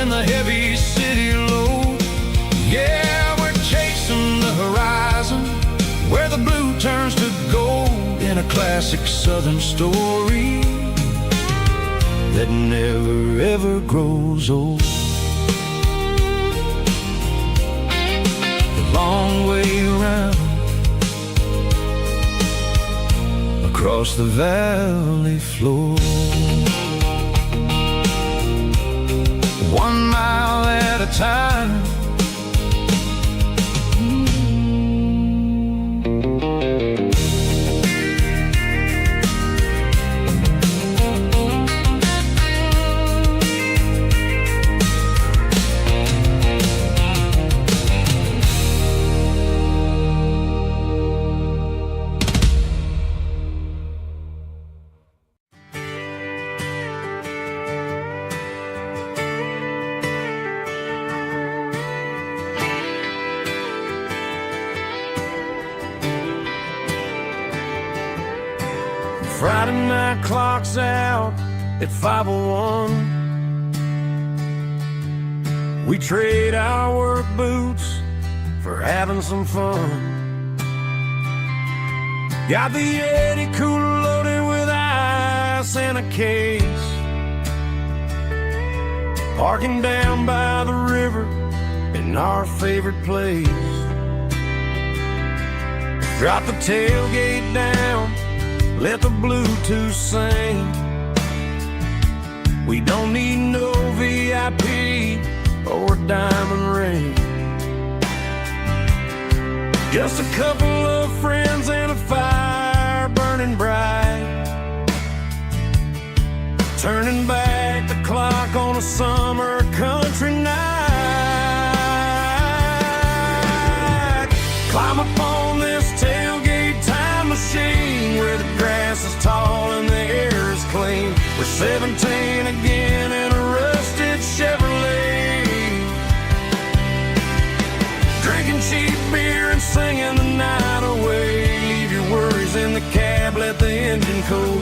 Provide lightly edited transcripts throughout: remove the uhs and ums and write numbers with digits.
in the heavy city load. Yeah, we're chasing the horizon, where the blue turns to gold, in a classic southern story that never ever grows old. The long way around, across the valley floor, 1 mile at a time. Friday night clock's out at 5:01. We trade our work boots for having some fun. Got the Yeti cooler loaded with ice and a case, parking down by the river in our favorite place. Drop the tailgate down, let the Bluetooth sing. We don't need no VIP or a diamond ring. Just a couple of friends and a fire burning bright, turning back the clock on a summer country night. Climb up on this tailgate time machine, where the grass is tall and the air is clean. We're 17 again in a rusted Chevrolet, drinking cheap beer and singing the night away. Leave your worries in the cab, let the engine cool.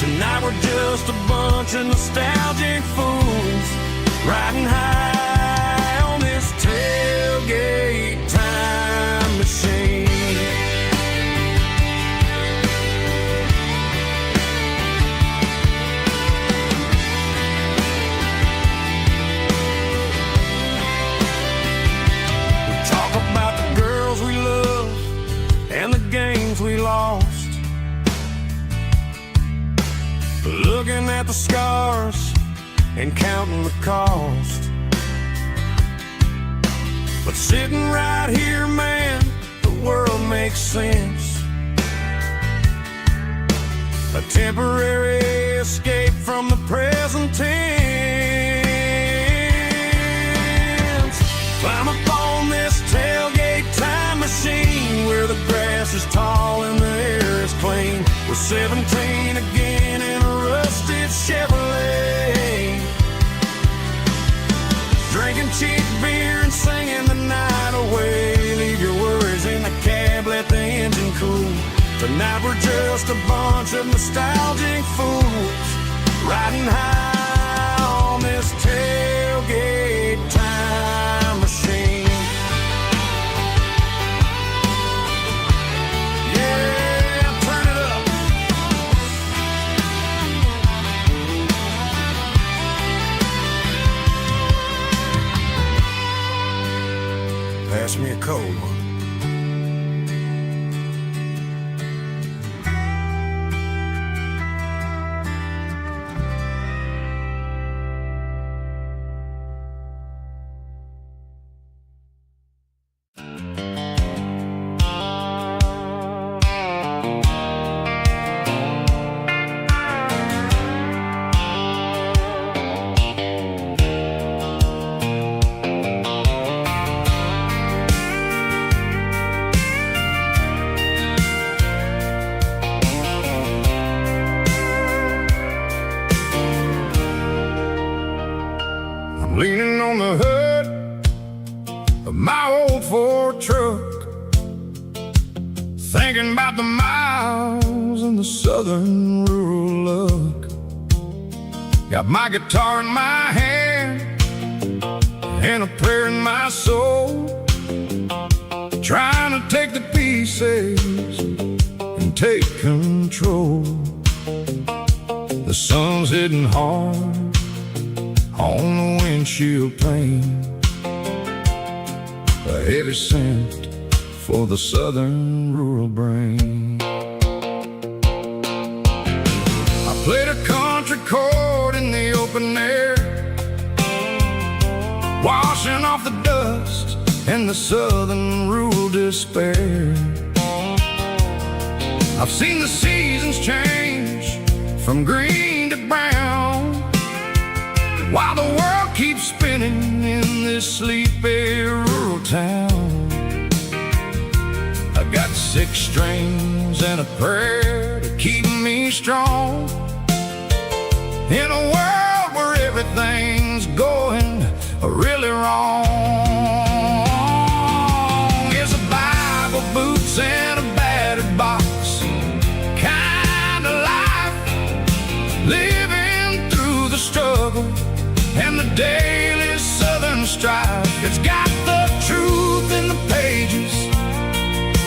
Tonight we're just a bunch of nostalgic fools, riding high on this tailgate time machine. We lost, looking at the scars and counting the cost. But sitting right here, man, the world makes sense. A temporary escape from the present tense. Climb up on this tailgate time machine, where the grass is tall and the air is clean. We're 17 again in a rusted Chevrolet, drinking cheap beer and singing the night away. Leave your worries in the cab, let the engine cool. Tonight we're just a bunch of nostalgic fools, riding high on this tailgate time machine. Pass me a cold one. Leaning on the hood of my old Ford truck, thinking about the miles and the southern rural look. Got my guitar in my hand, and a prayer in my soul, trying to take the pieces and take control. The sun's hitting hard on the windshield pane, a heavy scent for the southern rural brain. I played a country chord in the open air, washing off the dust and the southern rural despair. I've seen the seasons change from green to brown, while the world keeps spinning in this sleepy rural town. I've got 6 strings and a prayer to keep me strong, in a world where everything's going really wrong. It's a Bible, boots, and a battered box kind of life, living through the struggle and the daily southern strife. It's got the truth in the pages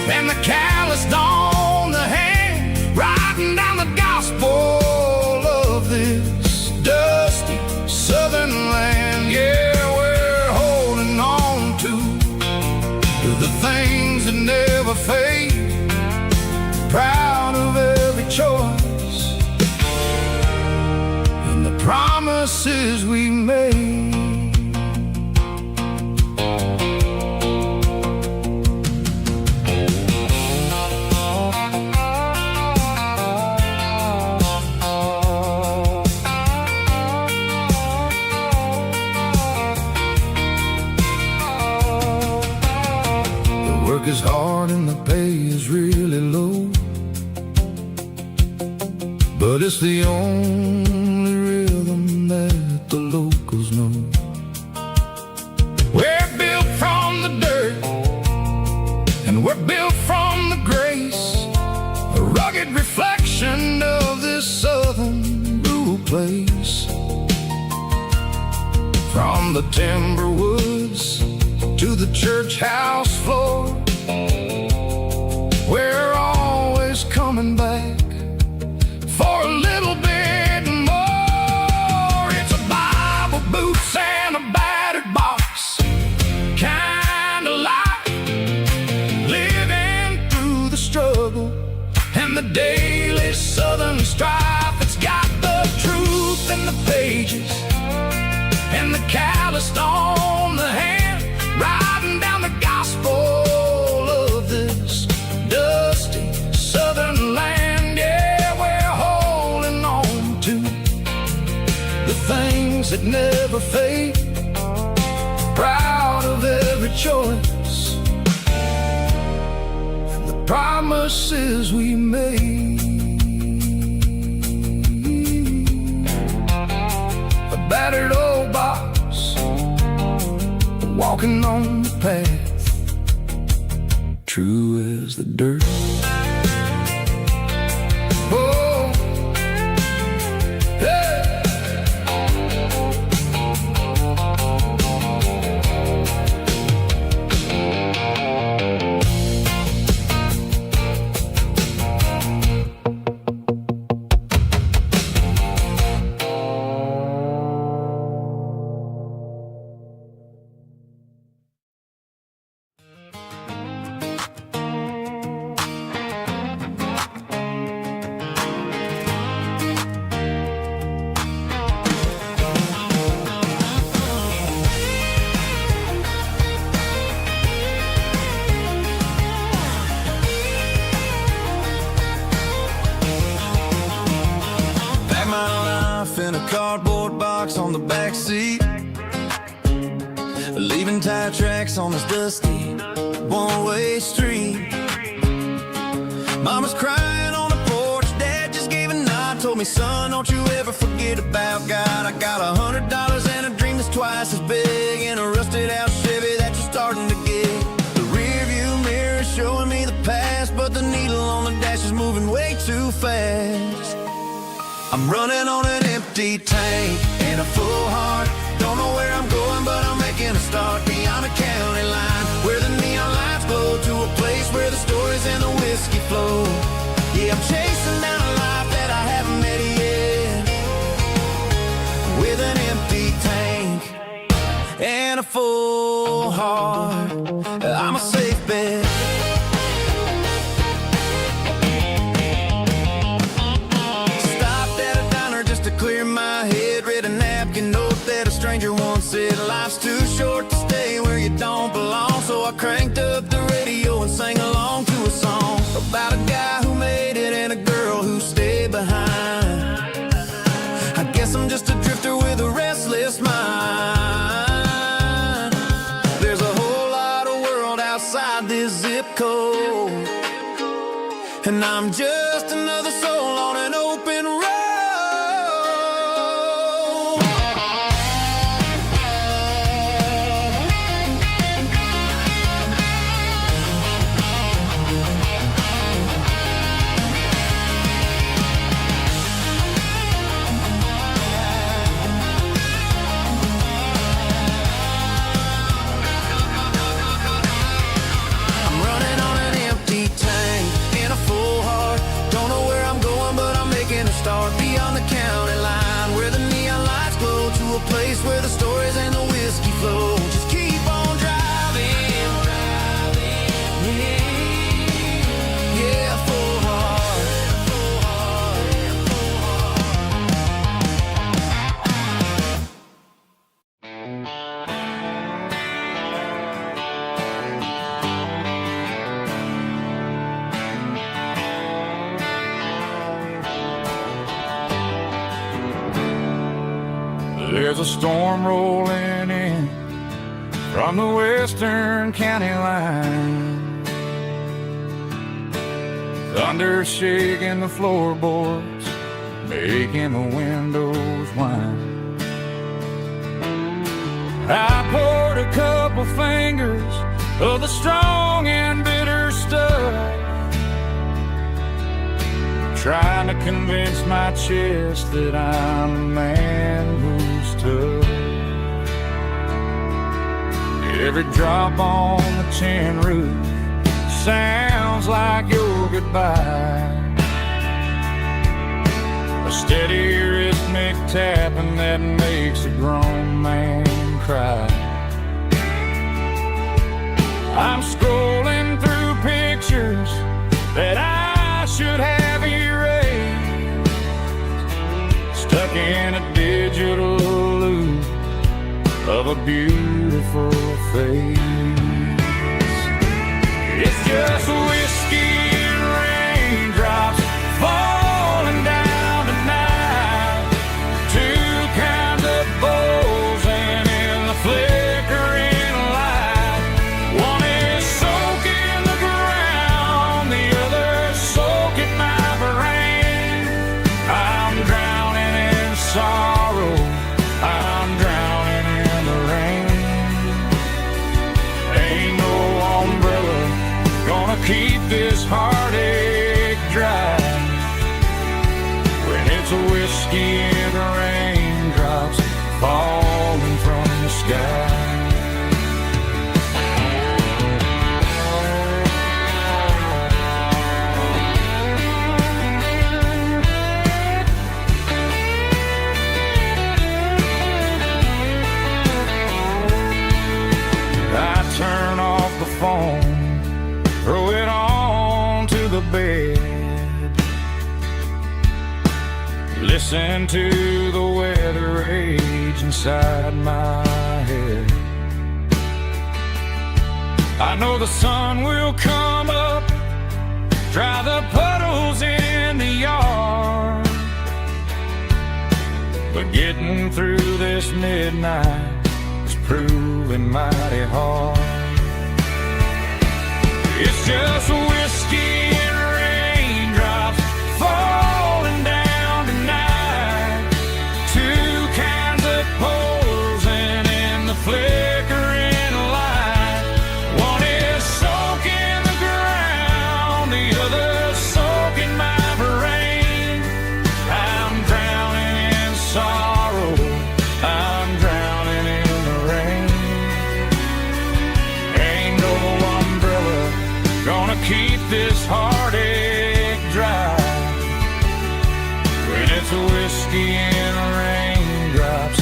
and the calloused on the hand, writing down the gospel of this dusty southern land. Yeah, we're holding on to the things that never fade, proud of every choice and the promises we made. Work is hard and the pay is really low, but it's the only rhythm that the locals know. We're built from the dirt and we're built from the grace, a rugged reflection of this southern rural place. From the timber woods to the church house floor, we're always coming back for a little bit more. It's a Bible, boots, and a battered box kind of life, living through the struggle and the daily southern strife. It's got the truth in the pages and the calloused on the hand, writing down the gospel of this dusty southern land. Yeah, we're holding on to the things that never fade, proud of every choice and the promises we made. A battered old box, walking on the path, true as the dirt. Oh, hey. In a cardboard box on the back seat, leaving tire tracks on this dusty one-way street. Mama's crying on the porch, Dad just gave a nod, told me, son, don't you ever forget about God. I got $100 and a dream that's twice as big, and a rusted out Chevy that you're starting to get. The rear view mirror is showing me the past, but the needle on the dash is moving way too fast. I'm running on an empty tank and a full heart. Don't know where I'm going, but I'm making a start. with an empty tank and a full heart, I'm a safe bet. Stopped at a diner just to clear my head, read a napkin note that a stranger once said, life's too short to stay where you don't belong. So I cranked up the radio and sang along to a song about a guy who made it and a girl who stayed behind. I guess I'm just a drifter with a restless mind. There's a whole lot of world outside this zip code, and I'm just another soul on an open road. Start beyond the county line, where the neon lights glow, to a place where the stories and the whiskey flow. Just keep on driving, yeah, full heart, full heart, full There's a storm rolling in from the western county line. Thunder shaking the floorboards, making the windows whine. I poured a couple fingers of the strong and bitter stuff, trying to convince my chest that I'm a man who's tough. Every drop on the tin roof sounds like your goodbye, a steady rhythmic tapping that makes a grown man cry. I'm scrolling through pictures that I should have erased, stuck in a digital loop of a beautiful face. It's just whiskey and raindrops falling down tonight, two kinds of bowls and in the flickering light. One is soaking the ground, the other soaking my brain. I'm drowning in sorrow, I'm drowning in the rain. Ain't no umbrella gonna keep this heartache dry when it's a whiskey and raindrops falling from the sky. Turn off the phone, throw it on to the bed, listen to the weather rage inside my head. I know the sun will come up, dry the puddles in the yard, but getting through this midnight is proving mighty hard. It's just whiskey and raindrops falling down tonight, two kinds of poles and in the flickering light. One is soaking the ground, the other soaking my brain. I'm drowning in sorrow, I'm drowning in the rain. Ain't no umbrella gonna keep this heartache dry when it's a whiskey and raindrops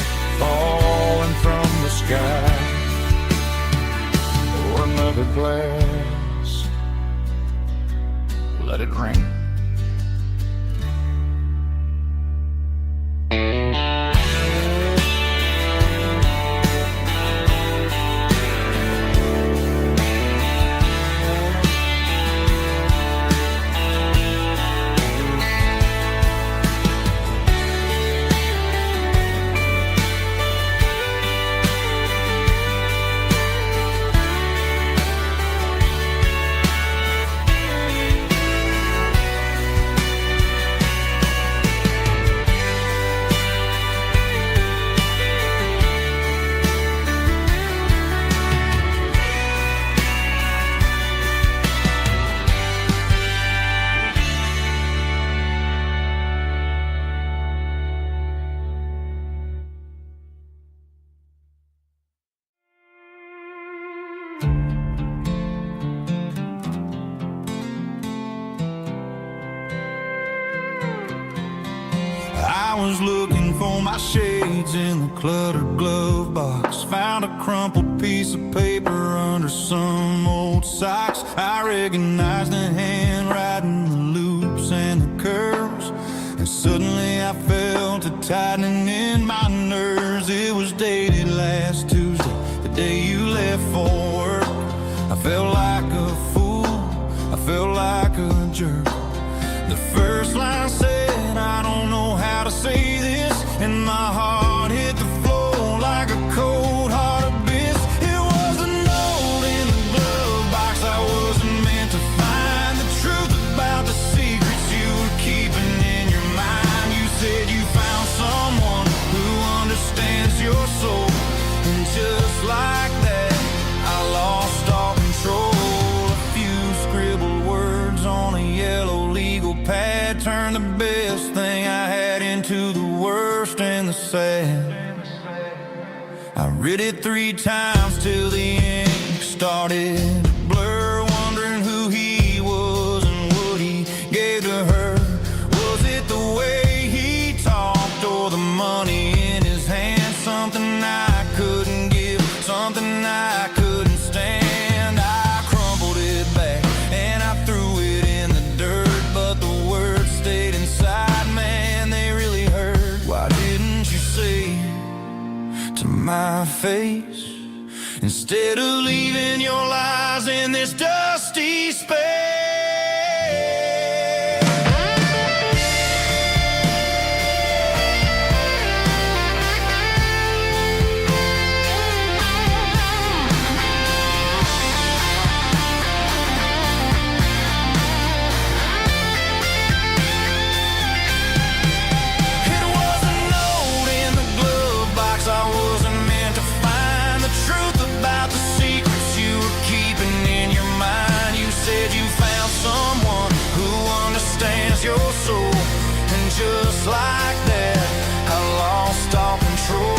glass. Let it rain. I was looking for my shades in the cluttered glove box. Found a crumpled piece of paper under some old socks. I recognized the handwriting, the loops and the curves, and suddenly I felt a tightening in my nerves. It was dated last Tuesday, the day you left for work. I felt like a fool, I felt like a jerk. The first line said, I don't know how to say this, and my heart hit the floor like a cold heart abyss. It was a note in the glove box I wasn't meant to find. The truth about the secrets you were keeping in your mind. You said you found someone who understands your soul, and just like that, I lost all control. A few scribbled words on a yellow legal pad turned the best thing I had into the worst and the sad. I read it 3 times till the ink started to blur, wondering who he was and what he gave to her. Was it the way he talked or the money in his hand? Something I couldn't give, something I couldn't stand. I crumpled it back and I threw it in the dirt, but the words stayed inside, man, they really hurt. Why didn't you say to my face, instead of leaving your lies in this dusty space? It was a note in the glove box I wasn't meant to find. The truth about the secrets you were keeping in your mind. You said you found someone who understands your soul, and just like that, I lost all control.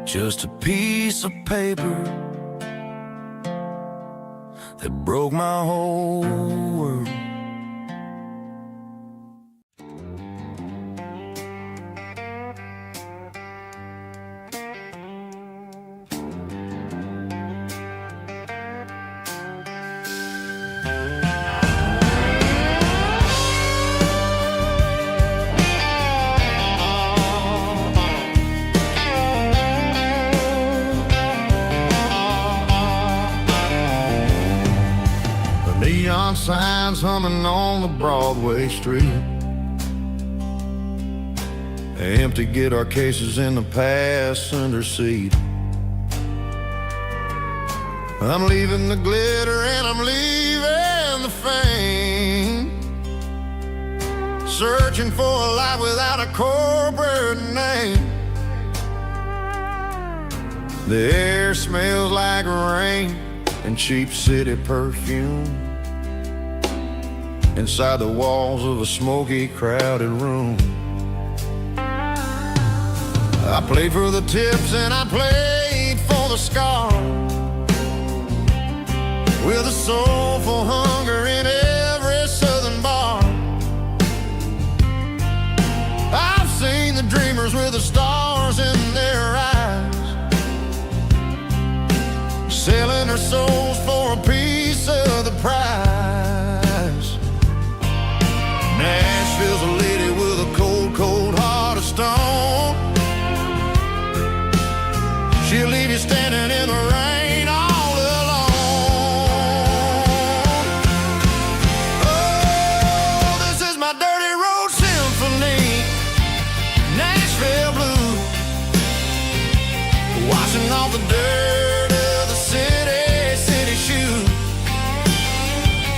Just a piece of paper that broke my whole world. The neon signs humming on the Broadway street. Empty guitar cases in the passenger seat. I'm leaving the glitter and I'm leaving the fame, searching for a life without a corporate name. The air smells like rain and cheap city perfume inside the walls of a smoky, crowded room. I played for the tips and I played for the scars, with a soulful hunger in every southern bar. I've seen the dreamers with the stars in their eyes, souls for a piece of the prize. Nashville's a lady with a cold, cold heart of stone. She'll leave you standing in the rain all alone. Oh, this is my dirty road symphony, Nashville blues, washing off the dirt of the city shoes.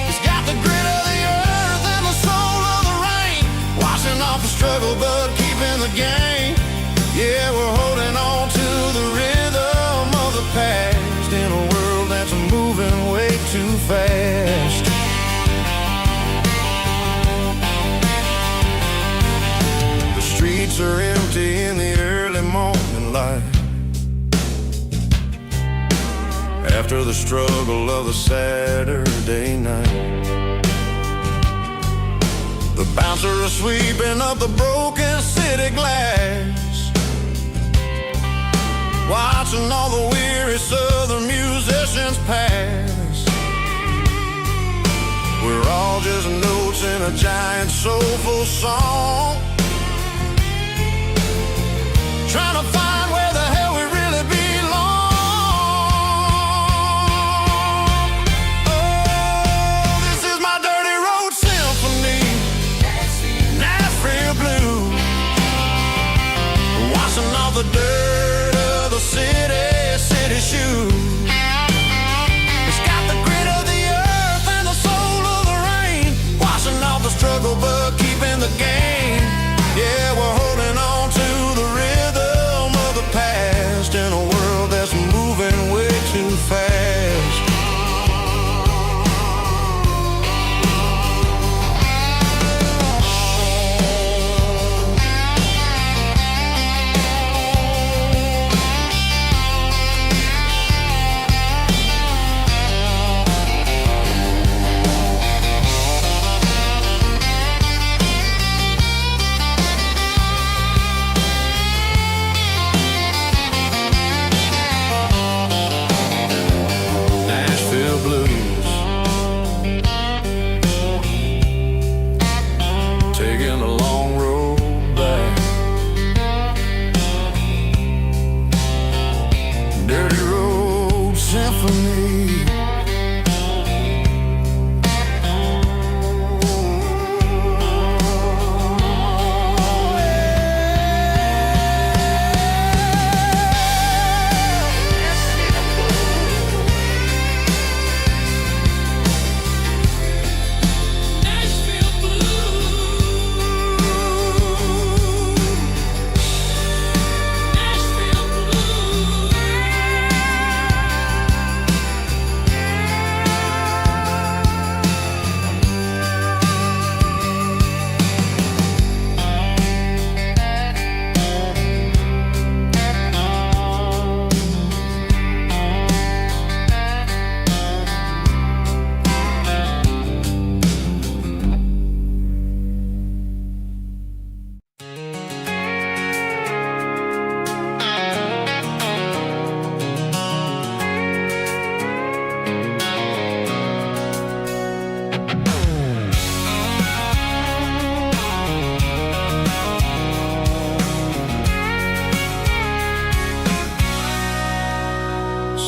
It's got the grit of the earth and the soul of the rain, washing off the struggle but keeping the game. Yeah, we're holding on to the rhythm of the past in a world that's moving way too fast. The streets are empty in the early morning light, after the struggle of the Saturday night. The bouncer is sweeping up the broken city glass, watching all the weary southern musicians pass. We're all just notes in a giant soulful song, trying to find where the hell we really belong. Oh, this is my dirty road symphony, Nashville blues, washing off the dirt of the city shoes. It's got the grit of the earth and the soul of the rain, washing off the struggle but keeping the game. Yeah, we're holding on to the rhythm of the past in a world that's moving way too fast. Nashville blues, taking a long road back. Dirty road symphony.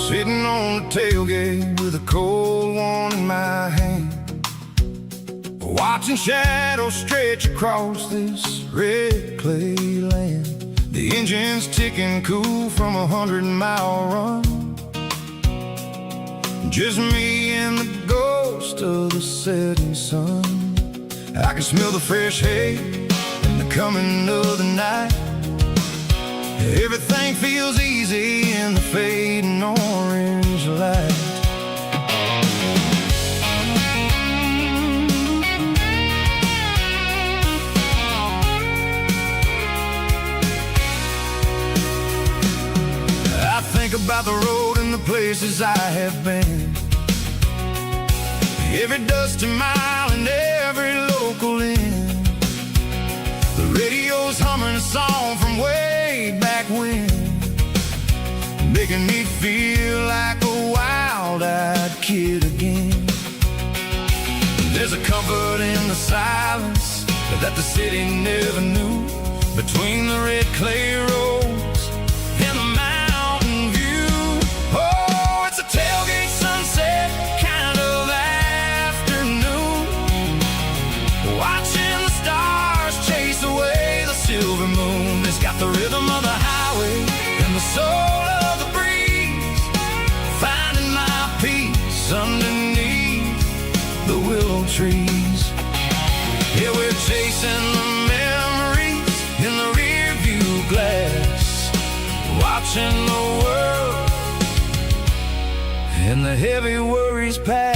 Sitting on the tailgate with a cold one in my hand, watching shadows stretch across this red clay land. The engine's ticking cool from 100-mile run, just me and the ghost of the setting sun. I can smell the fresh hay and the coming of the night. Everything feels easy in the fading orange light. I think about the road and the places I have been, every dusty mile and every local inn. The radio's humming a song from way back when. making me feel like a wild-eyed kid again. There's a comfort in the silence that the city never knew, between the red clay roads and the mountain view. Oh, it's a tailgate sunset kind of afternoon, watching the stars chase away the silver moon. It's got the rhythm of the highway and the soul of the breeze, finding my peace underneath the willow trees. Yeah, we're chasing the memories in the rear view glass, watching the world and the heavy worries pass.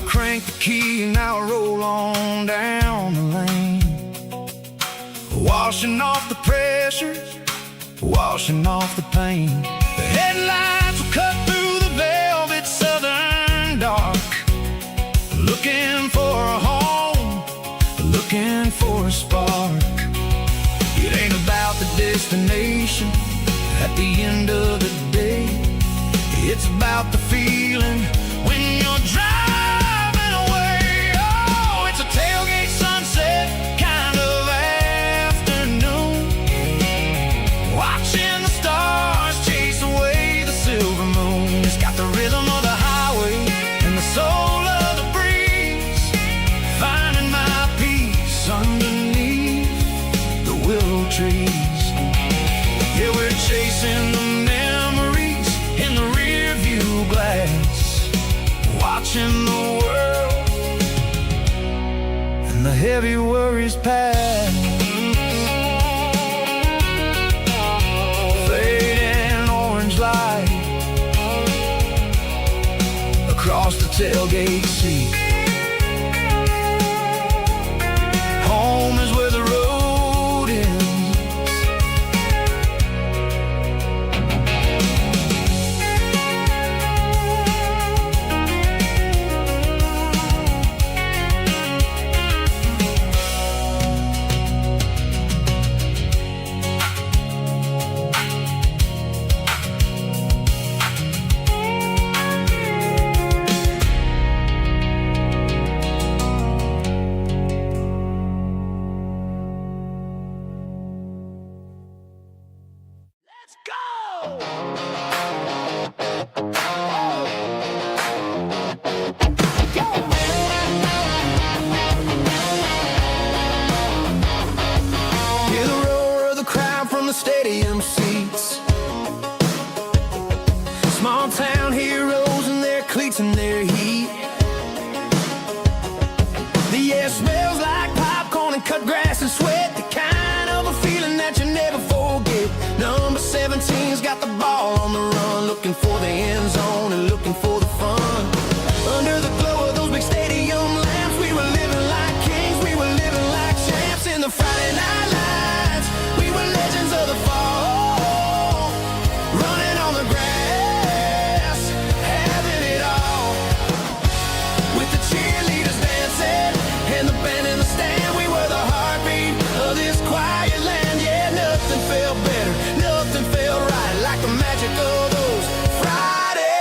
Crank the key and I'll roll on down the lane, washing off the pressure, washing off the pain. The headlights will cut through the velvet southern dark, looking for a home, looking for a spark. It ain't about the destination at the end of the day, it's about the feeling when you're driving. Tailgate sunset kind of afternoon, watching the stars chase away the silver moon. It's got the rhythm of the highway and the soul of the breeze, finding my peace underneath the willow trees. Yeah, we're chasing the memories in the rear view glass, watching the world the heavy worries pass. Fading orange light across the tailgate seat. Home is where the road ends. Stadium seats, small town heroes in their cleats and their heat. The air smells like popcorn and cut grass and sweat, the kind of a feeling that you never forget. Number 17's got the ball on the run, looking for the end zone and looking for the fun. Under the glow of those big stadium lamps, we were living like kings, we were living like champs in the Friday night lights. We were legends of the fall, running on the grass, having it all. With the cheerleaders dancing and the band in the stand, we were the heartbeat of this quiet land. Yeah, nothing felt better, nothing felt right like the magic of those Friday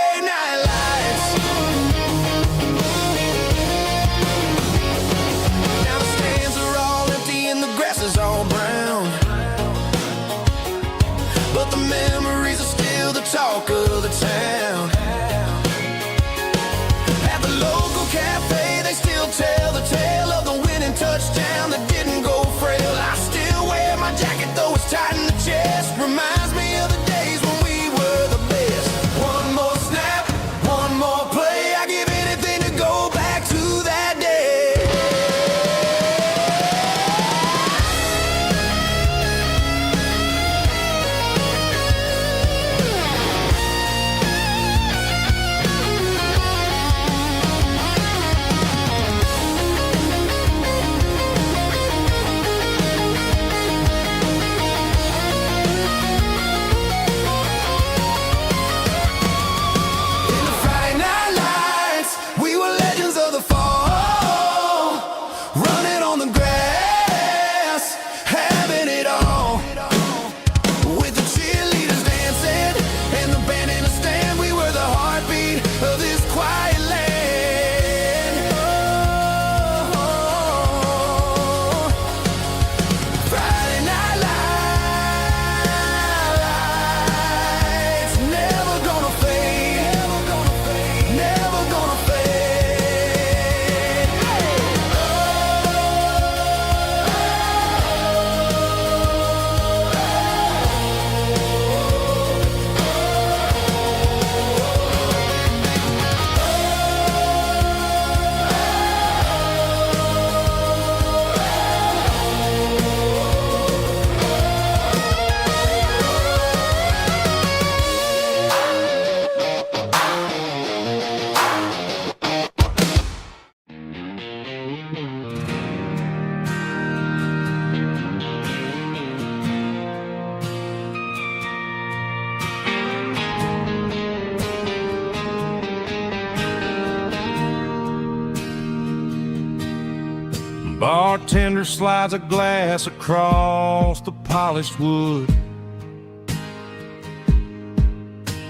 Bartender slides a glass across the polished wood.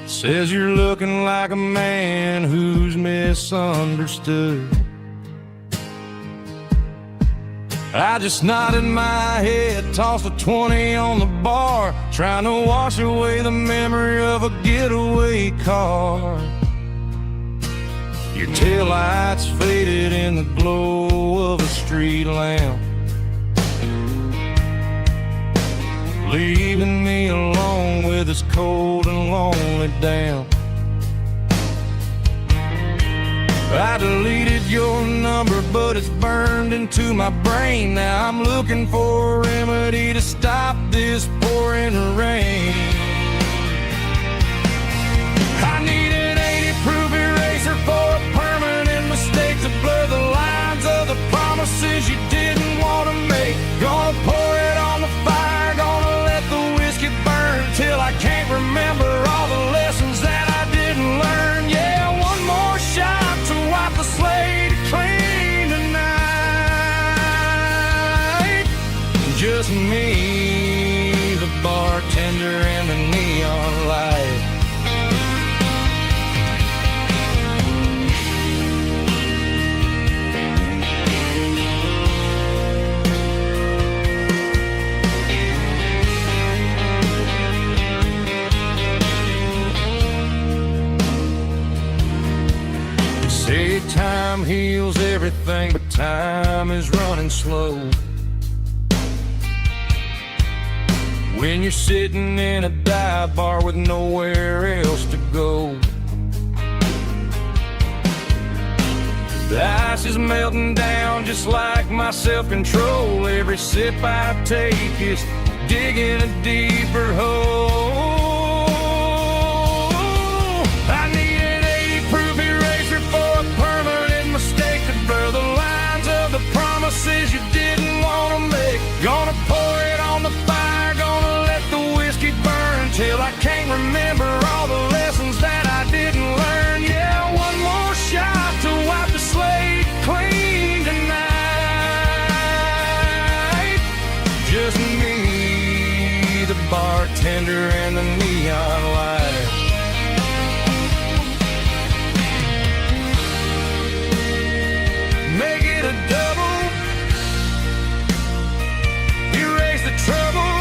Says you're looking like a man who's misunderstood. I just nodded my head, tossed a 20 on the bar, trying to wash away the memory of a getaway car. Your taillights faded in the glow of a street lamp, leaving me alone with this cold and lonely damp. I deleted your number, but it's burned into my brain. Now I'm looking for a remedy to stop this pouring rain. I need an 80-proof eraser for a permanent mistake to blur the lines of the promises you didn't want to make. Gonna pour it on the fire, gonna let the whiskey burn till I can't remember all the lessons that I didn't learn. Yeah, one more shot to wipe the slate clean tonight. Just me, the bartender, and the neon light. Say time heals everything, but time is running slow. When you're sitting in a dive bar with nowhere else to go, the ice is melting down just like my self-control. Every sip I take is digging a deeper hole. I need an 80-proof eraser for a permanent mistake to blur the lines of the promises you didn't want to make. Gonna pour it on the fire, gonna let the whiskey burn till I can't remember all the lessons that I didn't learn. Yeah, one more shot to wipe the slate clean tonight. Just me, the bartender, and the neon light. Make it a double, erase the trouble.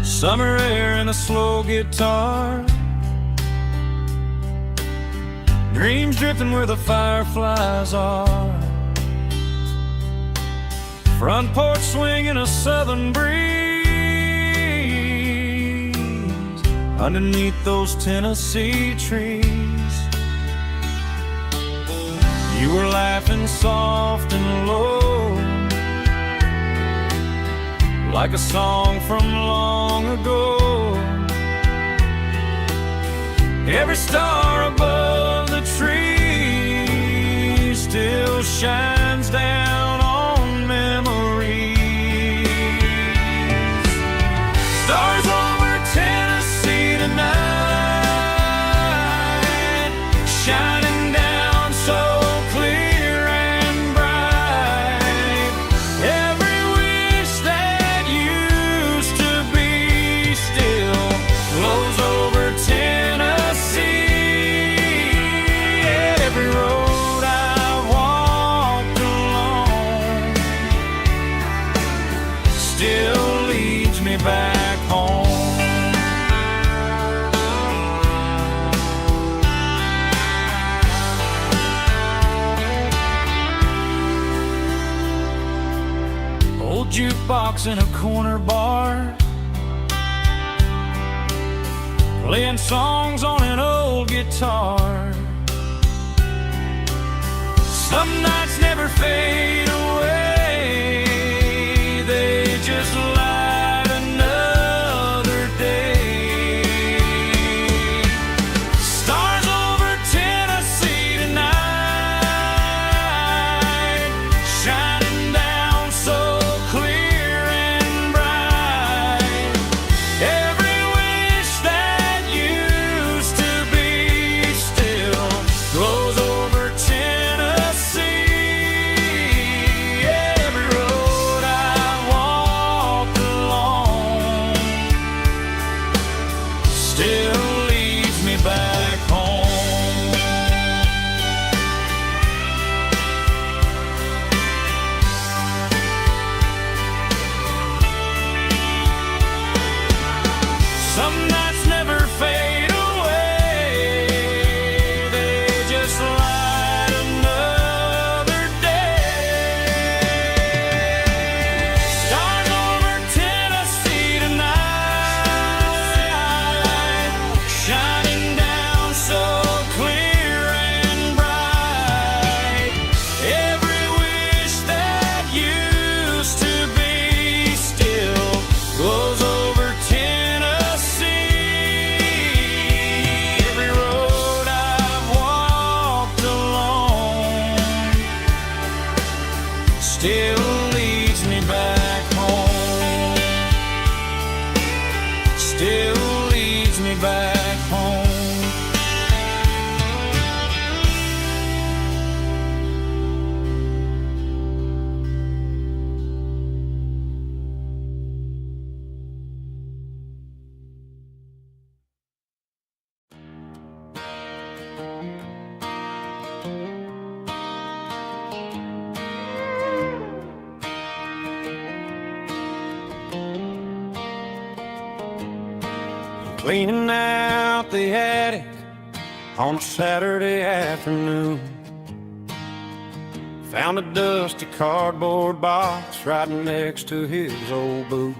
Summer air and a slow guitar, dreams drifting where the fireflies are. Front porch swinging a southern breeze underneath those Tennessee trees. You were laughing soft and low, like a song from long ago. Every star above the tree still shines down on memories. Stars over Tennessee tonight, shining down so clear and bright. Every wish that used to be still glows over Tennessee. Every road I've walked along still leads me back home. Old jukebox in a corner bar, playing songs on an old guitar. Some nights never fade away, they just light another day. Stars over Tennessee tonight, shining down so clear and bright. Every wish that used to be still glows over Tennessee. Every road I walked along still leads me back home. Some nights never fade away, they just light another day. Stars over Tennessee tonight, shining down so clear and bright. Every wish that used to be still glows over Tennessee. Every road I've walked along still leads me back home. Still leads me back home. Cleaning out the attic on a Saturday afternoon. Found a dusty cardboard box right next to his old boots.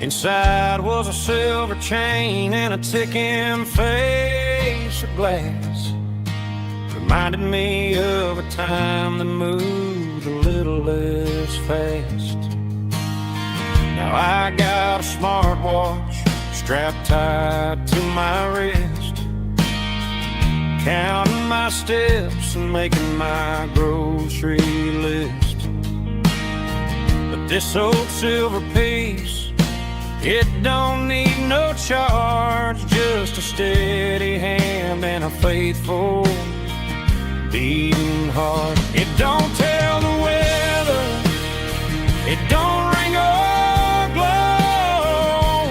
Inside was a silver chain and a ticking face of glass. Reminded me of a time that moved a little less fast. Now I got a smartwatch strapped tight to my wrist, counting my steps and making my grocery list. But this old silver piece, it don't need no charge, just a steady hand and a faithful beating heart. It don't tell the weather, it don't ring or glow,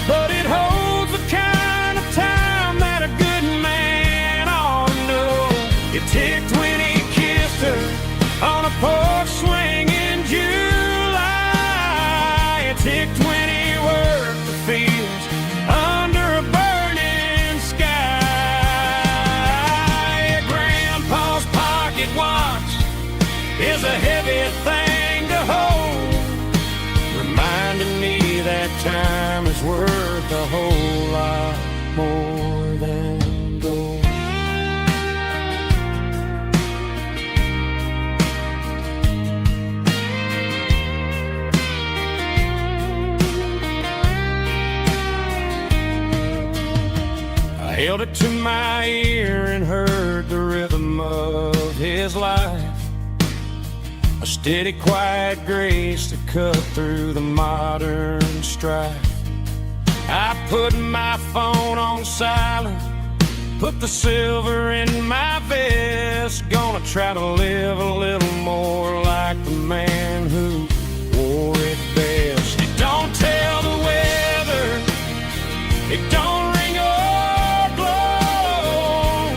but it holds the kind of time that a good man ought to know. It ticked when he kissed her on a porch swing in July. It ticked when he worked the fields under a burning sky. Grandpa's pocket watch is a heavy thing to hold, reminding me that time is worth a whole lot more than gold. I held it to my ear and heard the rhythm of his life, a steady, quiet grace that cut through the modern strife. I put my phone on silent, put the silver in my vest. Gonna try to live a little more like the man who wore it best. It don't tell the weather, it don't ring or glow,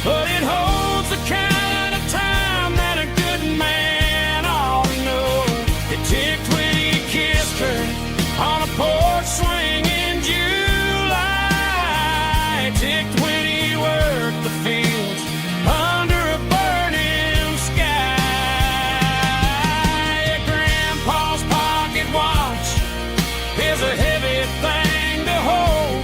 but it holds the kind of time that a good man ought to know. It ticked when he kissed her on a porch swing in July. It ticked when he worked the fields under a burning sky. Grandpa's pocket watch is a heavy thing to hold,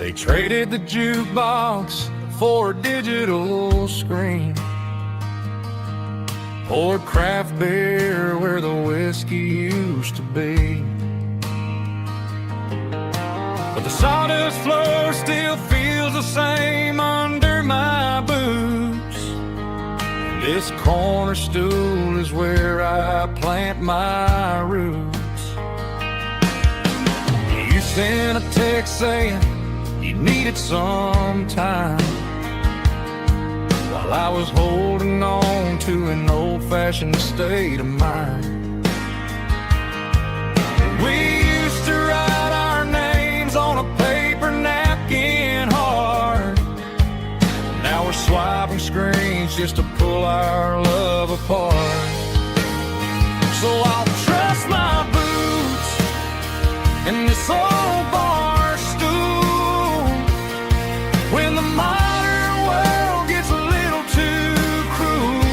They traded the jukebox for a digital screen, poured craft beer where the whiskey used to be. But the sawdust floor still feels the same under my boots. This corner stool is where I plant my roots. You sent a text saying you needed some time, while I was holding on to an old-fashioned state of mind. We used to write our names on a paper napkin hard. Now we're swiping screens just to pull our love apart. So I'll trust my boots in this old bar stool when the modern world gets a little too cruel.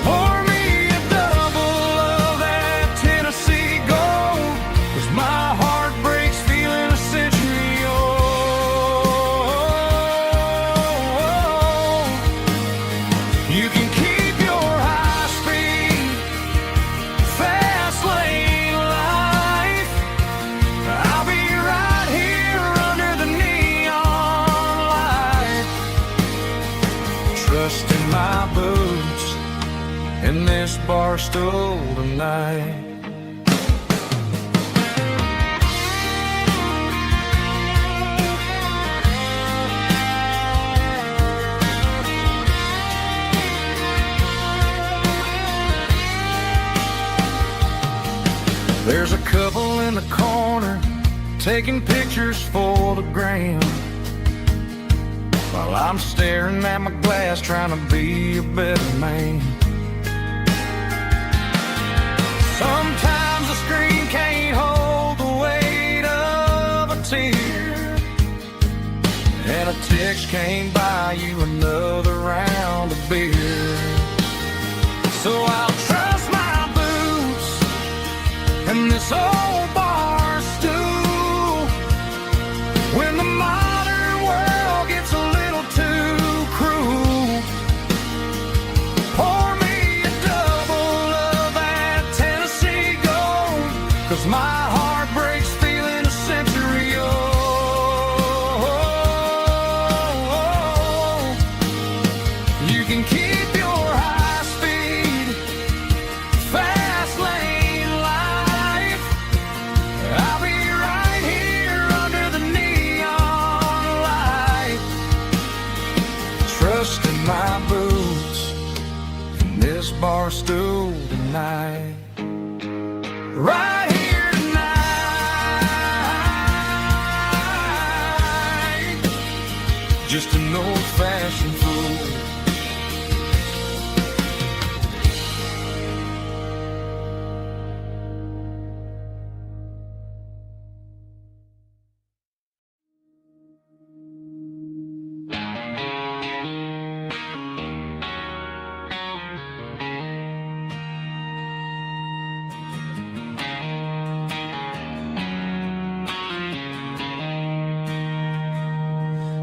Pour me a double of that Tennessee Gold, 'cause my heart breaks feeling a century old. You can keep your high-speed, fast lane life. I'll be right here under the neon light, trusting my boots in this bar stool tonight. There's a couple in the corner taking pictures for the gram, while I'm staring at my glass trying to be a better man. Sometimes the screen can't hold the weight of a tear, and a text can't buy you another round of beer. So I'll trust my boots and this old bar stool when the modern world gets a little too cruel. Pour me a double of that Tennessee Gold, 'cause my heart breaks feeling a century old. You can keep your high speed, fast lane life. I'll be right here under the neon light, trusting my boots in this bar stool tonight. Right here tonight, just an old-fashioned fool.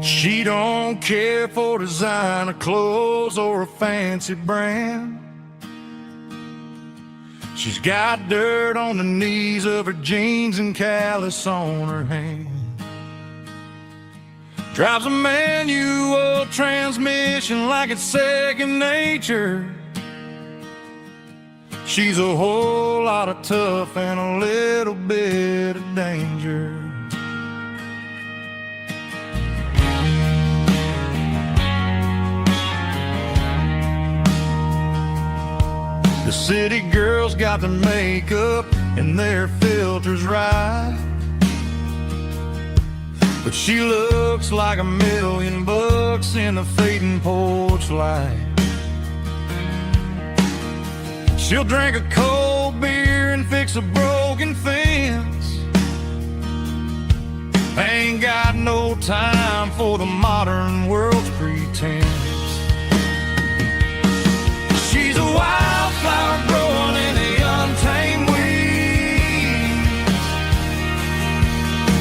She don't care for designer clothes or a fancy brand. She's got dirt on the knees of her jeans and callus on her hand. Drives a manual transmission like it's second nature. She's a whole lot of tough and a little bit of danger. The city girls got their makeup and their filters right, but she looks like $1,000,000 in the fading porch light. She'll drink a cold beer and fix a broken fence. Ain't got no time for the modern world's pretense. She's a wildflower growing in the untamed weeds.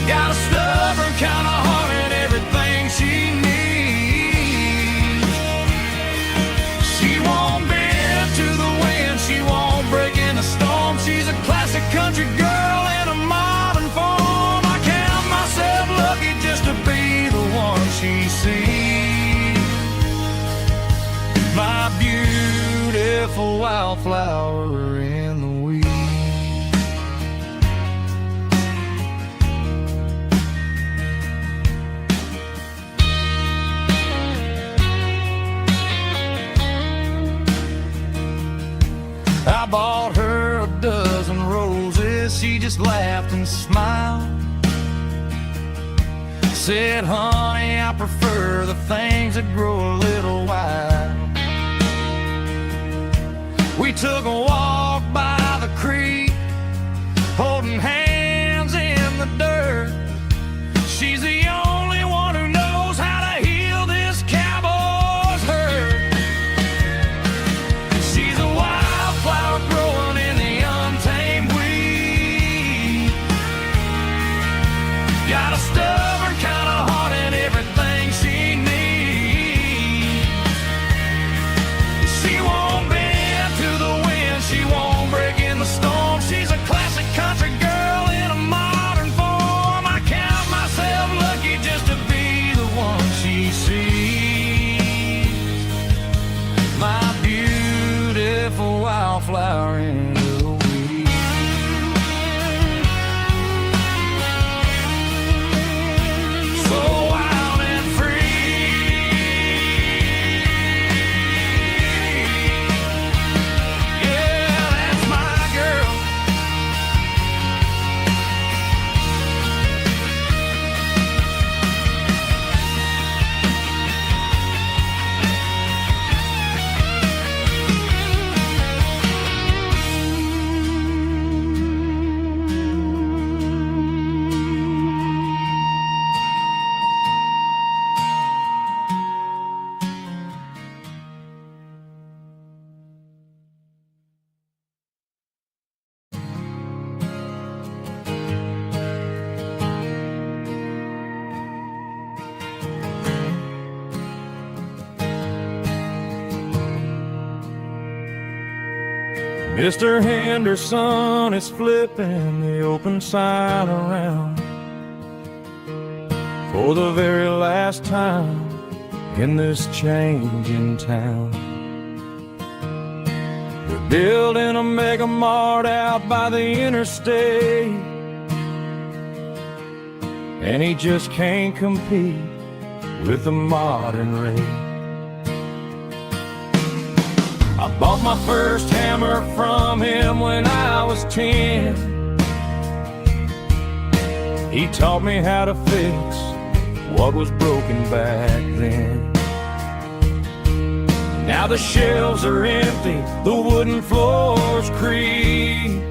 Got a stubborn beautiful wildflower in the weeds. I bought her a dozen roses, she just laughed and smiled. Said, honey, I prefer the things that grow a little wild. We took a walk by the creek, holding hands in the dirt. She's the only one who knows how to heal this cowboy's hurt. She's a wildflower growing in the untamed weed. Got a stubborn kind of heart and everything she needs. She won't bend to the wind, she won't break in the storm. She's a classic country girl in a modern form. I count myself lucky just to be the one she sees. My beautiful wildflower in the weeds. So wild and free. Yeah, that's my girl. Mr. Henderson is flipping the open sign around for the very last time in this changing town. They're building a mega mart out by the interstate, and he just can't compete with the modern rate. I bought my first hammer from him when I was 10. He taught me how to fix what was broken back then. Now the shelves are empty, the wooden floors creak,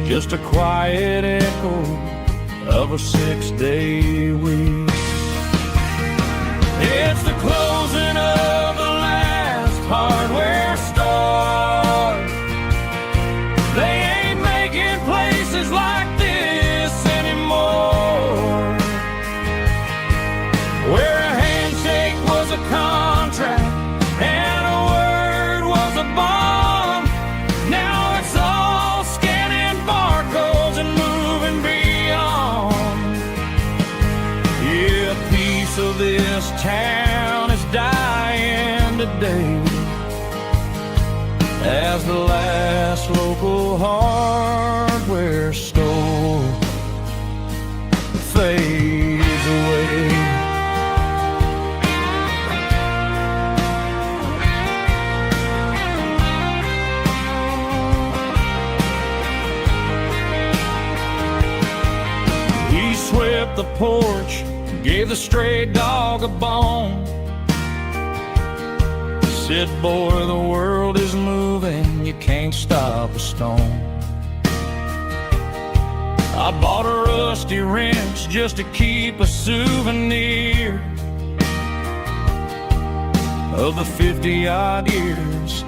just a quiet echo of a 6-day week. It's the closing of the last hardware store. They ain't making places like this anymore, where a handshake was a contract and a word was a bond. Now it's all scanning barcodes and moving beyond. Yeah, a piece of this town is dying today as the last local hardware store fades away. He swept the porch, gave the stray dog a bone, said, boy, the world is moving, you can't stop a stone. I bought a rusty wrench just to keep a souvenir of the 50-odd years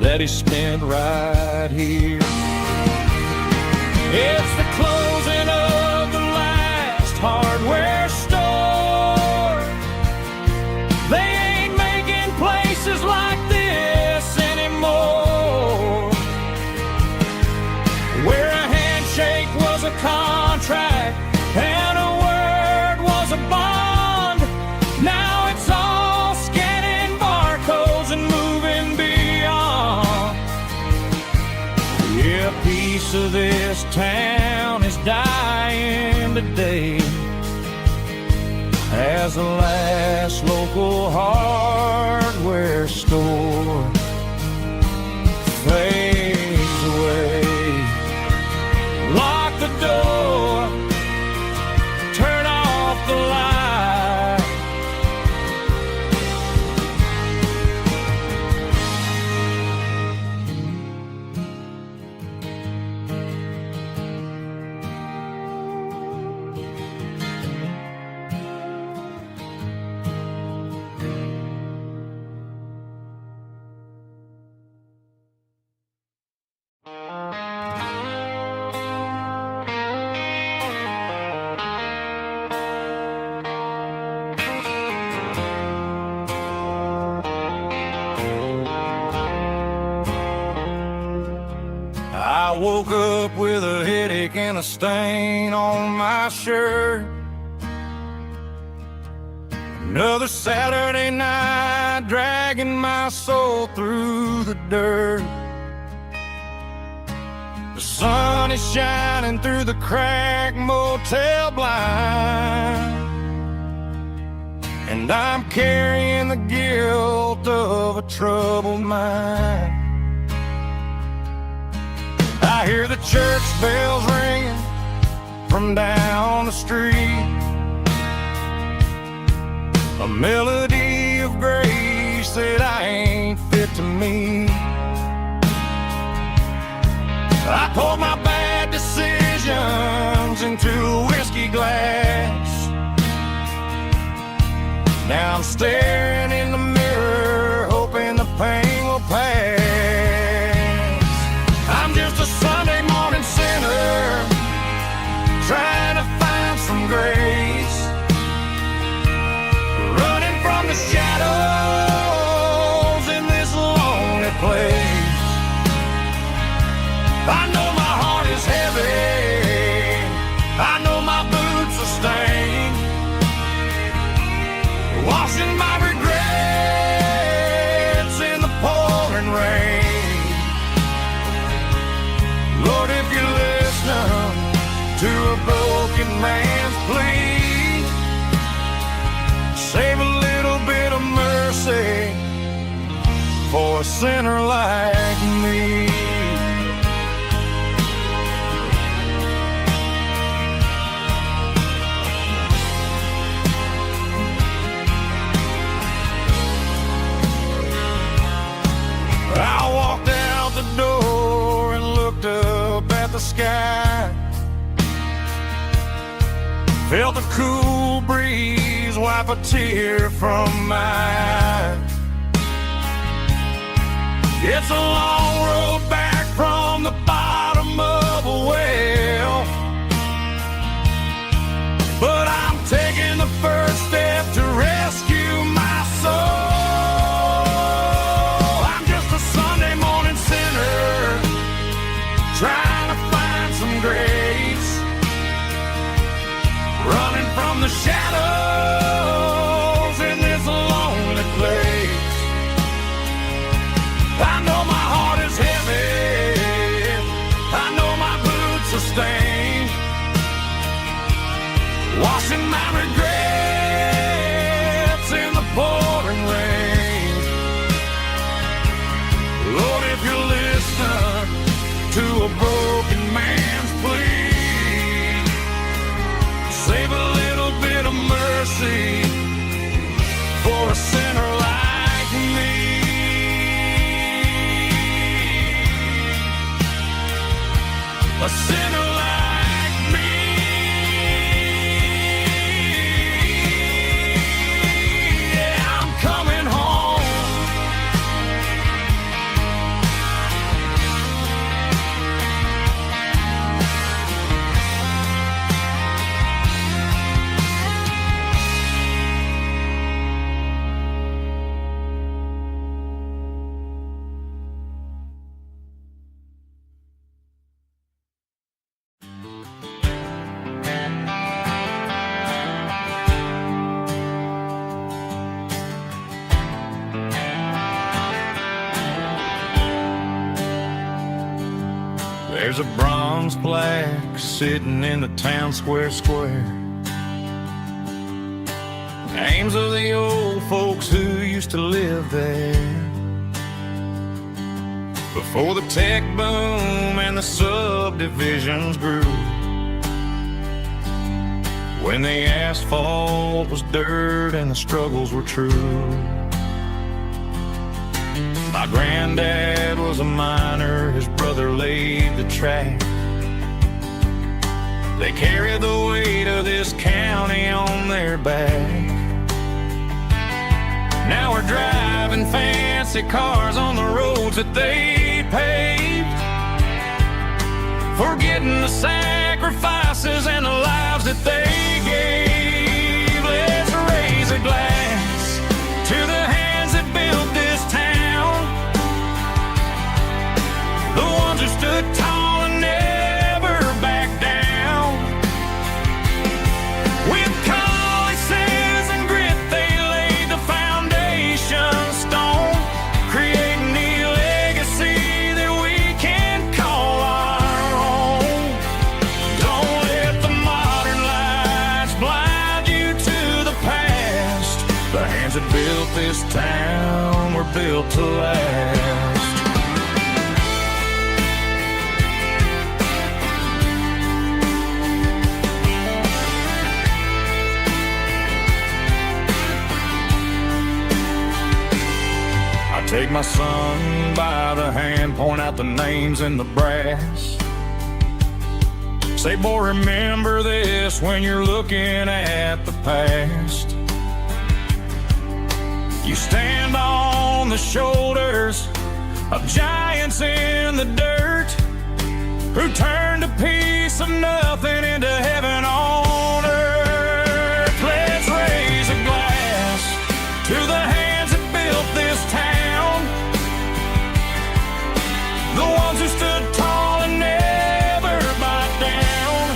that he spent right here. It's the closing of the last hardware store. They ain't making places like this anymore, where a handshake was a contract and a word was a bond. Now it's all scanning barcodes and moving as the last local hardware store fades away. Lock the door, turn off the light. I woke up with a headache and a stain on my shirt. Another Saturday night dragging my soul through the dirt. The sun is shining through the cracked motel blind, and I'm carrying the guilt of a troubled mind. I hear the church bells ringing from down the street, a melody of grace that I ain't fit to meet. I poured my bad decisions into a whiskey glass. Now I'm staring in the mirror, hoping the pain will pass. I'm just a Sunday morning sinner, trying to find some grace, running from the shadows in this lonely place. I know my heart is heavy, I know my boots are stained, washing my regrets in the pouring rain. Lord, if you're listening to a broken man's plea, save a little bit of mercy for a sinner like me. I walked out the door and looked up at the sky, felt the cool breeze wipe a tear from my eye. It's a long road back from the bottom of a well, but I'm taking the first step to rescue my soul. Trying to find some grace, running from the shadows in this lonely place. I know my heart is heavy, I know my boots are stained, washing my regrets in the pouring rain. Lord, if you're listening to a broken man's plea, save a little bit of mercy for a sinner like me. A sinner like me. Yeah, I'm coming home. There's a bronze plaque sitting in the town square, names of the old folks who used to live there before the tech boom and the subdivisions grew, when the asphalt was dirt and the struggles were true. My granddad was a miner, his brother laid the track. They carried the weight of this county on their back. Now we're driving fancy cars on the roads that they paved, forgetting the sacrifices and the lives that they gave. Let's raise a glass to the hands that built this town, the ones who stood tall and never backed down. With calluses and grit they laid the foundation stone, creating the legacy that we can call our own. Don't let the modern lights blind you to the past. The hands that built this town were built to last. Take my son by the hand, point out the names in the brass. Say, boy, remember this when you're looking at the past. You stand on the shoulders of giants in the dirt, who turned a piece of nothing into heaven on earth. Let's raise a glass to the hands that built this town, the ones who stood tall and never backed down.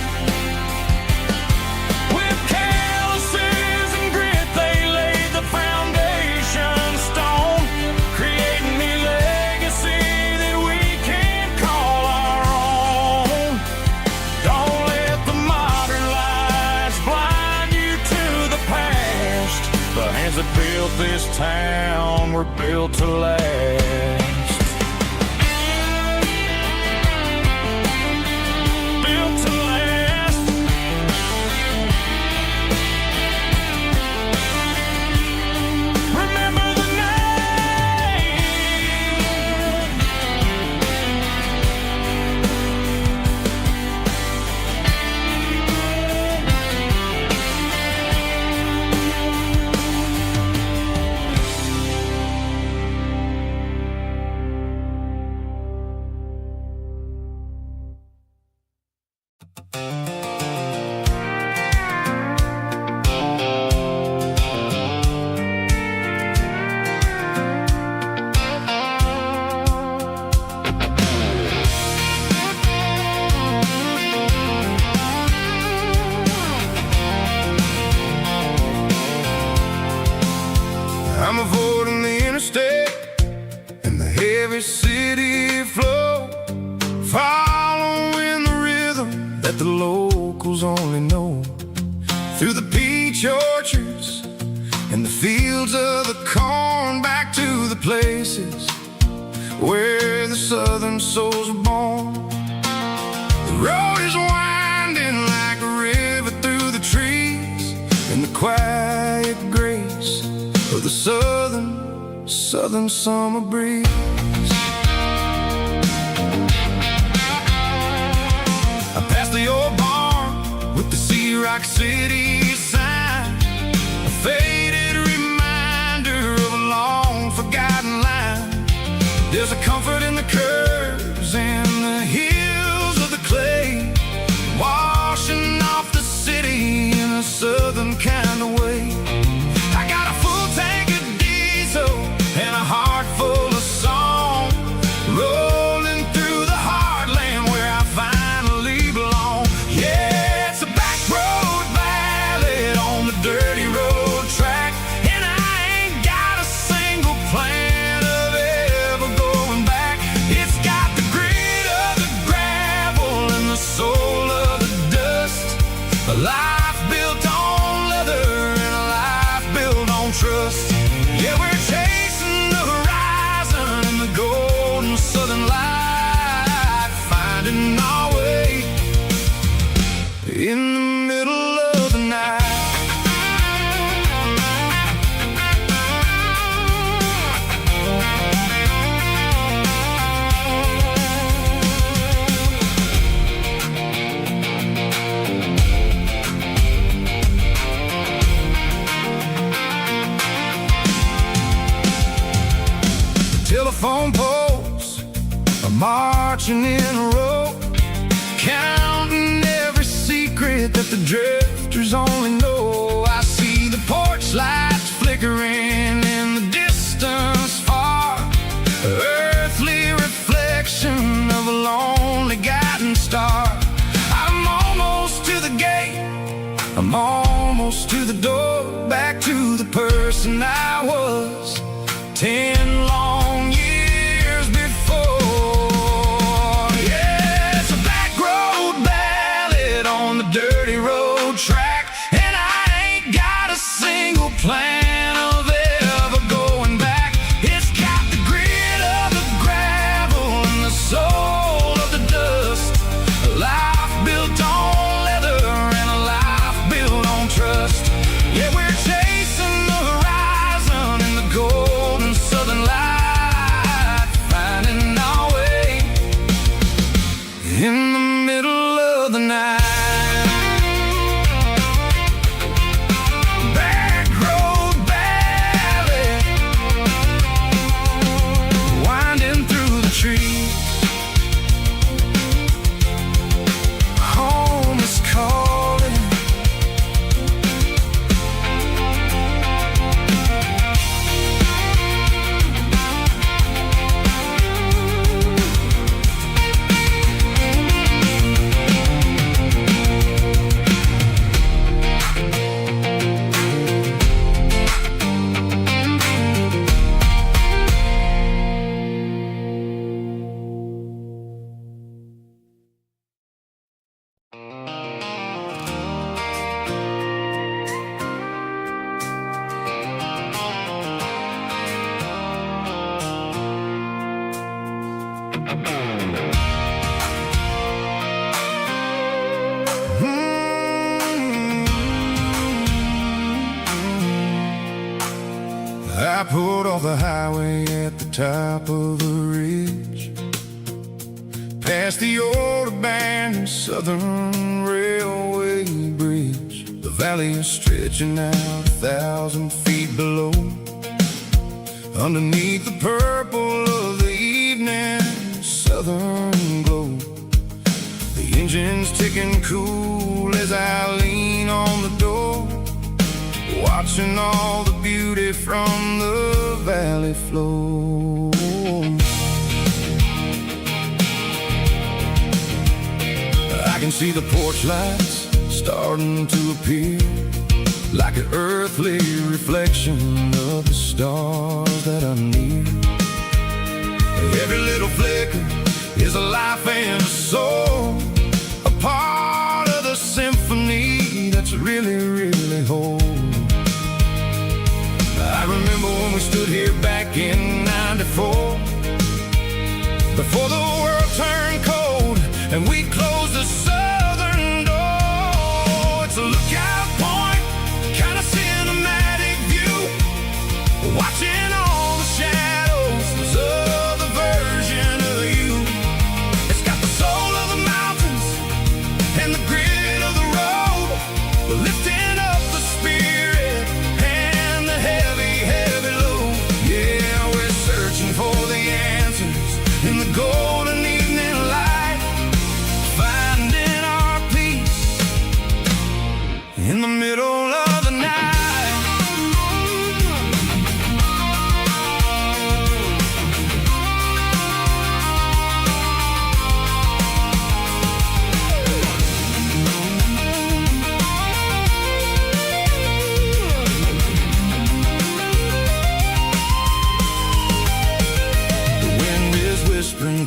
With calluses and grit they laid the foundation stone, creating the legacy that we can call our own. Don't let the modern lights blind you to the past. The hands that built this town were built to last. I'm avoiding the interstate and the heavy city flow, following the rhythm that the locals only know, through the peach orchards and the fields of the corn, back to the places where the southern souls were born. The road is winding like a river through the trees, in the quiet grace of the southern summer breeze. I passed the old barn with the Sea Rock City sign, a faded reminder of a long forgotten line. There's a comfort in the curves and the hills of the clay, washing off the city in a southern kind of way. I got a full tank of diesel and a heart full of song, rolling through the heartland where I finally belong. Yeah, it's a back road, bad trust. Yeah, we're chasing the horizon in the golden southern light, finding our way in the middle of the night. Telephone poles are marching in a row, counting every secret that the drifters only know. I see the porch lights flickering in the distance far, earthly reflection of a lonely guiding star. I'm almost to the gate, I'm almost to the door, back to the person I was 10 long years before. Yeah, it's a back road ballad on the dirty road track, and I ain't got a single plan of ever going back. It's got the grit of the gravel and the soul of the dust, a life built on leather and a life built on trust. Yeah, we're chasing the horizon in the golden southern light, finding our way in the middle of the night. Back road ballad, winding through the trees. Home is calling. I pulled off the highway at the top of a ridge, past the old abandoned Southern Railway bridge. The valley is stretching out 1,000 feet below, underneath the purple of the evening southern glow. The engine's ticking cool as I lean on the door, watching all the beauty from the valley flow. I can see the porch lights starting to appear, like an earthly reflection of the stars that are near. Every little flicker is a life and a soul, a part of the symphony that's really, really whole. I remember when we stood here back in '94, before the world turned cold and we closed the southern door. It's a lookout point, kind of cinematic view, watching all the shadows of the version of you. It's got the soul of the mountains and the grit of the road, lifting up the spirit and the heavy, heavy load. Yeah, we're searching for the answers in the golden evening light, finding our peace in the middle of the night.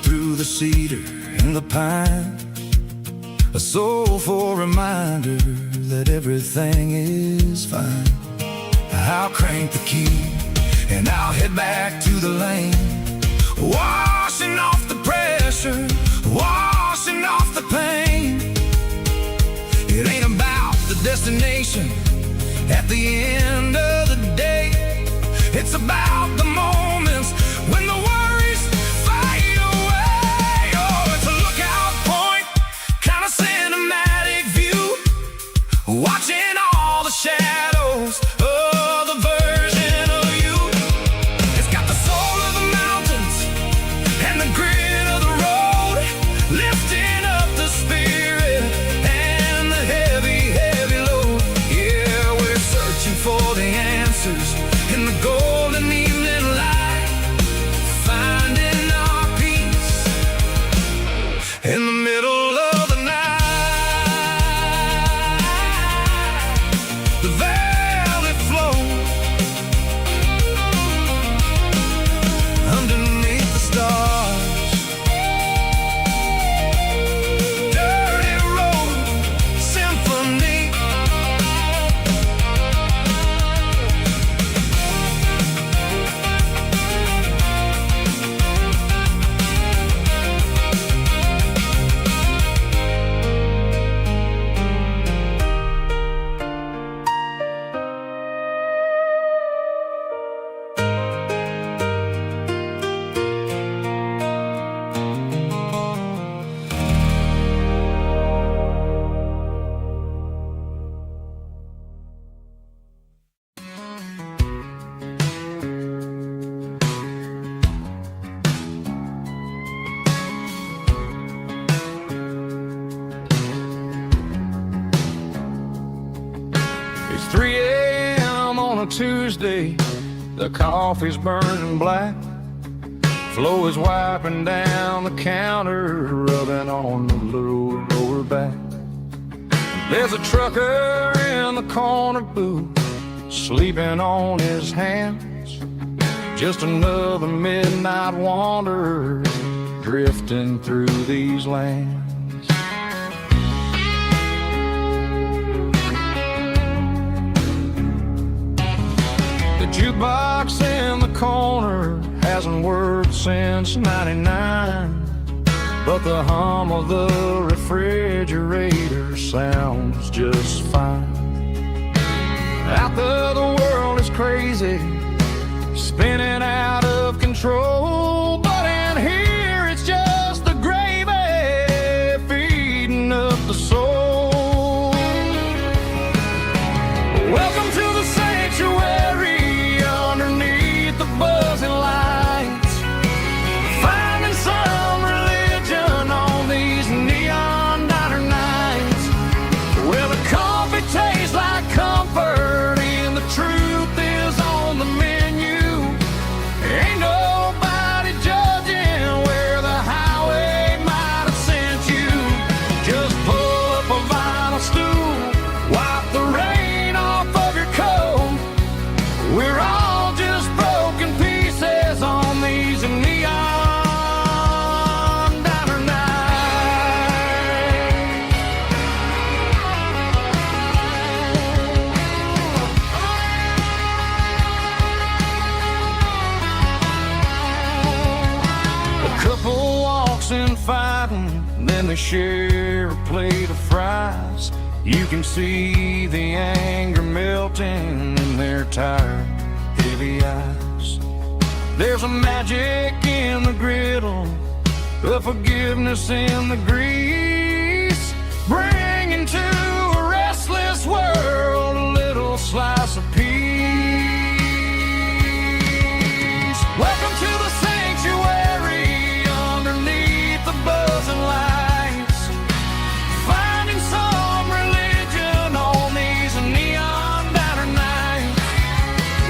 Through the cedar and the pine, a soulful reminder that everything is fine. I'll crank the key and I'll head back to the lane, washing off the pressure, washing off the pain. It ain't about the destination at the end of the day. It's about the moments when the worries fade away. Oh, it's a lookout point, kind of cinematic view, watching all the shadows of the version of you. It's got the soul of the mountains and the grit of the road, lifting up the spirit and the heavy, heavy load. Yeah, we're searching for the answers in the golden evening light, finding our peace in the middle of the night. The valley flows underneath the stars. Dirty road symphony. It's 3 a.m. on a Tuesday. The coffee's burning black. Flo is wiping down the counter, rubbing on the lower back. There's a trucker in the corner booth, sleeping on his hands. Just another midnight wanderer, drifting through these lands. The jukebox in the corner hasn't worked since '99, but the hum of the refrigerator sounds just fine. Out there the world is crazy, spinning out of control, but in here it's just the gravy feeding up the soul. Welcome to the sanctuary underneath the buzzing lights, finding some religion on these neon diner nights, where the coffee tastes like comfort and the truth is on the menu. Ain't nobody judging where the highway might have sent you. Just pull up a vinyl stool, wipe the rain off of your coat. We're all just broken pieces on these neon diner nights. A couple walks in fighting, then they share a plate of fries. You can see the anger melting in their tired, heavy eyes. There's a magic in the griddle, a forgiveness in the grease, bringing to a restless world a little slice of peace. Welcome to the sanctuary underneath the buzzing lights, finding some religion on these neon diner nights,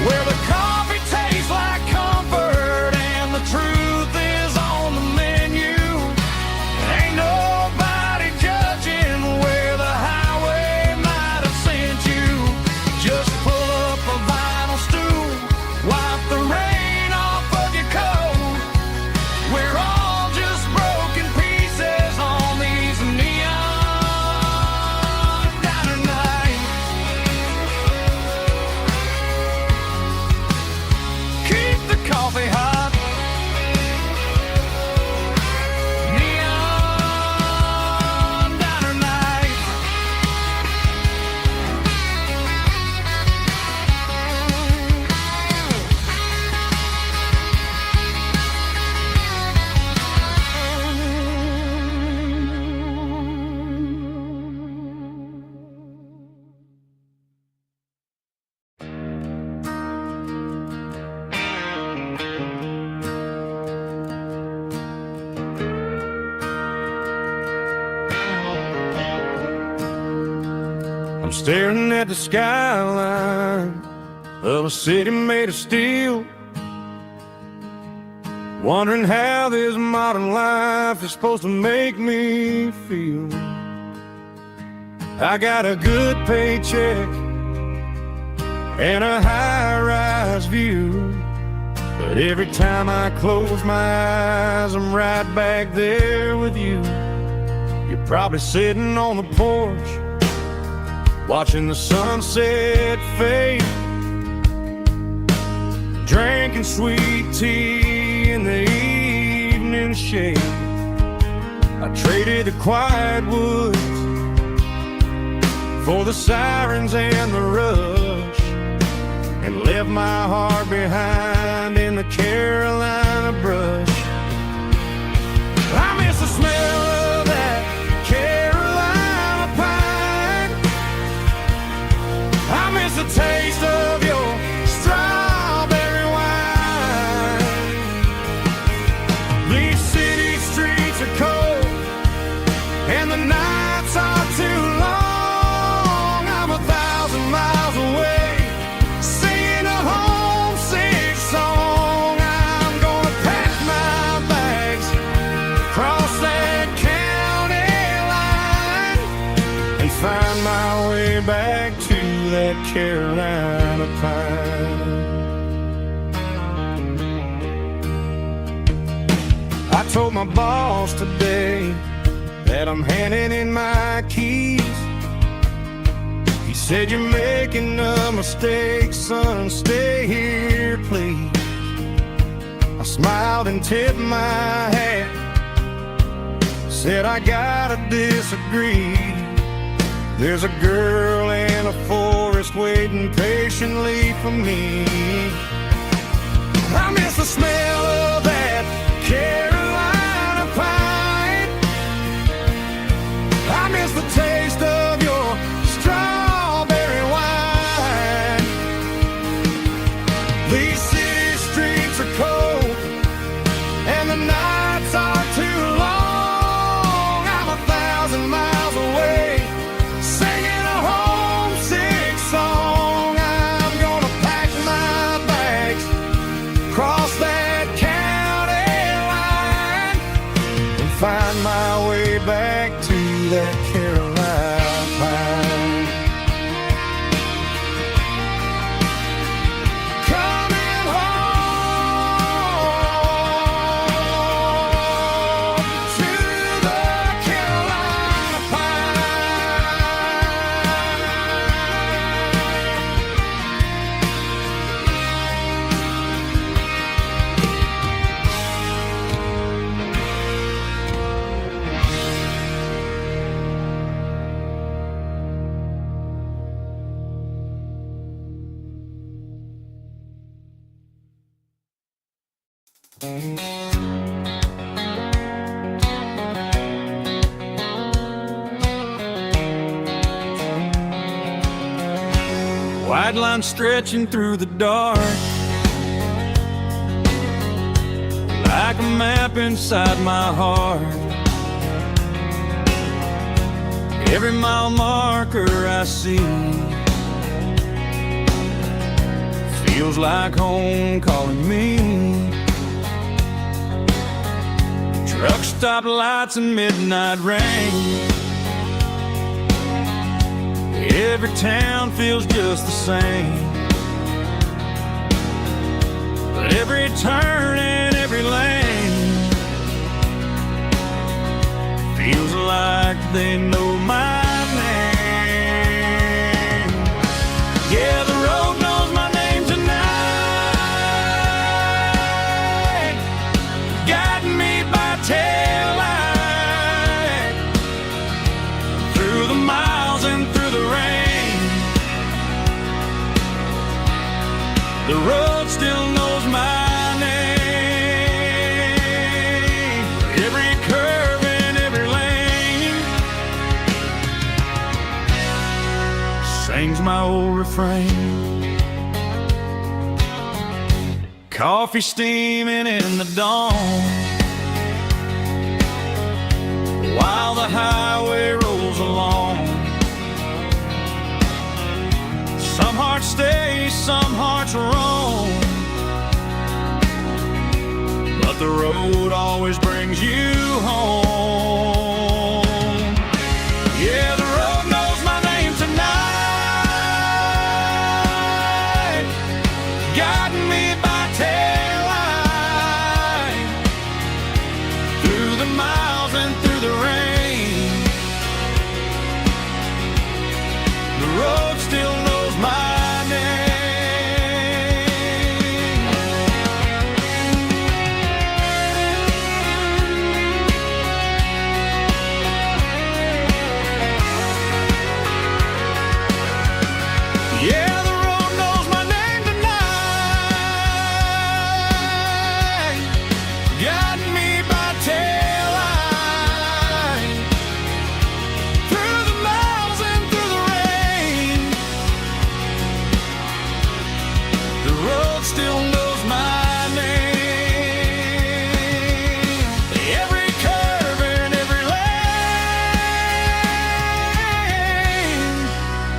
where the coffee tastes like comfort and the truth is on the menu. Ain't nobody judging where the highway might have sent you. Just pull up a vinyl stool, wipe the rain off of your coat. We're all just broken pieces on these neon diner nights. staring at the skyline of a city made of steel, wondering how this modern life is supposed to make me feel. I got a good paycheck and a high-rise view, but every time I close my eyes, I'm right back there with you. You're probably sitting on the porch, watching the sunset fade, drinking sweet tea in the evening shade. I traded the quiet woods for the sirens and the rush, and left my heart behind in the Carolina brush. I miss the smell of that Carolina pine. I miss the taste of your strawberry wine. These city streets are cold and the nights are too long. I'm 1,000 miles away, singing a homesick song. I'm gonna pack my bags, cross that county line, and find my way back to that Carolina pine. I told my boss today that I'm handing in my keys. He said, "You're making a mistake, son, stay here, please." I smiled and tipped my hat, said, "I gotta disagree. There's a girl in a forest waiting patiently for me." I miss the smell of that Carolina pine. I miss the taste of your strawberry wine. These city streets are cold and the nights are too long. I'm 1,000 miles away, singing a homesick song. I'm gonna pack my bags, cross that county line, and find my way back to that Carolina pine. Coming home to the Carolina White line stretching through the dark, like a map inside my heart. Every mile marker I see feels like home calling me. Truck stop lights and midnight rain. Every town feels just the same, but every turn and every lane feels like they know my name. Yeah, the road knows my name tonight, guiding me by taillight through the miles and through the rain. The road still knows my name. Every curve and every lane sings my old refrain. Coffee steaming in the dawn, while the highway rolls along. some hearts roam, but the road always brings you home. Yeah, the road knows my name tonight, guiding me by taillight, through the miles and through the rain. The road still knows my name. Yeah, the road knows my name tonight, guiding me by taillight, through the miles and through the rain. The road still knows my name. Every curve and every lane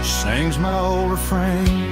sings my old refrain.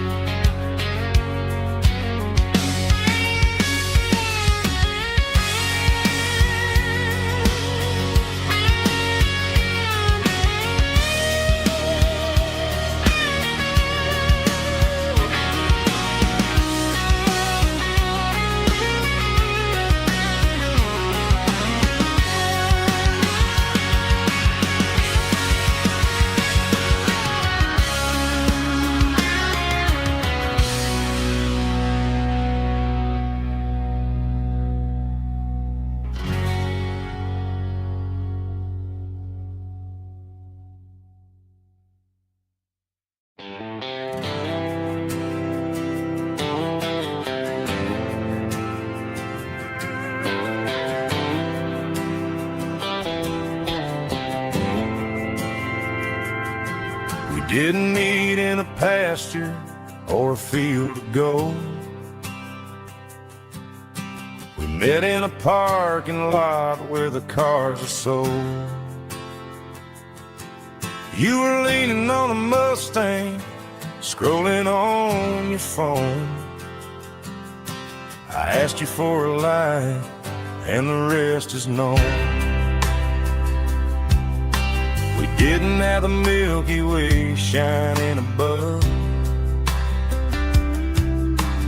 We didn't meet in a pasture or a field of gold. We met in a parking lot where the cars are sold. You were leaning on a Mustang, scrolling on your phone. I asked you for a light, and the rest is known. We didn't have the Milky Way shining above,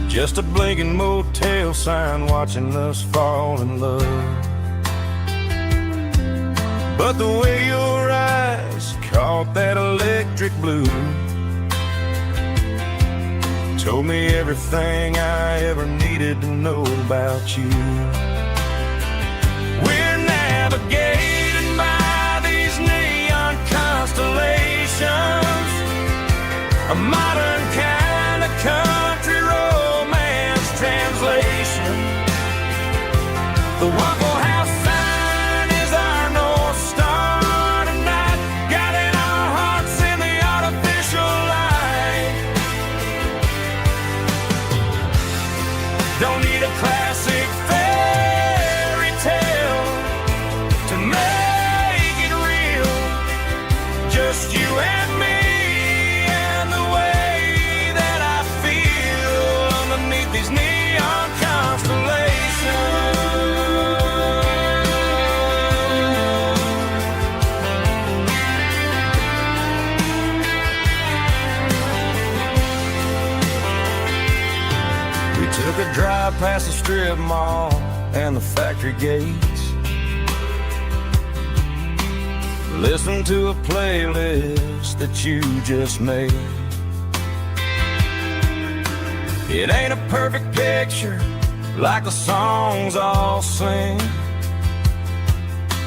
just a blinking motel sign watching us fall in love. But the way your eyes caught that electric blue told me everything I ever needed to know about you. We're navigating by these neon constellations, a modern kind of country romance translation. The Waffle House sign is our North Star tonight, guiding our hearts in the artificial light. Don't need a classic fairy tale to make it real, just you and me and the way that I feel underneath these neon constellations. We took a drive past the strip mall and the factory gates, listened to a playlist that you just made. It ain't a perfect picture like the songs all sing,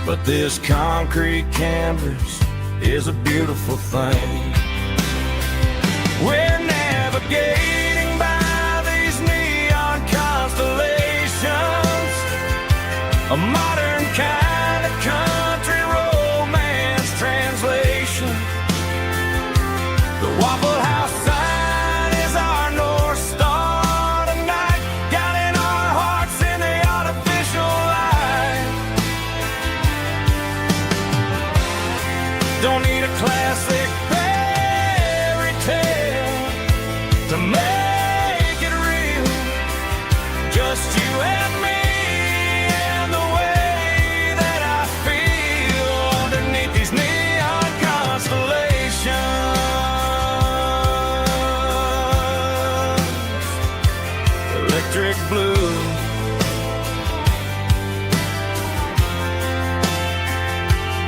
but this concrete canvas is a beautiful thing. We're navigating by these neon constellations, a modern kind of country romance translation. The Waffle House sign is our North Star tonight, guiding our hearts in the artificial light. Don't need a classic fairy tale to make just you and me, and the way that I feel underneath these neon constellations. Electric blue,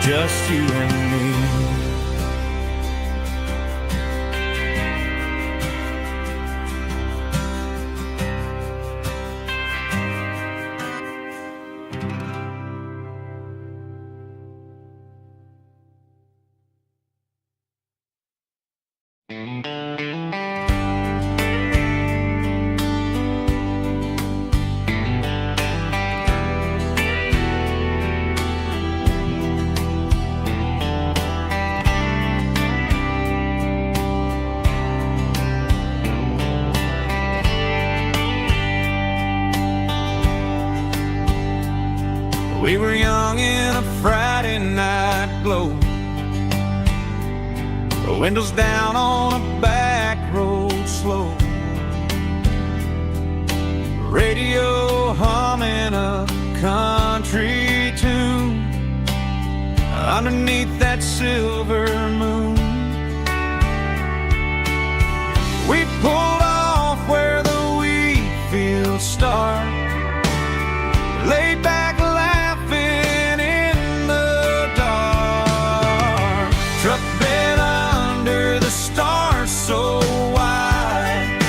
just you and me. We were young in a Friday night glow, windows down on a back road slow, radio humming a country tune underneath that silver moon. We pulled off where the wheat fields start, laid back laughing in the dark, truck bed under the stars so wide,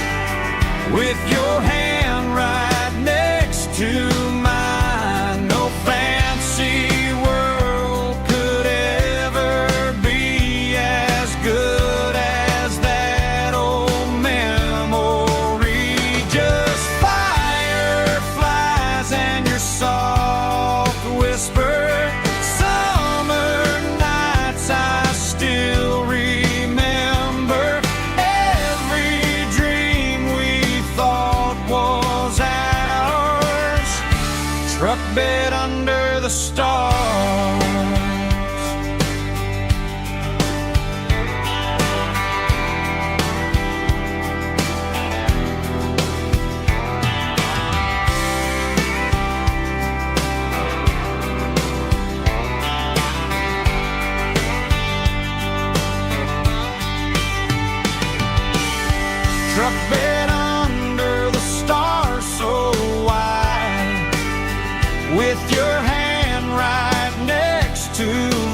with your hand right next to mine. No fancy world could ever be as good as that old memory. Just fireflies and your soft whisper. Summer nights I still remember. Every dream we thought was ours, truck bed under the stars. Truck bed under the stars so wide, with your hand right next to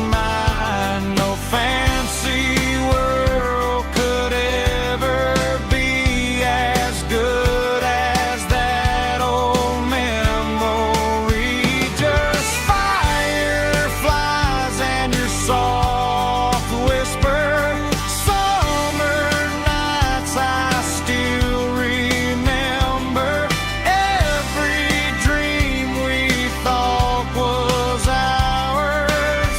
mine. No fancy world could ever be as good as that old memory. Just fireflies and your soft whisper. Summer nights I still remember. Every dream we thought was ours,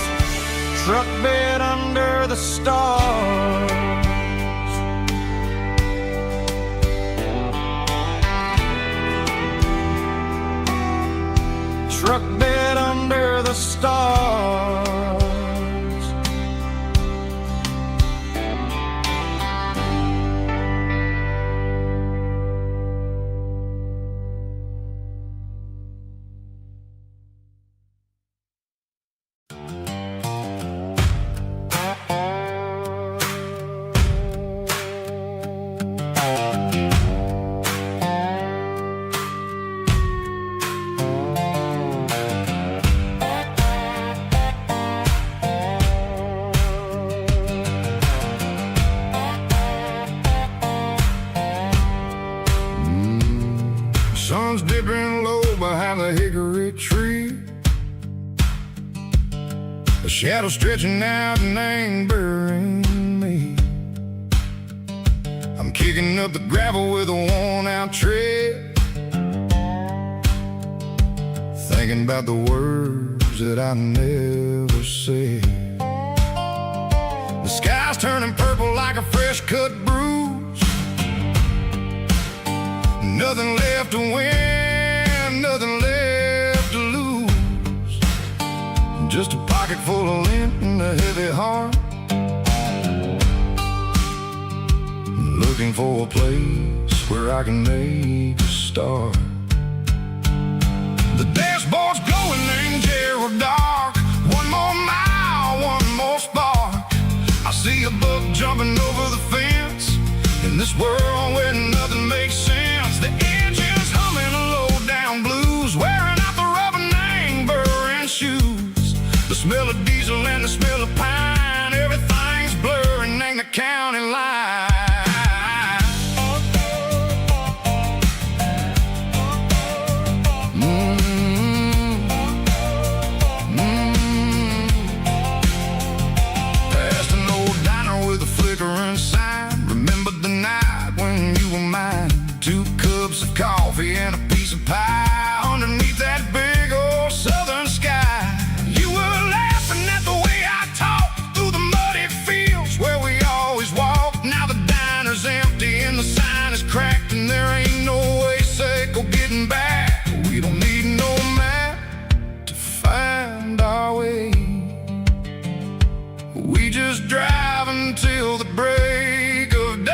truck bed under the stars. Truck bed under the stars. Sun's dipping low behind the hickory tree, a shadow stretching out and angering me. I'm kicking up the gravel with a worn-out tread, thinking about the words that I never said. The sky's turning purple like a fresh-cut bruise. Nothing left to win, nothing left to lose. Just a pocket full of lint and a heavy heart, looking for a place where I can make a start. The dashboard's glowing in Gerald dark. One more mile, one more spark. I see a buck jumping over the fence. In this world where nothing makes sense, the engine's humming a low-down blues, wearing out the rubber name burring shoes. The smell of diesel and the smell of pine, everything's blurring in the county line. Past an old diner with a flickering sign. Remember the night when you were mine. 2 cups of coffee and a piece of pie underneath that big old southern sky. You were laughing at the way I talked through the muddy fields where we always walked. Now the diner's empty and the sign is cracked, and there ain't no way safe or getting back. We don't need no map to find our way. We just drive until the break of day.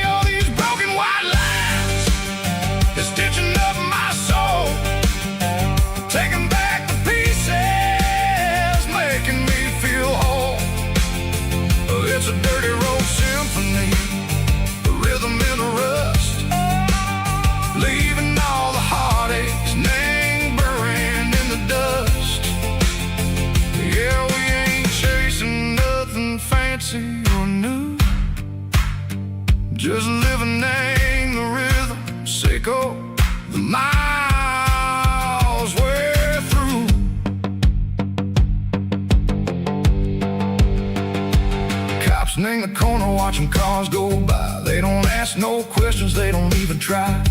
All these broken white lines is stitching up my soul, taking back the pieces, making me feel whole. It's a dirty road symphony, a rhythm in a rust, leaving all the heartaches, name buried in the dust. Yeah, we ain't chasing nothing fancy or new, just living in the rhythm, sick of the miles we're through. Cops in the corner watching cars go by. They don't ask no questions, they don't even try.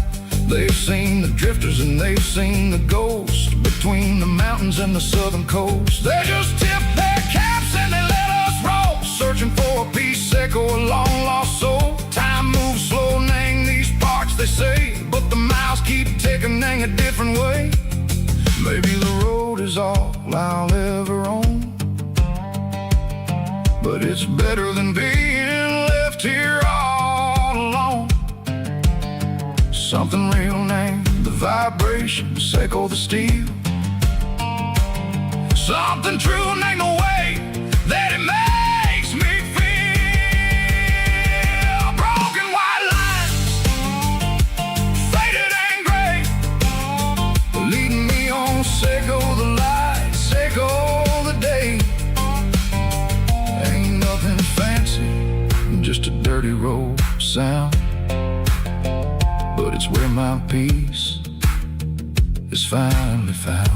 They've seen the drifters and they've seen the ghosts between the mountains and the southern coast. They just tip their caps and they let us roll, searching for a piece sick or a long lost soul. Time moves slow, nang these parts they say, but the miles keep ticking, nang a different way. Maybe the road is all I'll ever own, but it's better than being left here all alone. Something real named the vibration, echo the steel. Something true named the way that it makes me feel. Broken white lines, faded and gray, leading me on, echo the light, echo the day. Ain't nothing fancy, just a dirty road sound, but it's where my peace is finally found.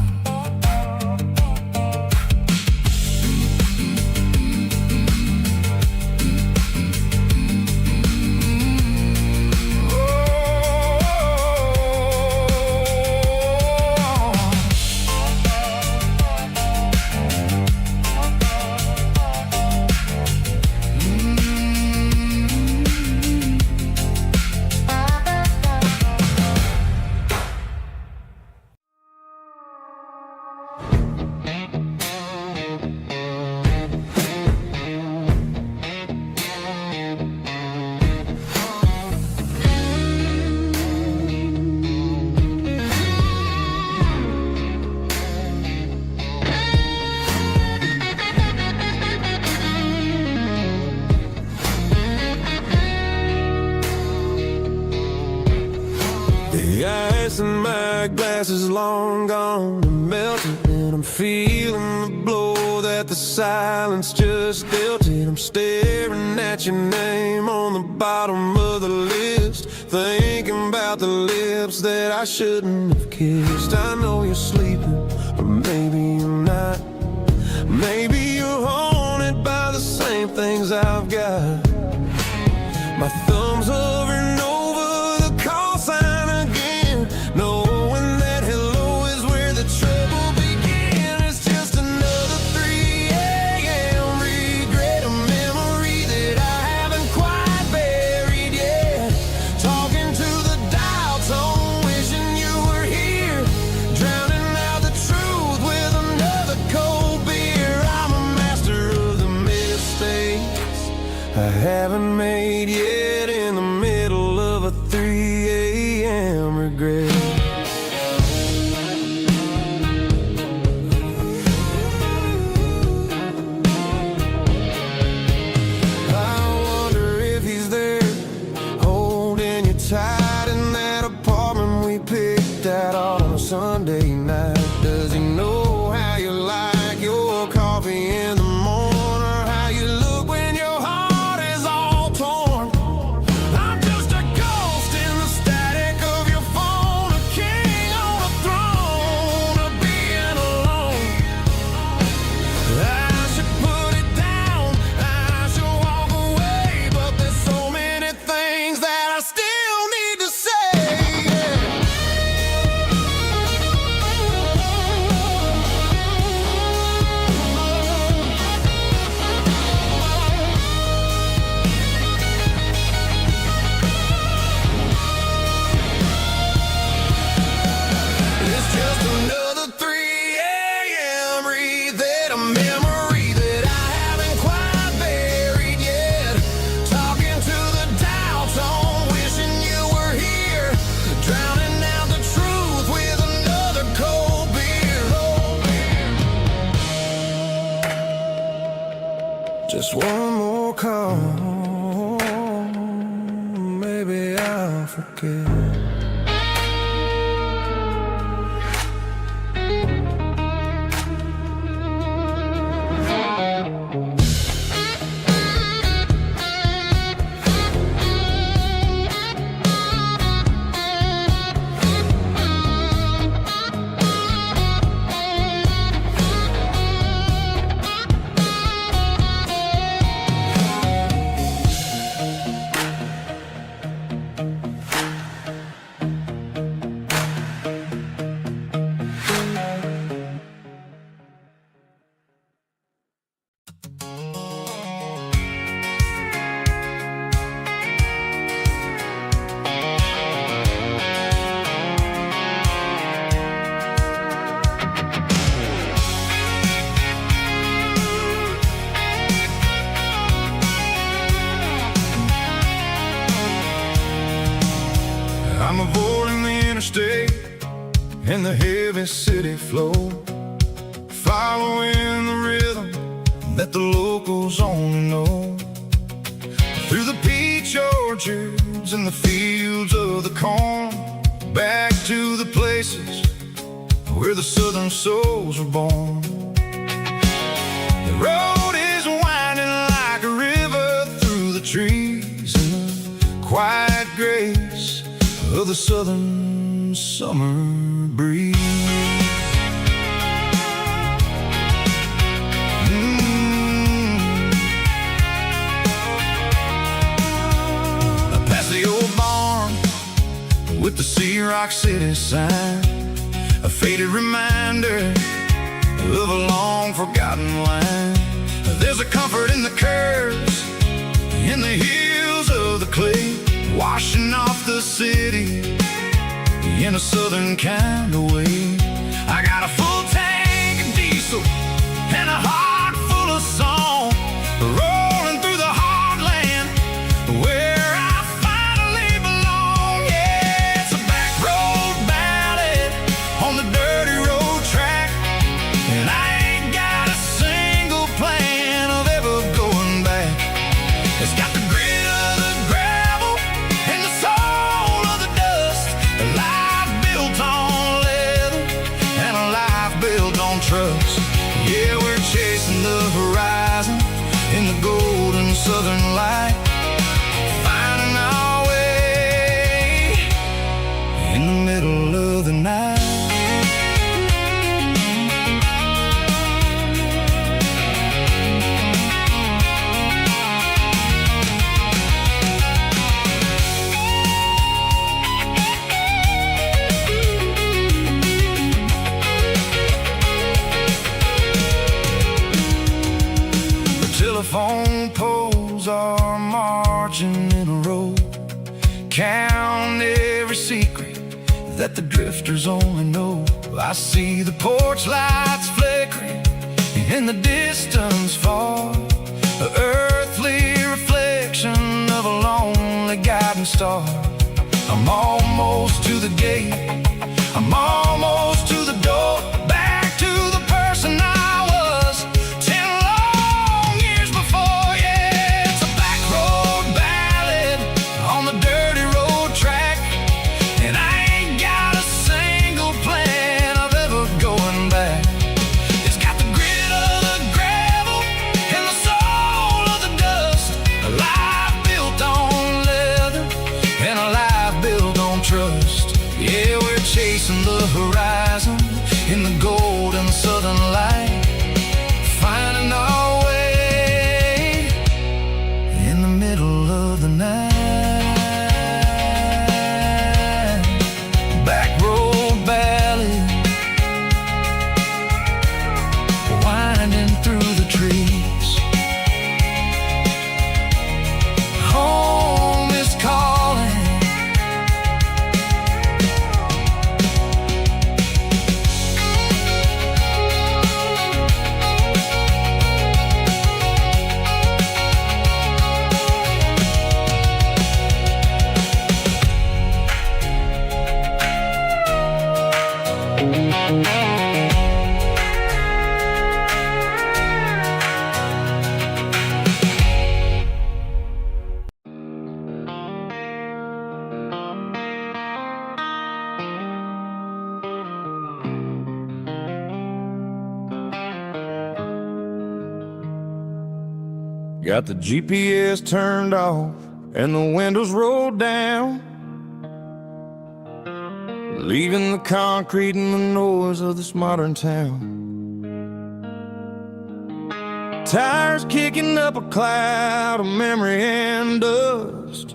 The ice in my glass is long gone and melted, and I'm feeling the blow that the silence just dealt it. I'm staring at your name on the bottom of the list, thinking about the lips that I shouldn't have kissed. I know you're sleeping, but maybe you're not. Maybe you're haunted by the same things I've got. My thumb's hovering over the call sign again, knowing that hello is where the trouble began. It's just another 3 a.m. regret, a memory that I haven't quite buried yet. Talking to the dial tone, wishing you were here, drowning out the truth with another cold beer. I'm Sunday night? Does he know how you like your coffee in the morning, or how you look when your heart is all torn? I'm just a ghost in the static of your phone, a king on a throne of being alone. I should put it down, I should walk away, but there's so many things that I still need to say. It's just another 3 a.m. read, a memory that I haven't quite buried yet. Talking to the doubts on wishing you were here, drowning out the truth with another cold beer. Just one more call, maybe I'll forget. I'm avoiding the interstate and the heavy city flow, following the rhythm that the locals only know. Through the peach orchards and the fields of the corn, back to the places where the southern souls were born. The road is winding like a river through the trees, and the quiet grace of the southern summer breeze. Past the old barn with the Sea Rock City sign, a faded reminder of a long forgotten line. There's a comfort in the curves, in the hills of the clay, washing off the city in a southern kind of way. I got a full tank of diesel and a heart full of song, rolling through the heartland where I finally belong. Yeah, it's a back road ballad on the dirty road track, and I ain't got a single plan of ever going back. It's got the grit of the gravel and the soul of the dust, a life built on leather and a life built on trust. Yeah, we're chasing the horizon in the golden southern light, finding our way in the middle of the night. Telephone poles are marching in a row, count every secret that the drifters only know. I see the porch lights flickering in the distance far, an earthly reflection of a lonely guiding star. I'm almost to the gate, I'm almost to the door, back to the person I was 10 long years before. Yeah, it's a back road ballad on the dirty road track, and I ain't got a single plan chasing the horizon in the golden southern light, finding our way in the middle of the night. Back road ballad, winding through the trees. Home is calling. Got the GPS turned off and the windows rolled down, leaving the concrete and the noise of this modern town. Tires kicking up a cloud of memory and dust,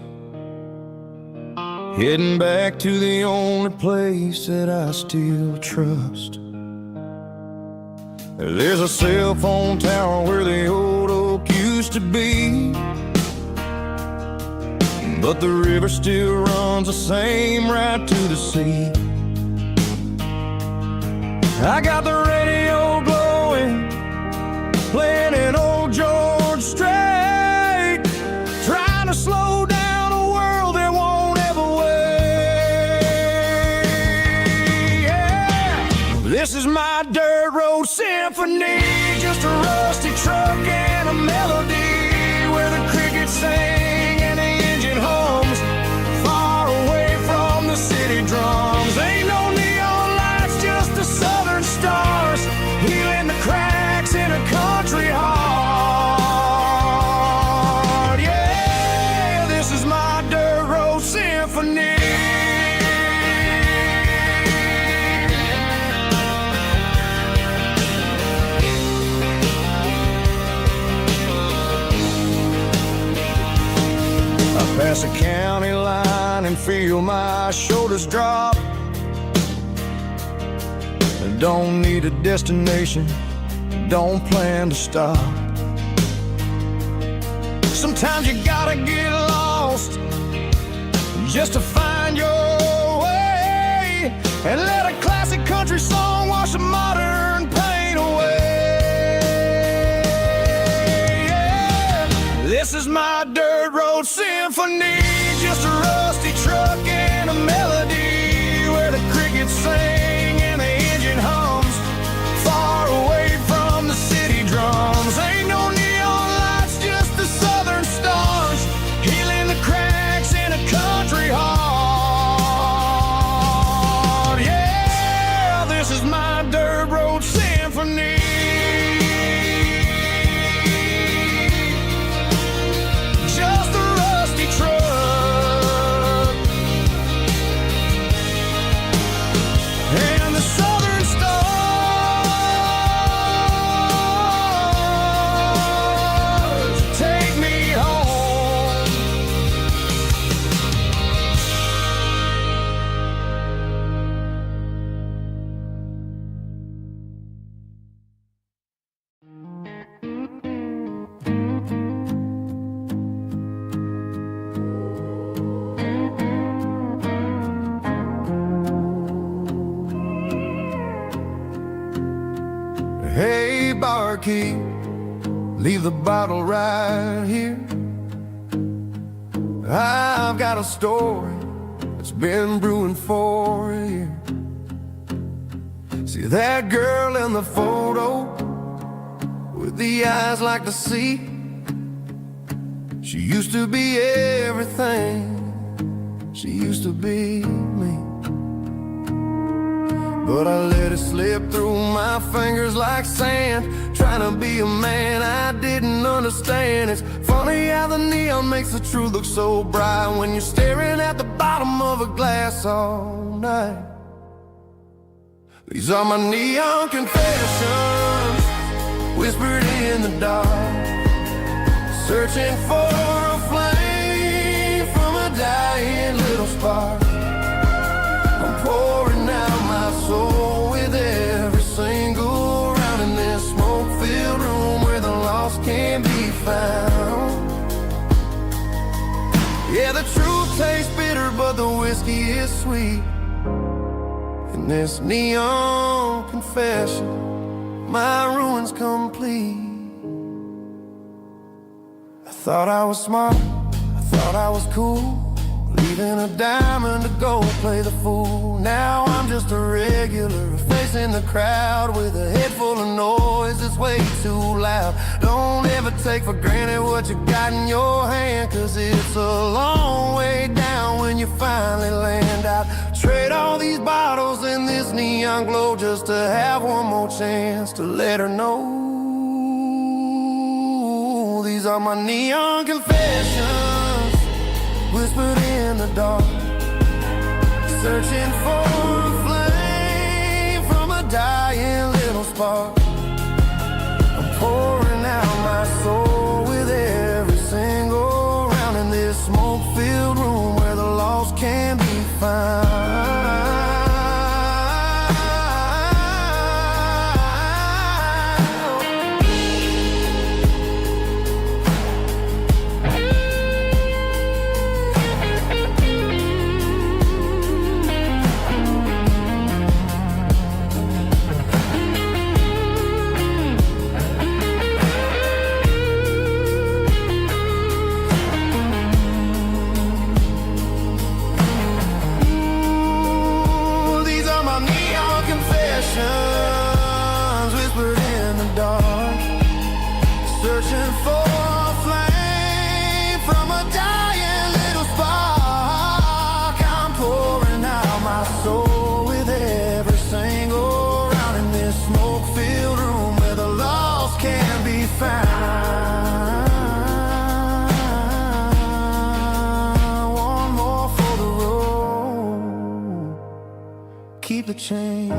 heading back to the only place that I still trust. There's a cell phone tower where the old oak used to be, but the river still runs the same right to the sea. I got the radio glowing, playing an old George Strait, trying to slow down a world that won't ever wait. Yeah. This is my dirt road symphony, just a rusty truck and a melody where the crickets sing and the engine hums, far away from the city drums. Ain't no neon lights, just the southern stars, healing the cracks in a country heart. Yeah, this is my dirt road symphony. Pass a county line and feel my shoulders drop. Don't need a destination, don't plan to stop. Sometimes you gotta get lost just to find your way, and let a classic country song wash the modern pain away. Yeah. This is my dirt road symphony, just a rusty truck and a melody where the crickets sing and the engine hums, far away from the city drums. Ain't no neon lights, just the southern stars, healing the cracks in a country heart. Yeah, this is my dirt road symphony. Hey, barkeep, leave the bottle right here. I've got a story that's been brewing for a year. See that girl in the photo with the eyes like the sea? She used to be everything, she used to be me. But I let it slip through my fingers like sand, trying to be a man I didn't understand. It's funny how the neon makes the truth look so bright when you're staring at the bottom of a glass all night. These are my neon confessions, whispered in the dark, searching for a flame from a dying little spark. I'm pouring out my soul with every single round in this smoke-filled room where the lost can be found. Yeah, the truth tastes bitter, but the whiskey is sweet. In this neon confession, my ruin's complete. I thought I was smart, I thought I was cool, leaving a diamond to go play the fool. Now I'm just a regular, facing the crowd with a head full of noise that's way too loud. Don't ever take for granted what you got in your hand, cause it's a long way down when you finally land out. Trade all these bottles and this neon glow just to have one more chance to let her know. These are my neon confessions, whispered in the dark, searching for a flame from a dying little spark. I'm pouring out my soul with every single round in this smoke-filled room where the lost can be found. Whispered in the dark, searching for a flame from a dying little spark. I'm pouring out my soul with every single round in this smoke-filled room where the lost can be found. One more for the road, keep the change.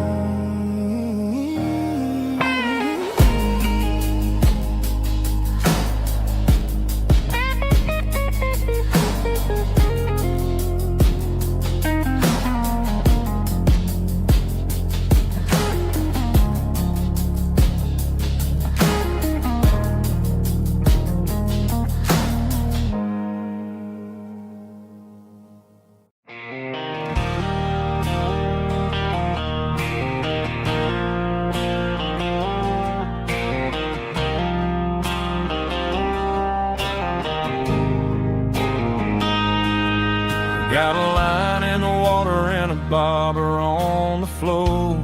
Got a line in the water and a bobber on the floor,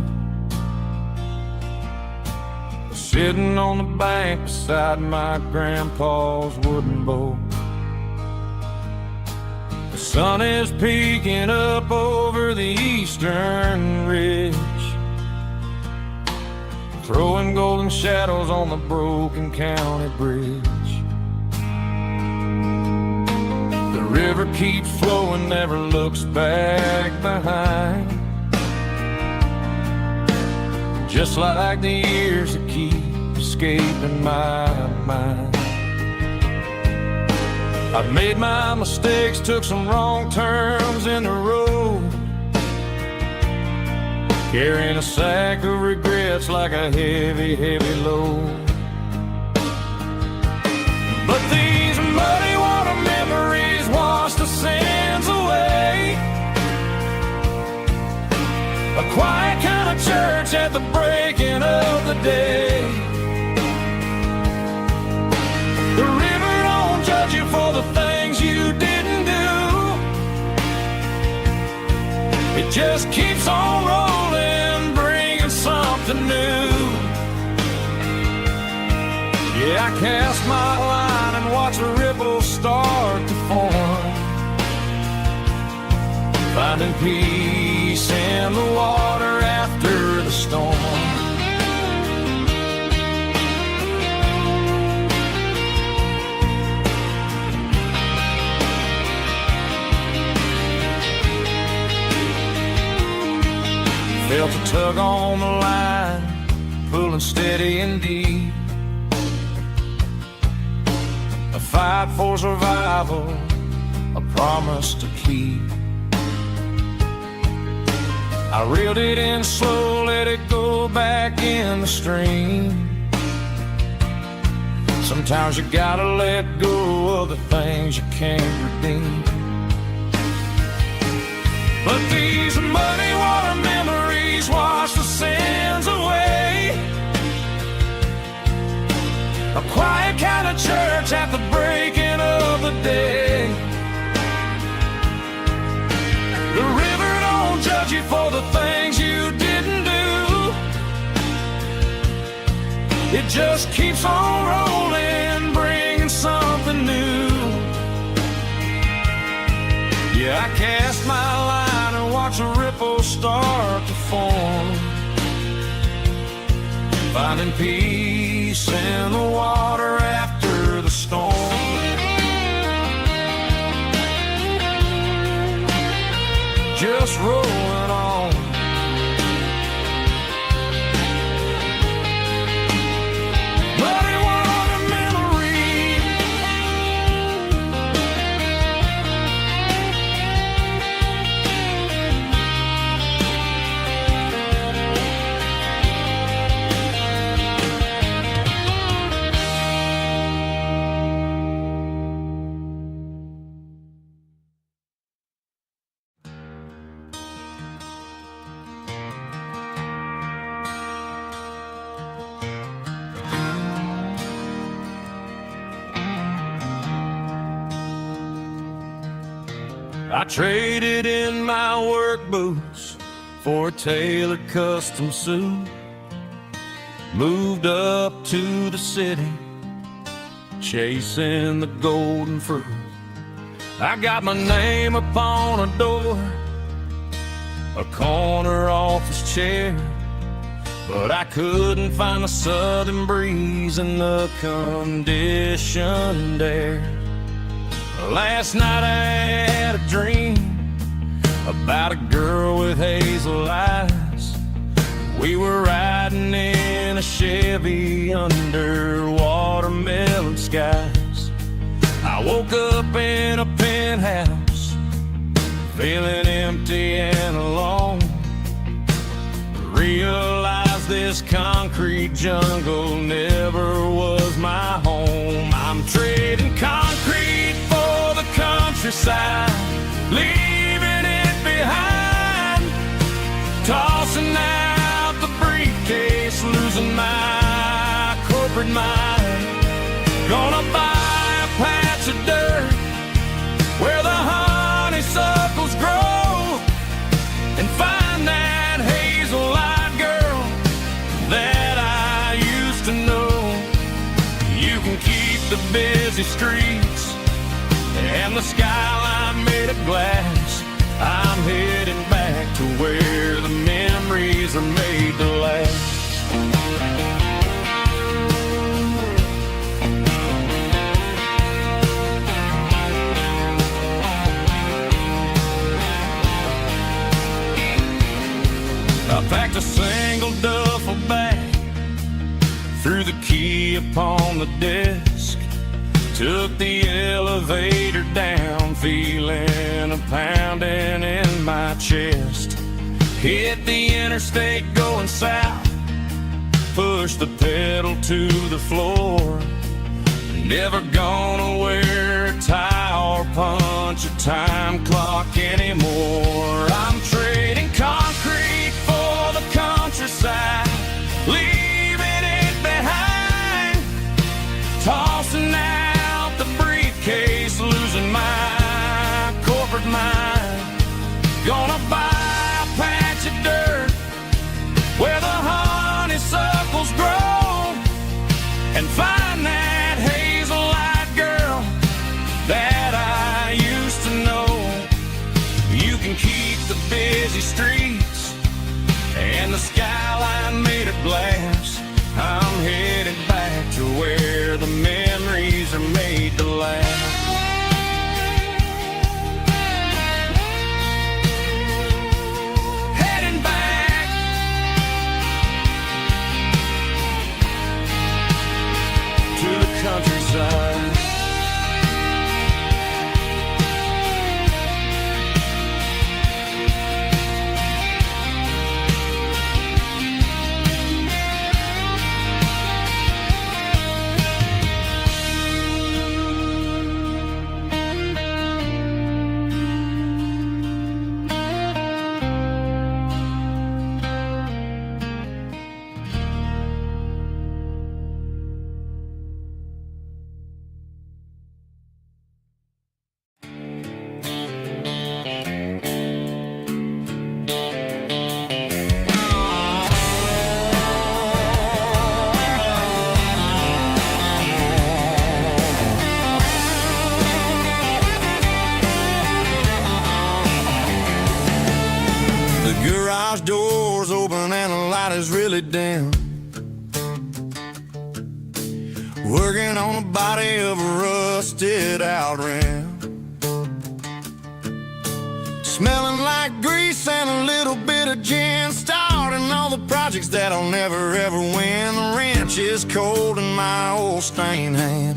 sitting on the bank beside my grandpa's wooden boat. The sun is peeking up over the eastern ridge, throwing golden shadows on the broken county bridge. The river keeps flowing, never looks back behind, just like the years that keep escaping my mind. I've made my mistakes, took some wrong turns in the road, carrying a sack of regrets like a heavy, heavy load. But these muddy water memories wash the sins away. A quiet kind of church at the breaking of the day. The river don't judge you for the things you didn't do. It just keeps on rolling, bringing something new. Yeah, I cast my line and watch the ripples start to form, finding peace in the water after the storm. Felt a tug on the line, pulling steady and deep. A fight for survival, a promise to keep. I reeled it in slow, let it go back in the stream. Sometimes you gotta let go of the things you can't redeem. But these muddy water memories wash the sins away. A quiet kind of church at the breaking of the day. The river don't judge you for the things you didn't do. It just keeps on rolling, bringing something new. Yeah, I cast my line and watch a ripple start to form, finding peace in the water after the storm. Just rolling on. Muddy water memory. I traded in my work boots for a tailored custom suit. Moved up to the city, chasing the golden fruit. I got my name upon a door, a corner office chair, but I couldn't find the southern breeze in the conditioned air. Last night I had a dream about a girl with hazel eyes. We were riding in a Chevy under watermelon skies. I woke up in a penthouse, feeling empty and alone. Realized this concrete jungle never was my home. I'm trading concrete for the countryside, leaving it behind. Tossing out the briefcase, losing my corporate mind. Gonna buy a patch of dirt where the honeysuckles grow, and find that hazel-eyed girl that I used to know. You can keep the busy streets and the skyline made of glass. I'm heading back to where the memories are made to last. I packed a single duffel bag, threw the key upon the desk, took the elevator down, feeling a pounding in my chest. Hit the interstate going south, pushed the pedal to the floor. Never gonna wear a tie or punch a time clock anymore. I'm trading concrete for the countryside, leaving it behind. Tossing out the briefcase, losing my corporate mind. Gonna buy a patch of dirt where the honeysuckles grow, and find that hazel-eyed girl that I used to know. You can keep the busy street doors open and the light is really dim. Working on the body of a rusted out rim. Smelling like grease and a little bit of gin. Starting all the projects that I'll never ever win. The wrench is cold in my old stained hand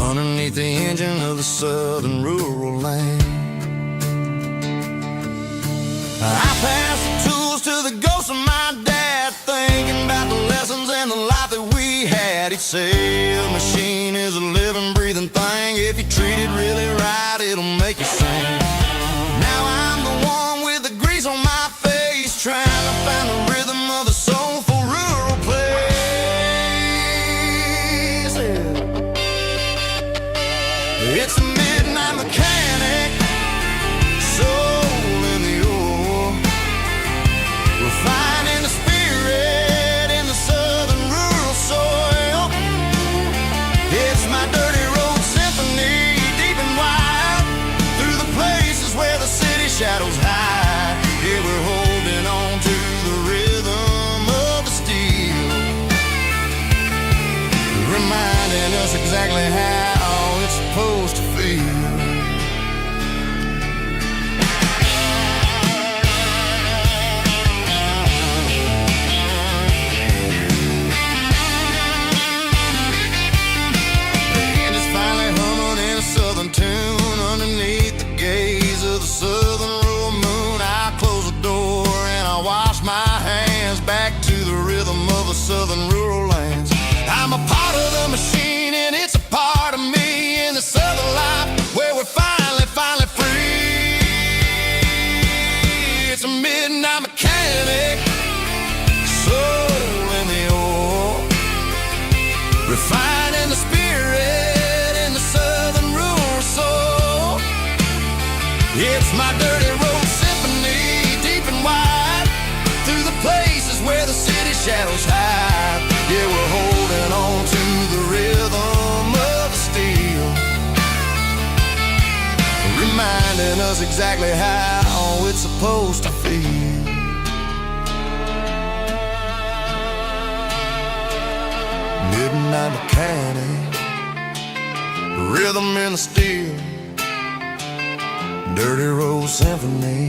underneath the engine of the southern rural land. I pass the tools to the ghost of my dad, thinking about the lessons and the life that we had. He'd say a machine is a living, breathing thing. If you treat it really right, it'll make you sing. Now I'm the one with the grease on my face, trying to find the rhythm of the soulful rural place. It's a midnight mechanic, soul in the ore, refining the spirit in the southern rural soil. It's my dirty road symphony, deep and wide, through the places where the city shadows hide. Yeah, we're holding on to the rhythm of the steel, reminding us exactly how it's supposed to feel. Southern tune underneath the gaze of the southern rural moon. I close the door and I wash my hands back to the rhythm of the southern rural lands. I'm a part of the machine and it's a part of me in the southern life where we're finally free. It's a midnight mechanic, soul in the ore, refining the spirit in the southern rural soul. It's my dirty road symphony, deep and wide, through the places where the city shadows hide. Yeah, we're holding on to the rhythm of the steel, reminding us exactly how it's supposed to feel. Midnight mechanic, rhythm in the steel, dirty road symphony.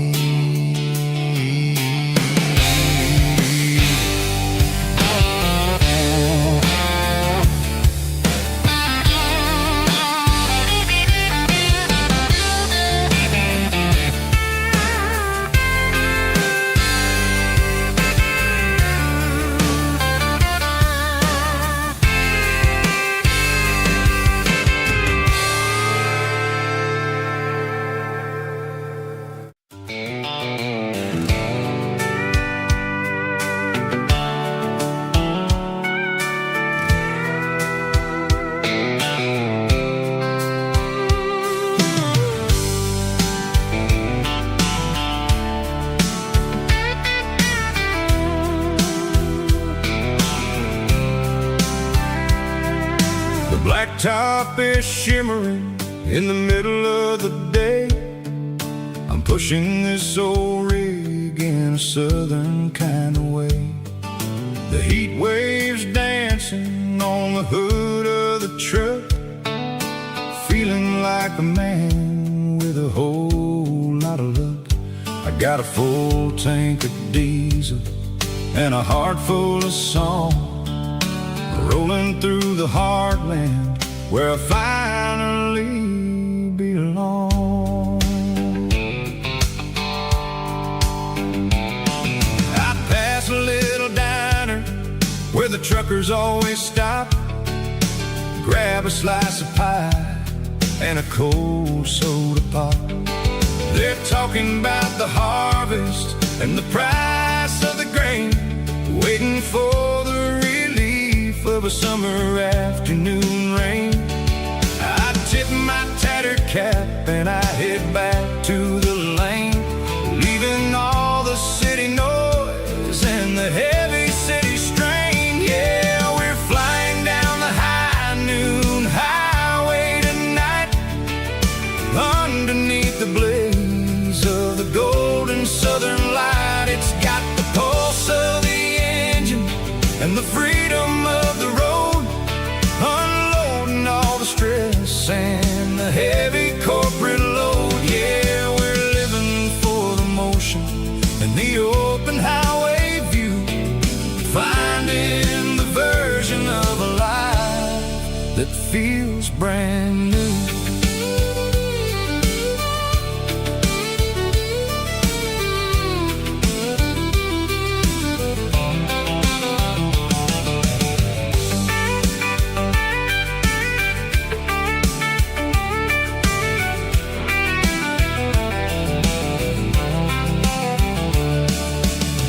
Top is shimmering in the middle of the day. I'm pushing this old rig in a southern kind of way. The heat waves dancing on the hood of the truck, feeling like a man with a whole lot of luck. I got a full tank of diesel and a heart full of song, rolling through the heartland where I finally belong. I pass a little diner where the truckers always stop, grab a slice of pie and a cold soda pop. They're talking about the harvest and the price of the grain, waiting for the relief of a summer afternoon rain. I tip my tattered cap and I head back to the lane, leaving all the city noise and the heavy city strain. Yeah, we're flying down the high noon highway tonight, underneath the blaze of the golden southern light. It's got the pulse that feels brand new.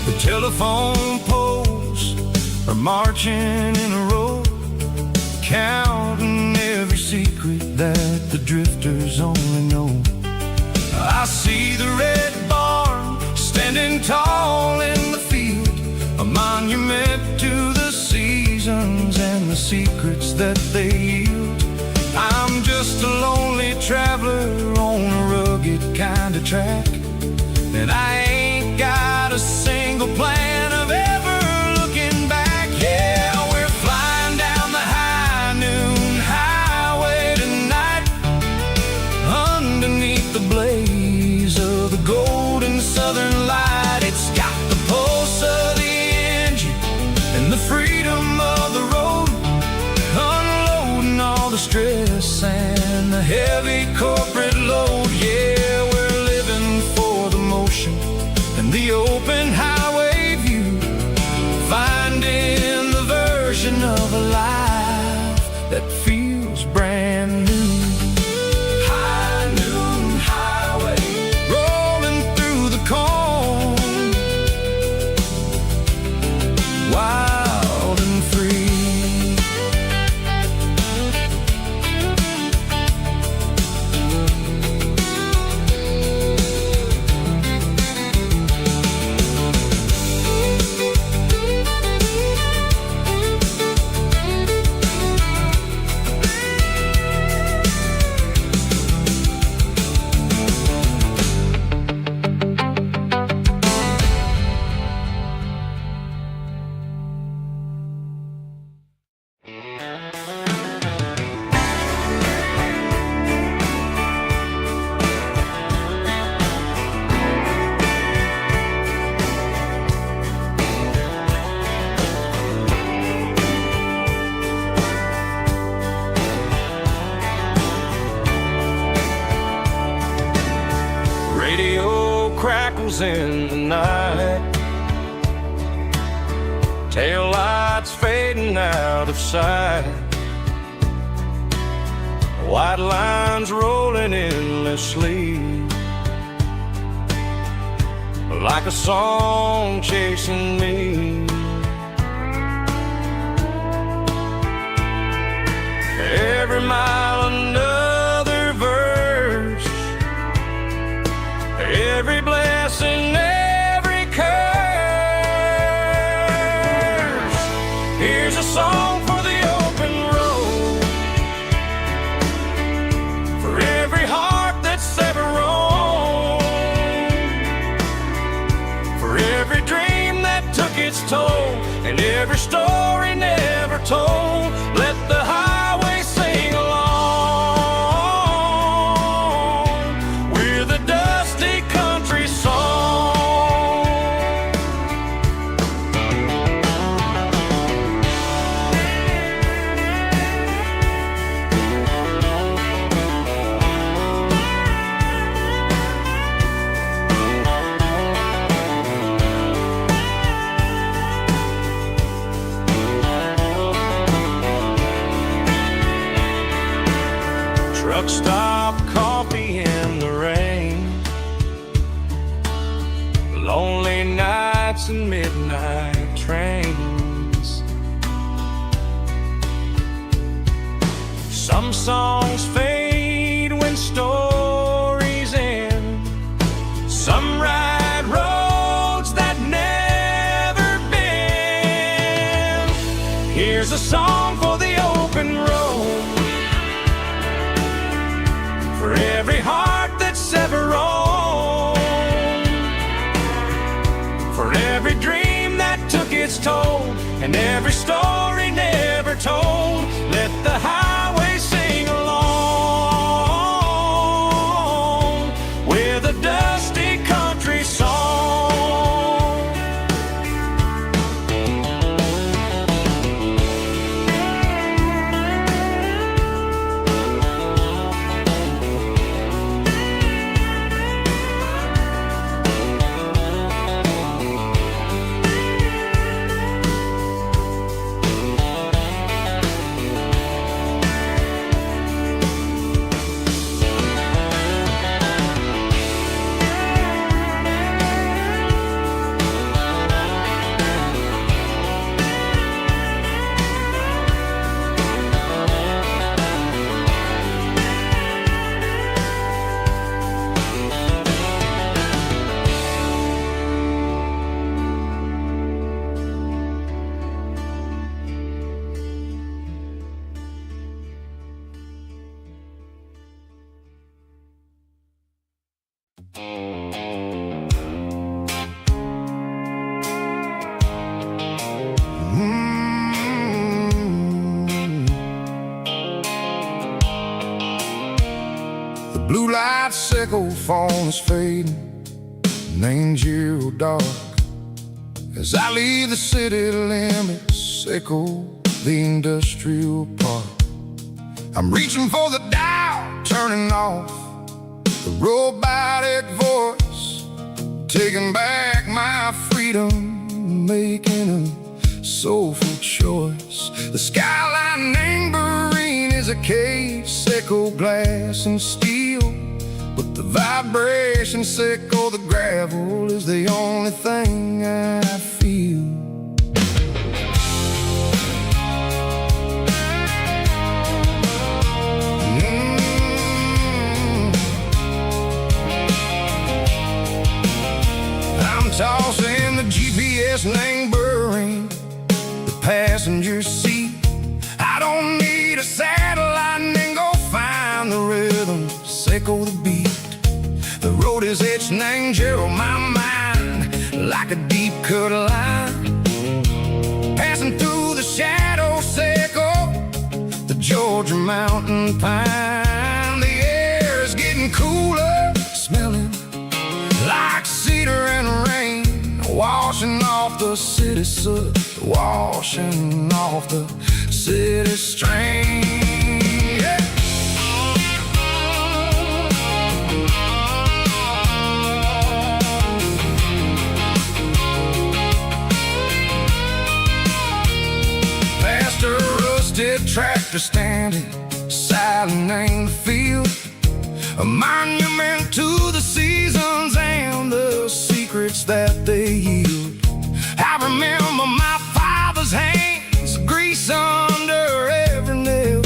The telephone poles are marching in a row, counting every secret that the drifters only know. I see the red barn standing tall in the field, a monument to the seasons and the secrets that they yield. I'm just a lonely traveler on a rugged kind of track, and I ain't got a single plan of ever looking back. Yeah, we're flying down the high noon highway tonight, underneath the blaze of the golden southern light. It's got the pulse of the engine and the freedom of the road, unloading all the stress and the heavy corporate load. Yeah, we're living for the motion and the open highway view, finding the version of a life that feels brand new. High noon highway, rolling through the corn, wild and free. Radio crackles in the night, tail lights fading out of sight, white lines rolling endlessly, like a song chasing me. Every mile another verse, every blessing, every curse. Here's a song for the open road, for every heart that's ever roamed, for every dream that took its toll, and every story never told. Let the highway sing along with a dusty country song. Truck stop, coffee in the rain, lonely nights and midnight trains. Some songs fade when stories end, some ride roads that never bend. Here's a song for the open road, for every heart that's ever roamed, for every dream that took its toll, and every story never told. Let the highway sing along with a dusty country song. blue light sickle phone is fading, named Giro dark. As I leave the city limits, sickle the industrial park. I'm reaching for the dial, turning off the robotic voice, taking back my freedom, making a soulful choice. The skyline named Maren is a cave, sickle glass and steel, but the vibration sickle the gravel is the only thing I feel. Tossing the GPS named Maren, the passenger seat. I don't need a satellite and go find the rhythm, sickle the beat. The road is etched named Giro, my mind, like a deep cut line. Passing through the shadow sickle, the Georgia mountain pine. The air is getting cooler, smelling like cedar and rain, washing off the city soot, washing off the city strain. Yeah. Past a rusted tractor standing silent in the field, a monument to the seasons and the secrets that they yield. I remember my father's hands, grease under every nail,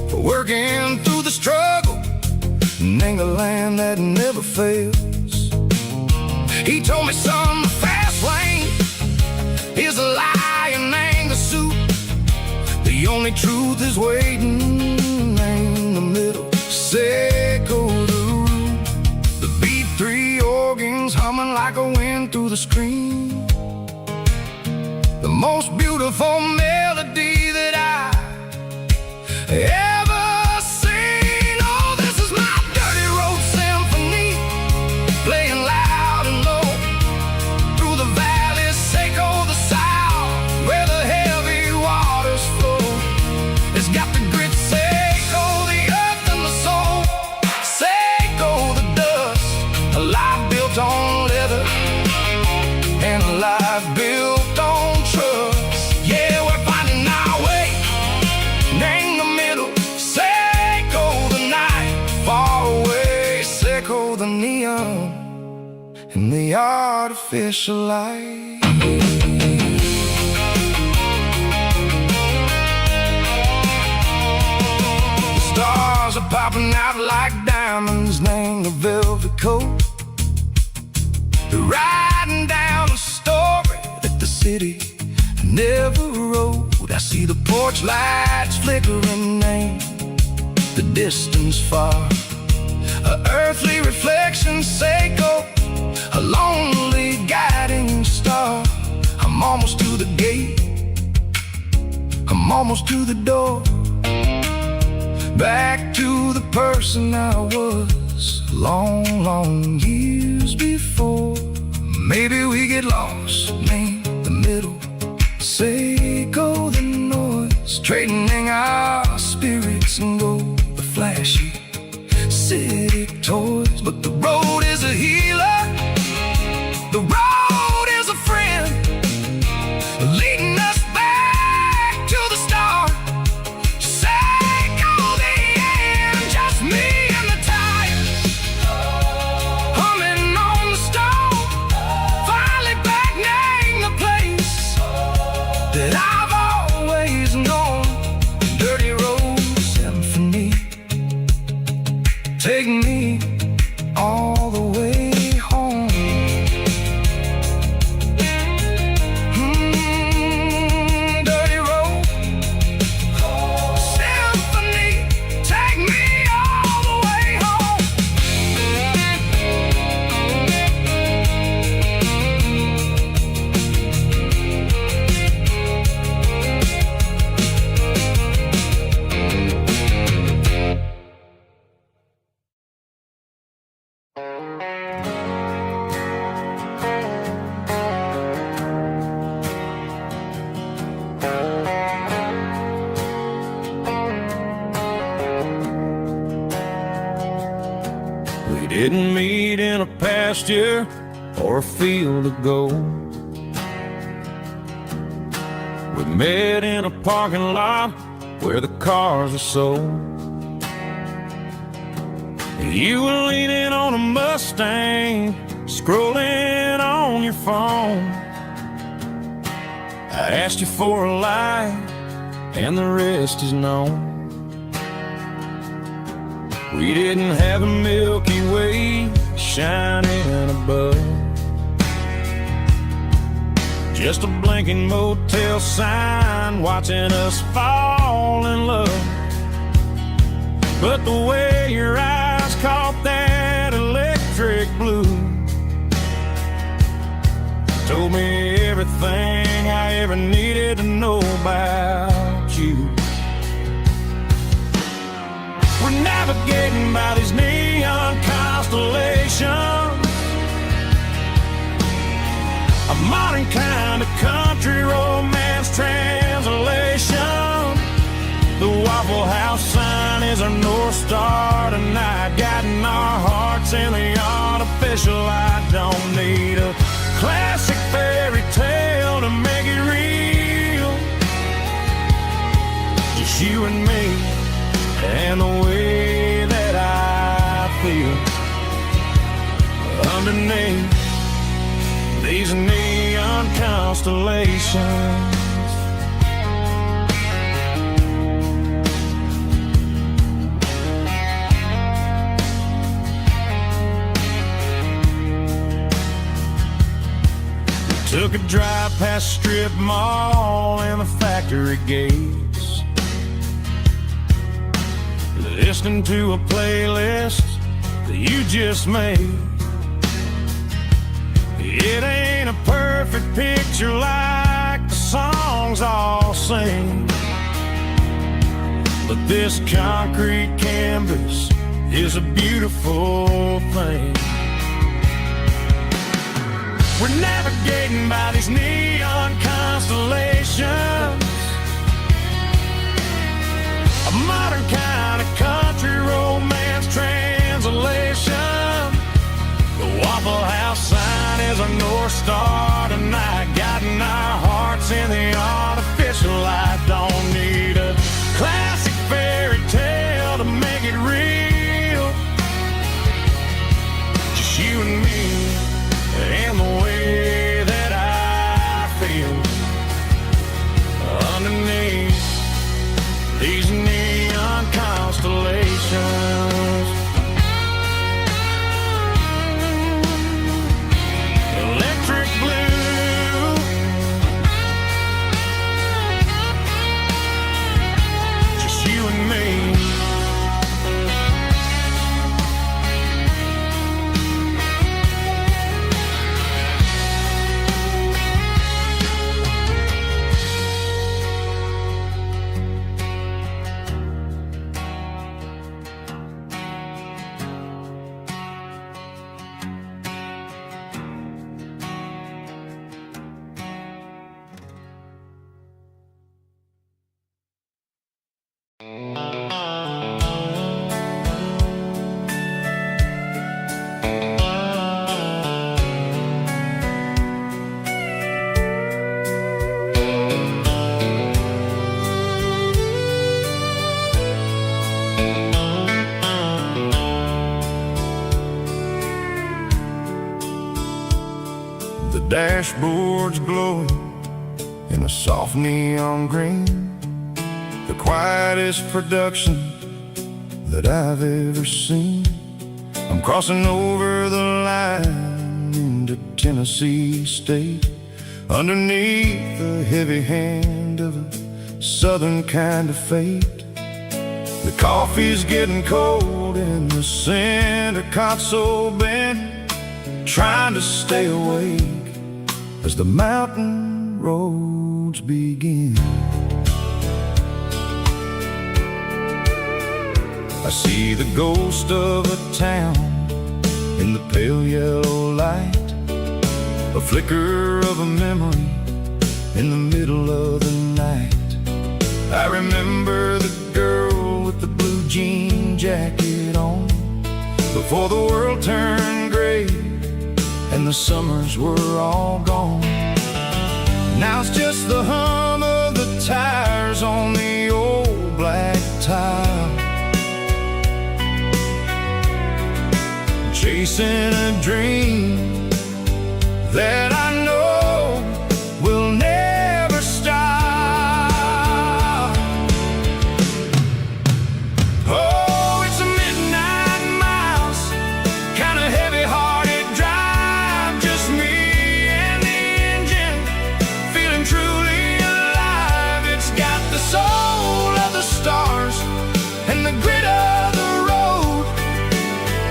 for working through the struggle in the land that never fails. He told me, son, the fast lane is a lie and ain't the suit. The only truth is waiting in the middle, sickle the root. The B3 organs humming like a wind through the screen, the most beautiful melody that I ever seen. Oh, this is my dirty road symphony, playing loud and low through the valleys, sickle the south, where the heavy waters flow. It's got the grit, sickle the earth and the soul, sickle the dust, a life built on leather and a life built on trust. Yeah, we're finding our way, name the middle, sickle the night, far away, sickle the neon and the artificial light. The stars are popping out like diamonds, named the velvet coat. They're riding down a story that the city never wrote. I see the porch lights flickering, named the distance far, a earthly reflection, sickle, a lonely guiding star. I'm almost to the gate, I'm almost to the door, back to the person I was long, long years before. Maybe we get lost, name the middle, sickle the noise, trading our spirits and gold, the flashy city toys. But the road is a healer, the road is a friend, leading us back to the start, sickle the end, just me and the tires, humming on the stove, finally back, name the place that I've always known. didn't meet in a pasture or a field of gold. We met in a parking lot where the cars are sold. You were leaning on a Mustang, scrolling on your phone. I asked you for a light, and the rest is known. We didn't have a Milky Way shining above, just a blinking motel sign watching us fall in love. But the way your eyes caught that electric blue told me everything I ever needed to know about you. We're navigating by these neon constellations, a modern kind of country romance translation. The Waffle House sign is our North Star tonight, guiding our hearts in the artificial light. Don't need a classic fairy tale to make it real, just you and me and the way that I feel underneath these neon constellations. Took a drive past Strip Mall and the factory gates, listening to a playlist that you just made. It ain't a perfect picture like the songs all sing, but this concrete canvas is a beautiful thing. We're navigating by these neon constellations, a modern kind of country romance translation. The Waffle House sign is our North Star tonight, guiding our hearts in the artificial light. Don't need a classic fairy tale to make it real, just you and me and the way that I feel underneath these neon constellations. Electric blue, just you and me. Dashboard's glowing in a soft neon green, the quietest production that I've ever seen. I'm crossing over the line into Tennessee State, underneath the heavy hand of a southern kind of fate. The coffee's getting cold in the center console bin, trying to stay awake as the mountain roads begin. I see the ghost of a town in the pale yellow light, a flicker of a memory in the middle of the night. I remember the girl with the blue jean jacket on, the before the world turned gray and the summers were all gone. Now it's just the hum of the tires on the old black tile, chasing a dream that I know will never stop. Oh, it's a midnight miles, kinda heavy-hearted drive, just me and the engine, feeling truly alive. It's got the soul of the stars and the grit of the road,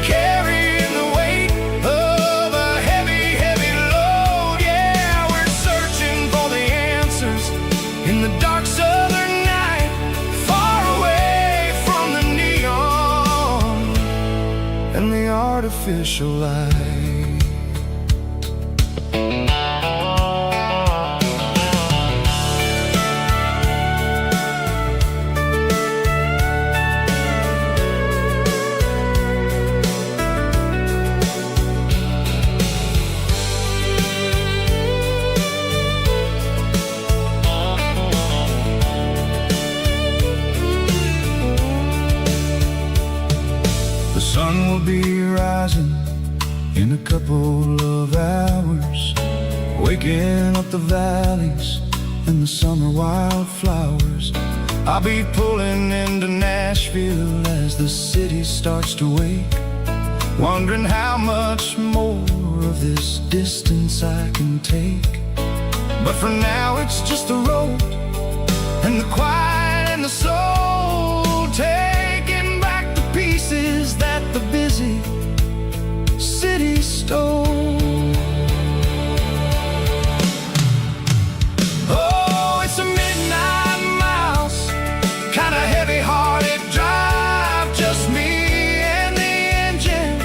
carrying the weight of a heavy, heavy load. Yeah, we're searching for the answers in the dark southern night, far away from the neon and the artificial light. The sun will be rising in a couple of hours, waking up the valleys and the summer wildflowers. I'll be pulling into Nashville as the city starts to wake, wondering how much more of this distance I can take. But for now it's just the road and the quiet and the soul, taking back the pieces that the busy city stole. Oh, it's a midnight miles, kinda heavy-hearted drive, just me and the engine,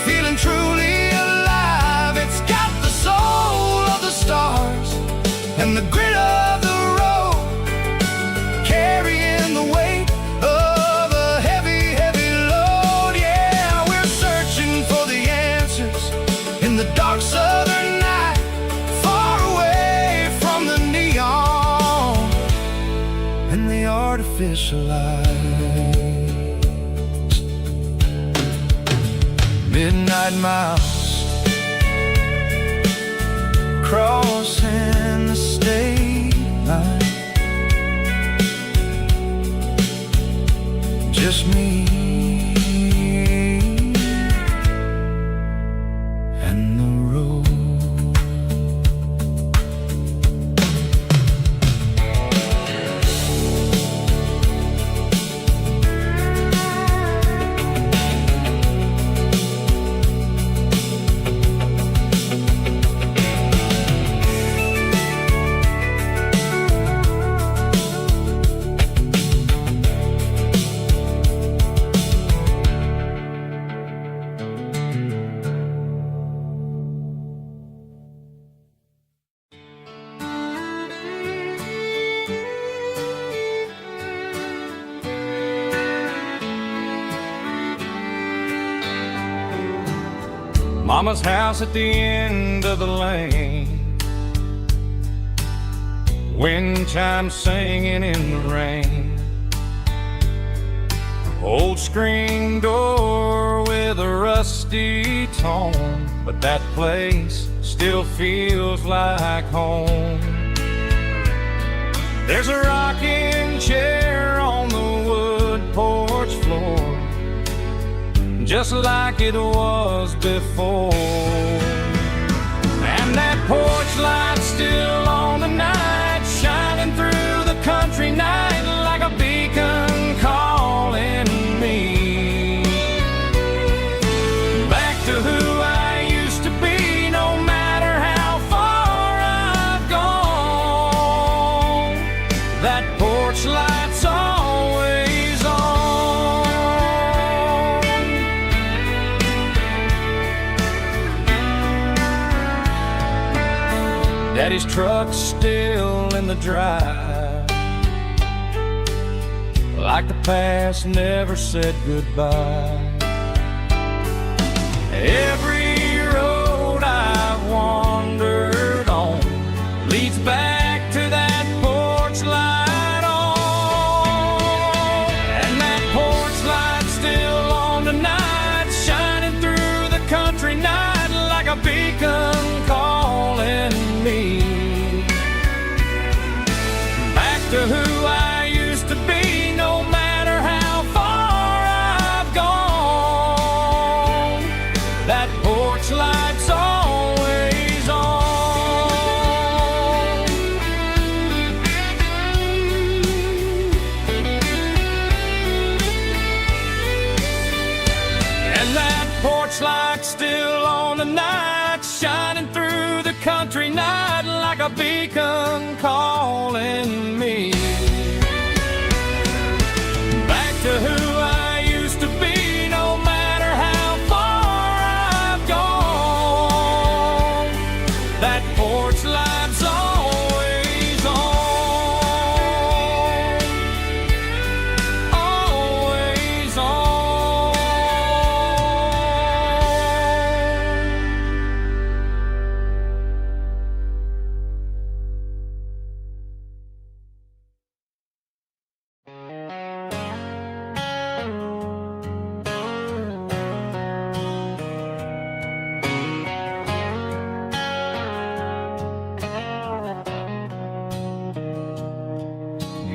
feeling truly alive. It's got the soul of the stars and the grit of the road, carrying the weight of a heavy, heavy load. Yeah, we're searching for the answers in the dark southern night, far away from the neon and the artificial lights. Midnight miles, crossing the state line, just me and the road. Mama's house at the end of the lane, wind chimes singing in the rain, old screen door with a rusty tone, but that place still feels like home. There's a rocking chair on the wood porch floor, just like it was before. And that porch light's still on tonight, shining through the country night like a beacon calling me back to who I used to be. No matter how far I've gone, that porch light's always on. Daddy's truck's still in the drive, like the past never said goodbye. Every road I've wandered on leads back to that porch light on. And that porch light's still on tonight, shining through the country night like a beacon calling me back to who I used to be, no matter how far I've gone. That porch light's always on. And that porch light's still on tonight, shining through the country night like a beacon calling me back to who I used to be, no matter how far I've gone. That porch light's always on, always on.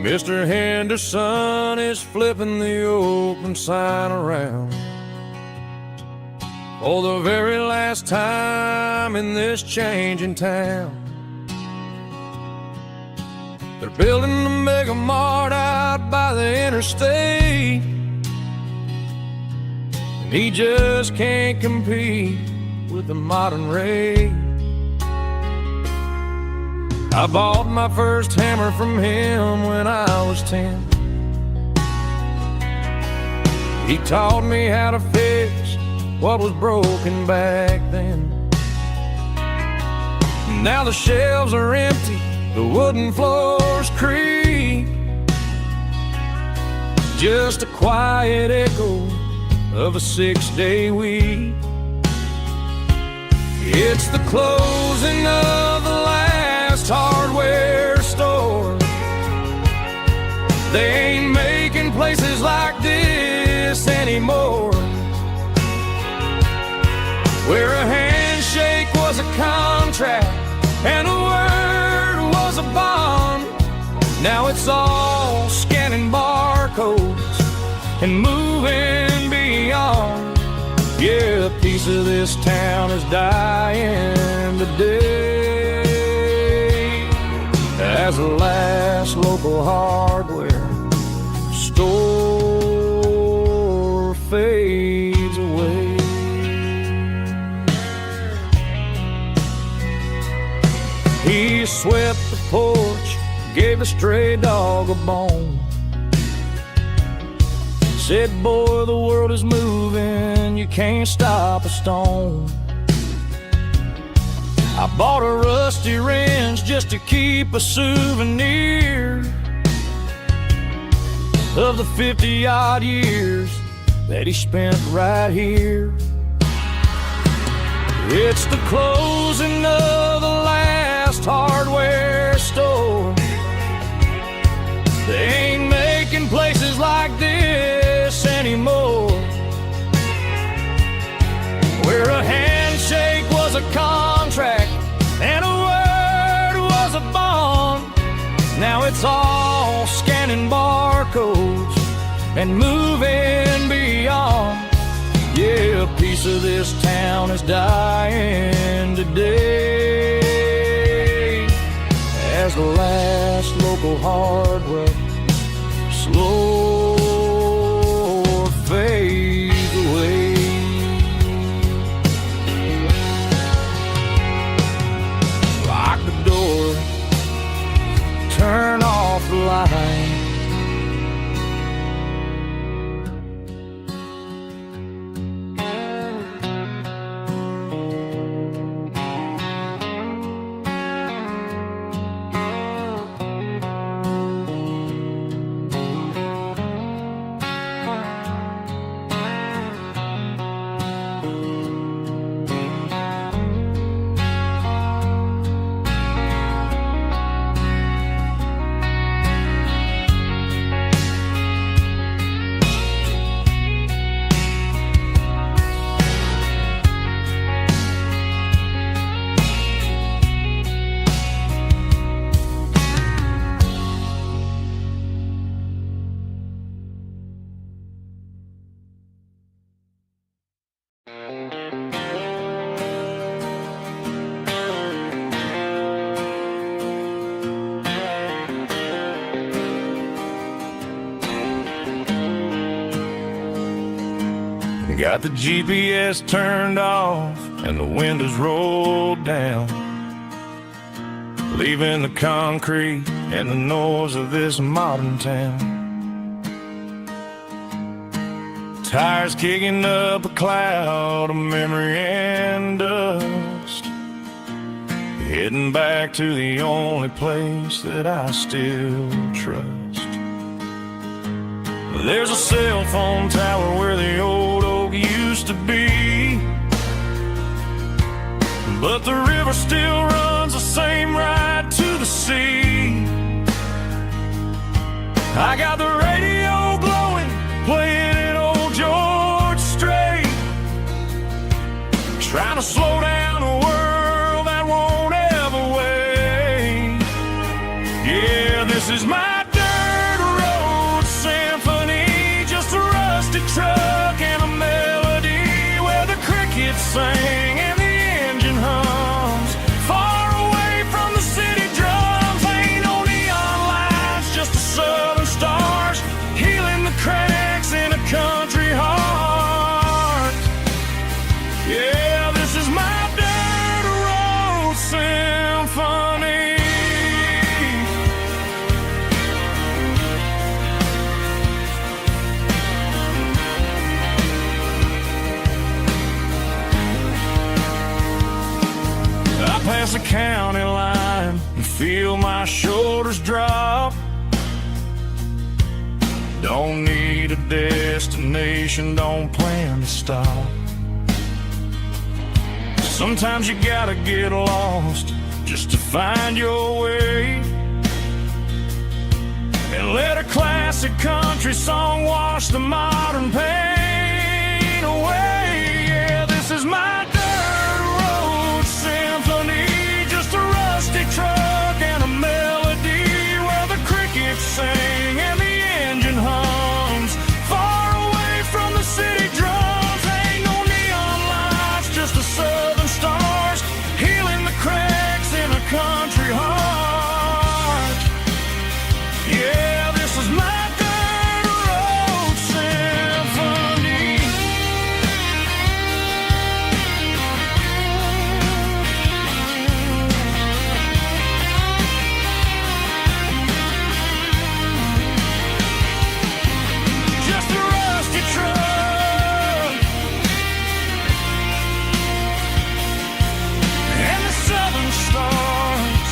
Mr. Henderson is flipping the open sign around for the very last time in this changing town. They're building a mega mart out by the interstate, and he just can't compete with the modern rate. I bought my first hammer from him when I was 10. He taught me how to fix what was broken back then. Now the shelves are empty, the wooden floors creak, just a quiet echo of a 6-day week. It's the closing of the last hardware store. They ain't making places like this anymore, where a handshake was a contract and a word was a bond. Now it's all scanning barcodes and moving beyond. Yeah, a piece of this town is dying today as the last local hardware store fades away. He swept the porch, gave the stray dog a bone, said, boy, the world is moving, you can't stop a stone. I bought a rusty wrench just to keep a souvenir of the 50-odd years that he spent right here. It's the closing of the last hardware store. They ain't making places like this anymore, where a handshake was a contract and a word was a bond. Now it's all scanning barcodes and moving beyond. Yeah, a piece of this town is dying today as the last local hardware slow fades away. Lock the door, turn off the light. Got the GPS turned off and the windows rolled down, leaving the concrete and the noise of this modern town. Tires kicking up a cloud of memory and dust, heading back to the only place that I still trust. There's a cell phone tower where the old oak used to be, but the river still runs the same right to the sea. I got the radio glowing, playing an old George Strait, trying to slow down a world that won't ever wait. Yeah, this is my dirt road symphony, just a rusty truck and a melody where the crickets sing and the engine hums. Far away from the city drums, ain't no neon lights, just the southern stars healing the cracks in a country heart. Yeah, this is my dirt road symphony. I pass the county line and feel my shoulders drop. Don't need a destination, don't plan to stop. Sometimes you gotta get lost just to find your way, and let a classic country song wash the modern pain away. Yeah, this is my dirt road symphony, just a rusty truck and a melody where the crickets sing and the engine hums. Far away from the city drums, ain't no neon lights, just the southern stars healing the cracks in a country heart. Yeah, this is my dirt road symphony. Just a rusty truck and the southern stars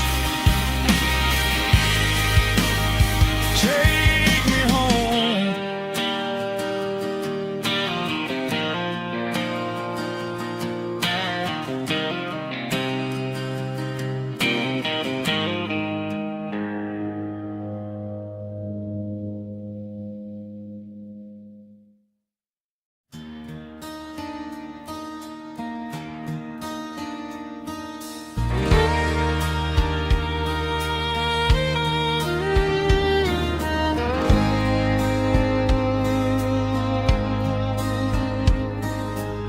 take me home.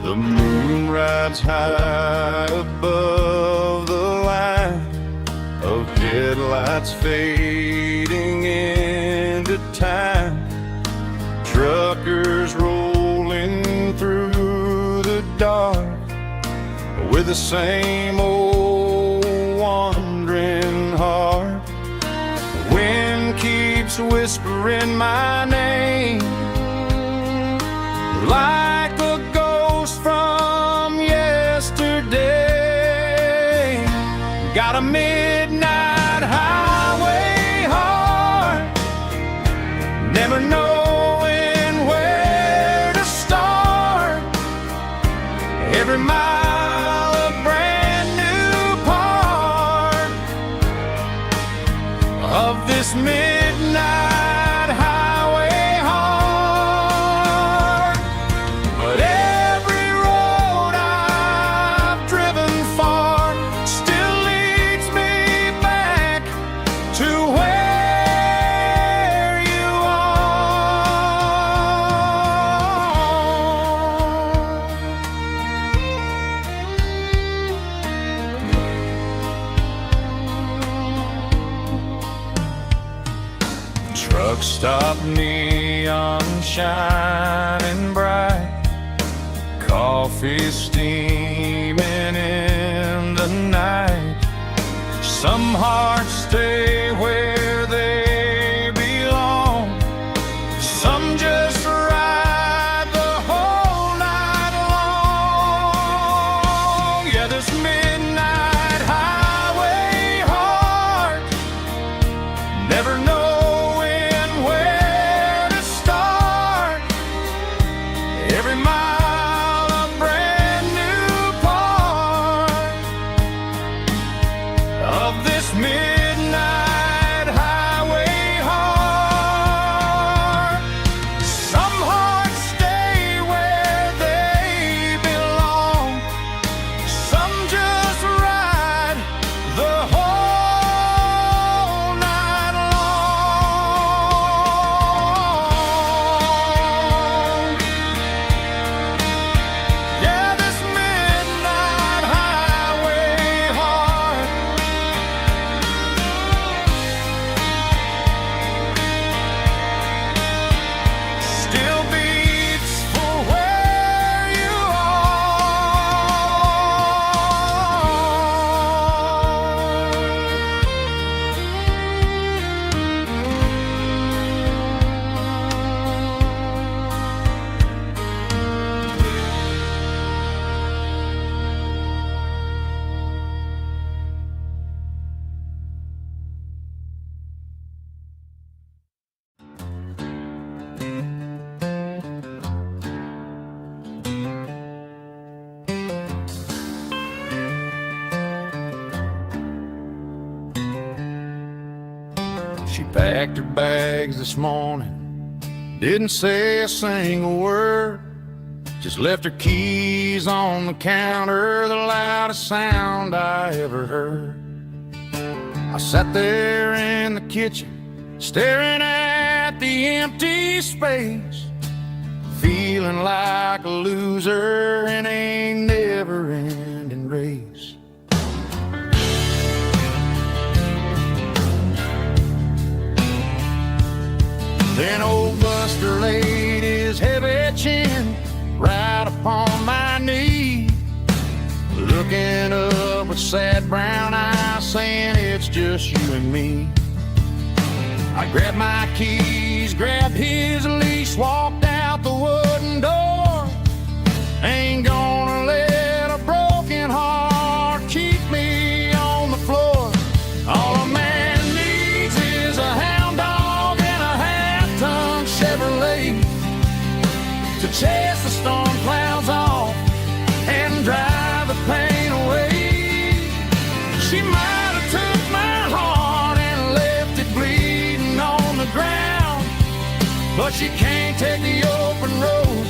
The moon rides high above the line of headlights fading into time. Truckers rolling through the dark with the same old wandering heart. The wind keeps whispering my name like a ghost from yesterday. Got a midnight highway heart, never knowing where to start. Every mile a brand new part of this midnight highway heart. But every road I've driven far still leads me back to where you are. Truck stop, neon shining bright, Coffee steaming in the night. Some hearts stay where they belong. Some just ride the whole night long. Yeah, this midnight highway heart, never knowing where to start. Every mile a brand new part of this midnight highway heart. Some hearts stay where they belong. Some just ride the whole night long. Yeah, this midnight highway heart still beats for where you She packed her bags this morning, didn't say a single word, just left her keys on the counter, the loudest sound I ever heard. I sat there in the kitchen, staring at the empty space, feeling like a loser in a never-ending race. Then old Buster laid his heavy chin right upon my knee, looking up with sad brown eyes, saying it's just you and me. I grabbed my keys, grabbed his leash, walked out the wooden door. Ain't gonna let a broken heart keep me on the floor. All a man needs is a hound dog and a half-ton Chevrolet to chase the storm clouds off and drive the pain away. She might have took my heart and left it bleeding on the ground, but she can't take the open road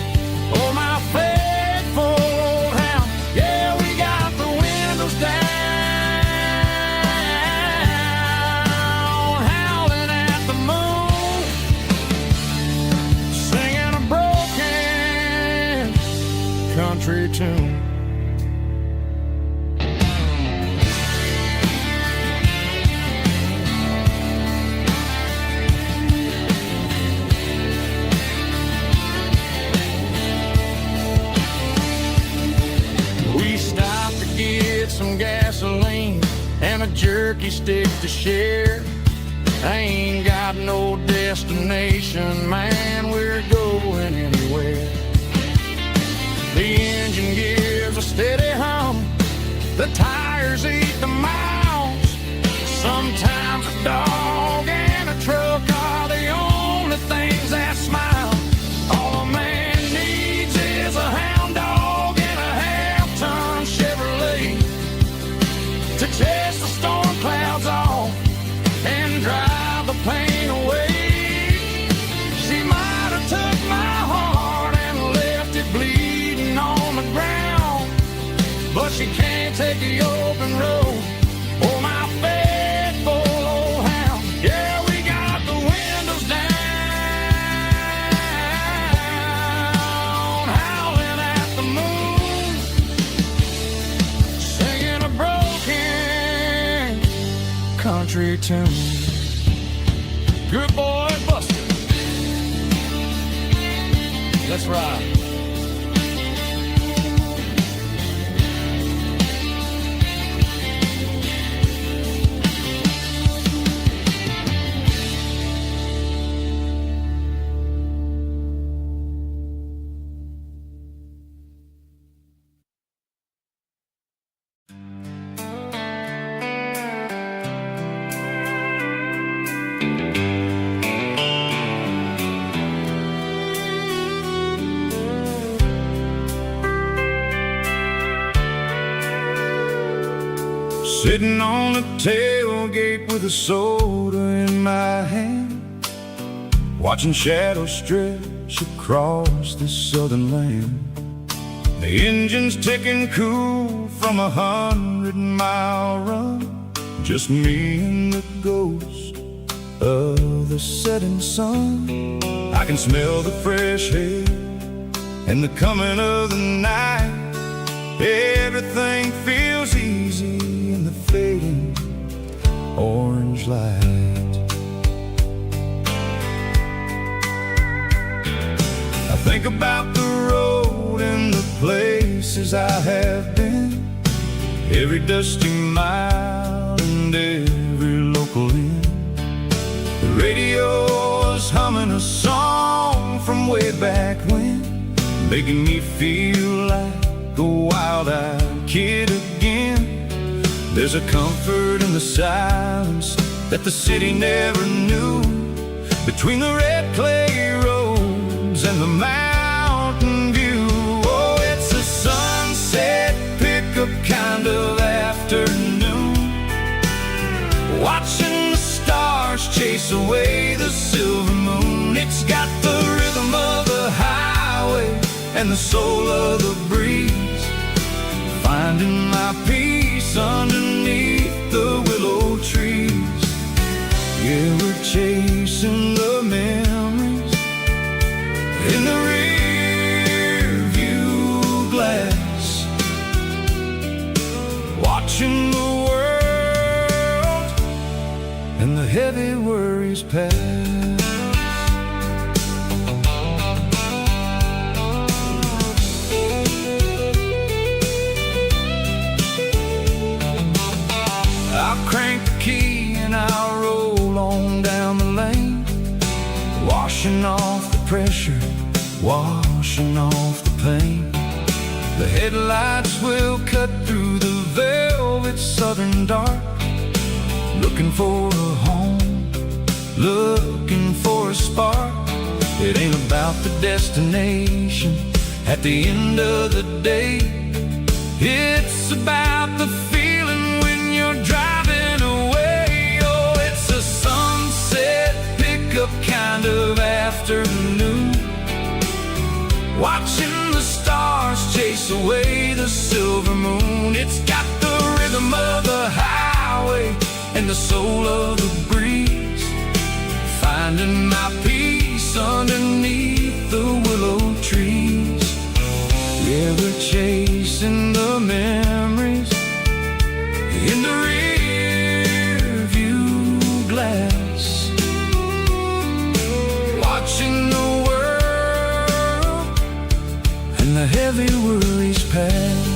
or my faithful old hound. Yeah, we got the windows down, howling at the moon, singing a broken country tune. We stopped to get some gasoline and a jerky stick to share. I ain't got no destination, man, we're going anywhere. The engine gives a steady hum, the tires eat the miles. Sometimes a dog and a truck are the only things that smile. All a man needs is a hound dog and a half-ton Chevrolet to chase the storm clouds off and drive the pain away. She might have took my heart and left it bleeding on the ground, but she can't take the open road or my faithful old hound. Yeah, we got the windows down, howling at the moon, singing a broken country tune. Good boy, Buster. Let's ride. Sitting on the tailgate with a soda in my hand, watching shadows stretch across this southern land. The engine's ticking cool from 100-mile run, just me and the ghost of the setting sun. I can smell the fresh air and the coming of the night. Everything feels easy in the fading orange light. I think about the road and the places I have been, every dusty mile and every local inn. The radio is humming a song from way back when, making me feel like a wild-eyed kid again. There's a comfort in the silence that the city never knew, between the red clay roads and the mountain view. Oh, it's a sunset pickup kind of afternoon, watching the stars chase away the silver moon. It's got the rhythm of the highway and the soul of the breeze, finding my peace underneath the willow trees. Yeah, we're chasing the memories in the rear view glass, watching the world and the heavy worries pass. I'll crank the key and I'll roll on down the lane, washing off the pressure, washing off the pain. The headlights will cut through the velvet southern dark, looking for a home, looking for a spark. It ain't about the destination at the end of the day, it's about the feeling when you're driving away. Oh, it's a sunset pickup kind of afternoon, watching the stars chase away the silver moon. It's got the rhythm of the highway and the soul of the breeze, finding my peace underneath the willow trees. Yeah, we're chasing the memories in the rear view glass, watching the world and the heavy worries pass.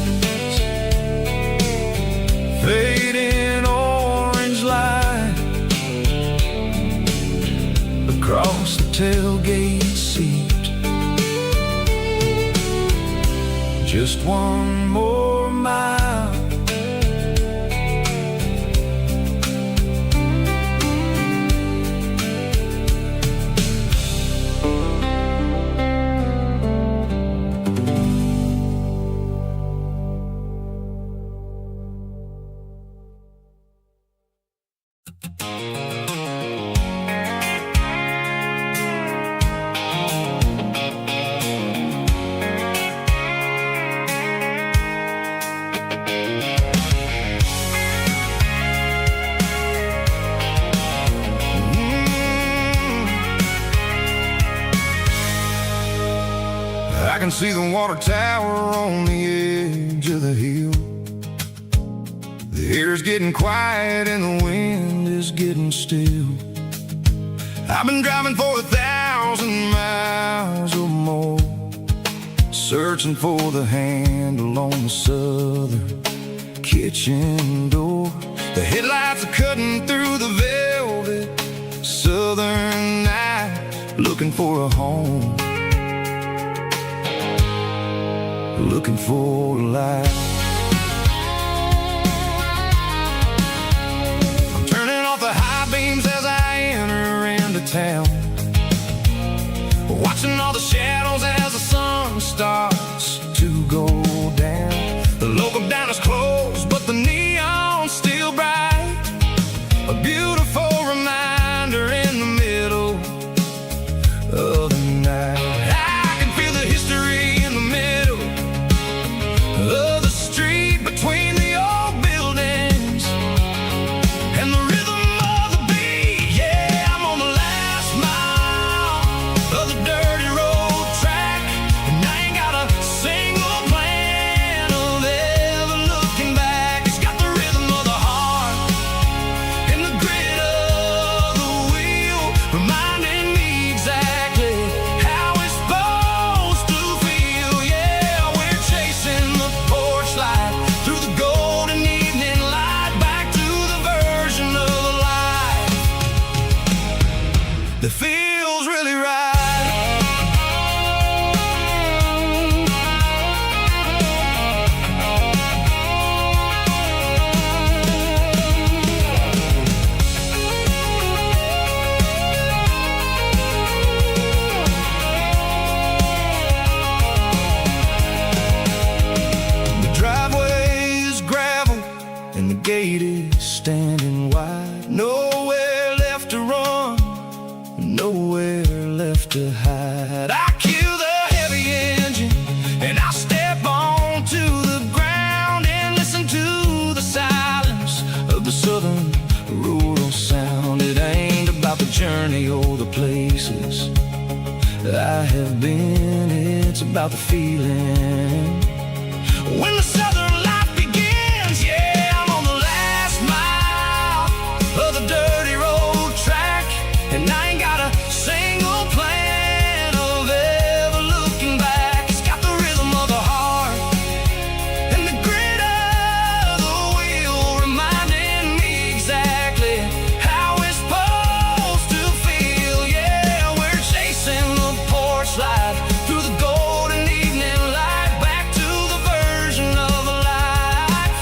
Fading orange light across the tailgate seat, just one more mile. I can see the water tower on the edge of the hill. The air's getting quiet and the wind is getting still. I've been driving for 1,000 miles or more, searching for the handle on the southern kitchen door. The headlights are cutting through the velvet southern night, looking for a home, looking for a light. I'm turning off the high beams as I enter town, watching all the shadows as the sun starts to go down. The local diner's closed, but the neon's still bright, a beautiful reminder in the middle of the night. I can feel the history in the middle of the street, between the old buildings and the rhythm of the beat. Yeah, I'm on the last mile of the dirty road track, and I ain't got a single plan of ever looking back. It's got the rhythm of the heart and the grit of the wheel, reminding me exactly how it's supposed to feel. Yeah, we're chasing the porch light through the golden evening light, back to the version of life that feels really right. The driveway is gravel and the gate is standing wide. Nowhere left to run, nowhere left to hide. I kill the heavy engine and I step onto the ground and listen to the silence of the southern rural sound. It ain't about the journey or the places I have been, it's about the feeling when the southern life begins. Yeah, I'm on the last mile of the dirty road track, and I ain't got a single plan of ever looking back. It's got the rhythm of the heart and the grit of the wheel, reminding me exactly how it's supposed to feel. Yeah, we're chasing the porch light through the golden evening light, back to the version of life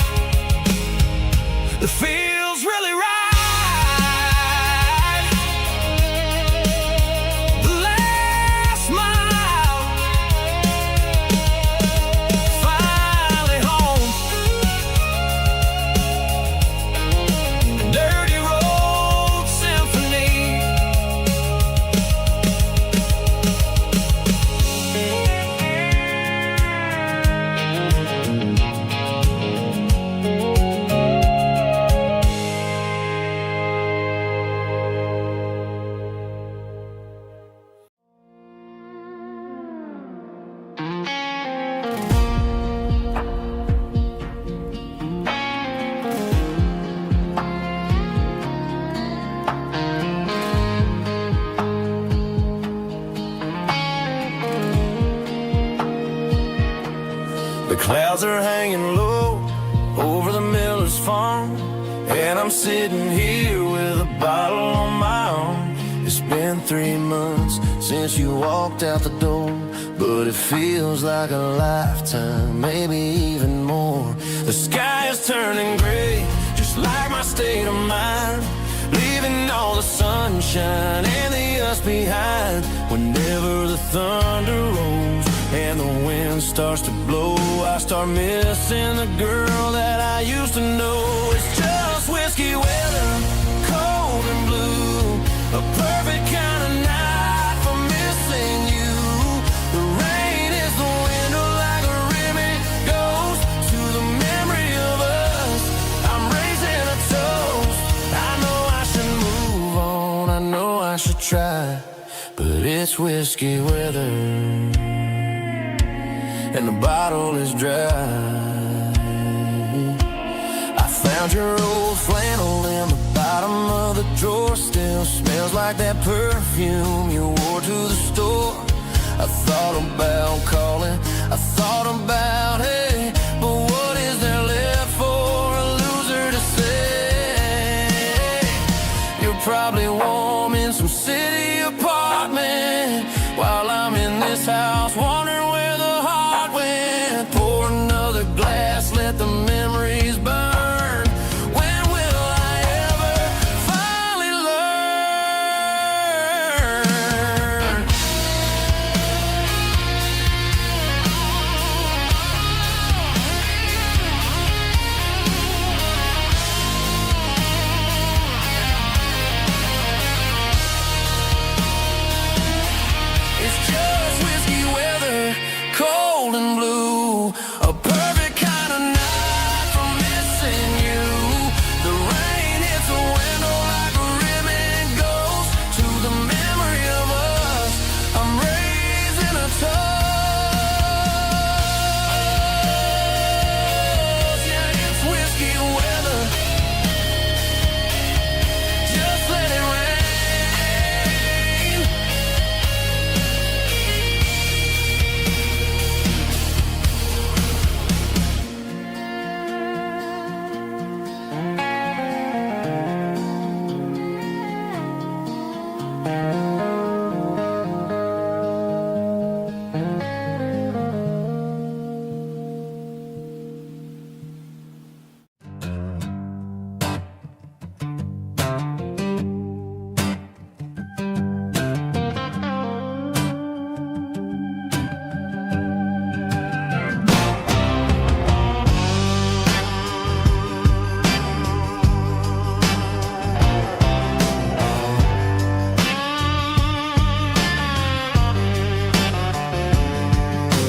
that feels really right. The last mile, finally home. Dirty road symphony. The clouds are hanging low over the miller's farm, and I'm sitting here with a bottle on my arm. It's been 3 months since you walked out the door, but it feels like a lifetime, maybe even more. The sky is turning gray, just like my state of mind, leaving all the sunshine and the us behind. Whenever the thunder rolls and the wind starts to blow, I start missing the girl that I used to know. It's just whiskey weather, cold and blue, a perfect kind of night for missing you. The rain is the window like a ribbon goes to the memory of us. I'm raising a toast. I know I should move on, I know I should try, but it's whiskey weather and the bottle is dry. I found your old flannel in the bottom of the drawer, still smells like that perfume you wore to the store. I thought about calling, I thought about, hey, but what is there left for a loser to say? You're probably warm in some city apartment while I'm in this house wondering where the heart went. Pour another glass, let the memories burn. When will I ever finally learn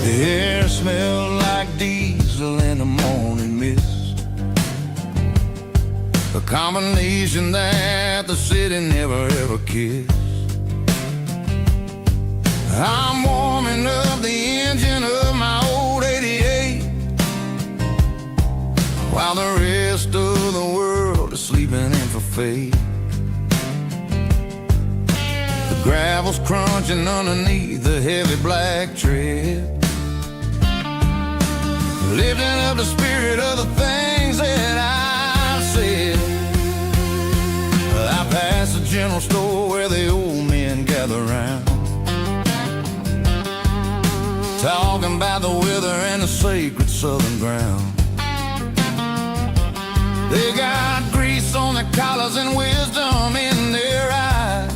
The air smelled like diesel in the morning mist, a combination that the city never ever kissed. I'm warming up the engine of my old 88, while the rest of the world is sleeping in for fate. The gravel's crunching underneath the heavy black tread, lifting up the spirit of the things that I've said. I passed the general store where the old men gather round, talking about the weather and the sacred southern ground. They got grease on their collars and wisdom in their eyes,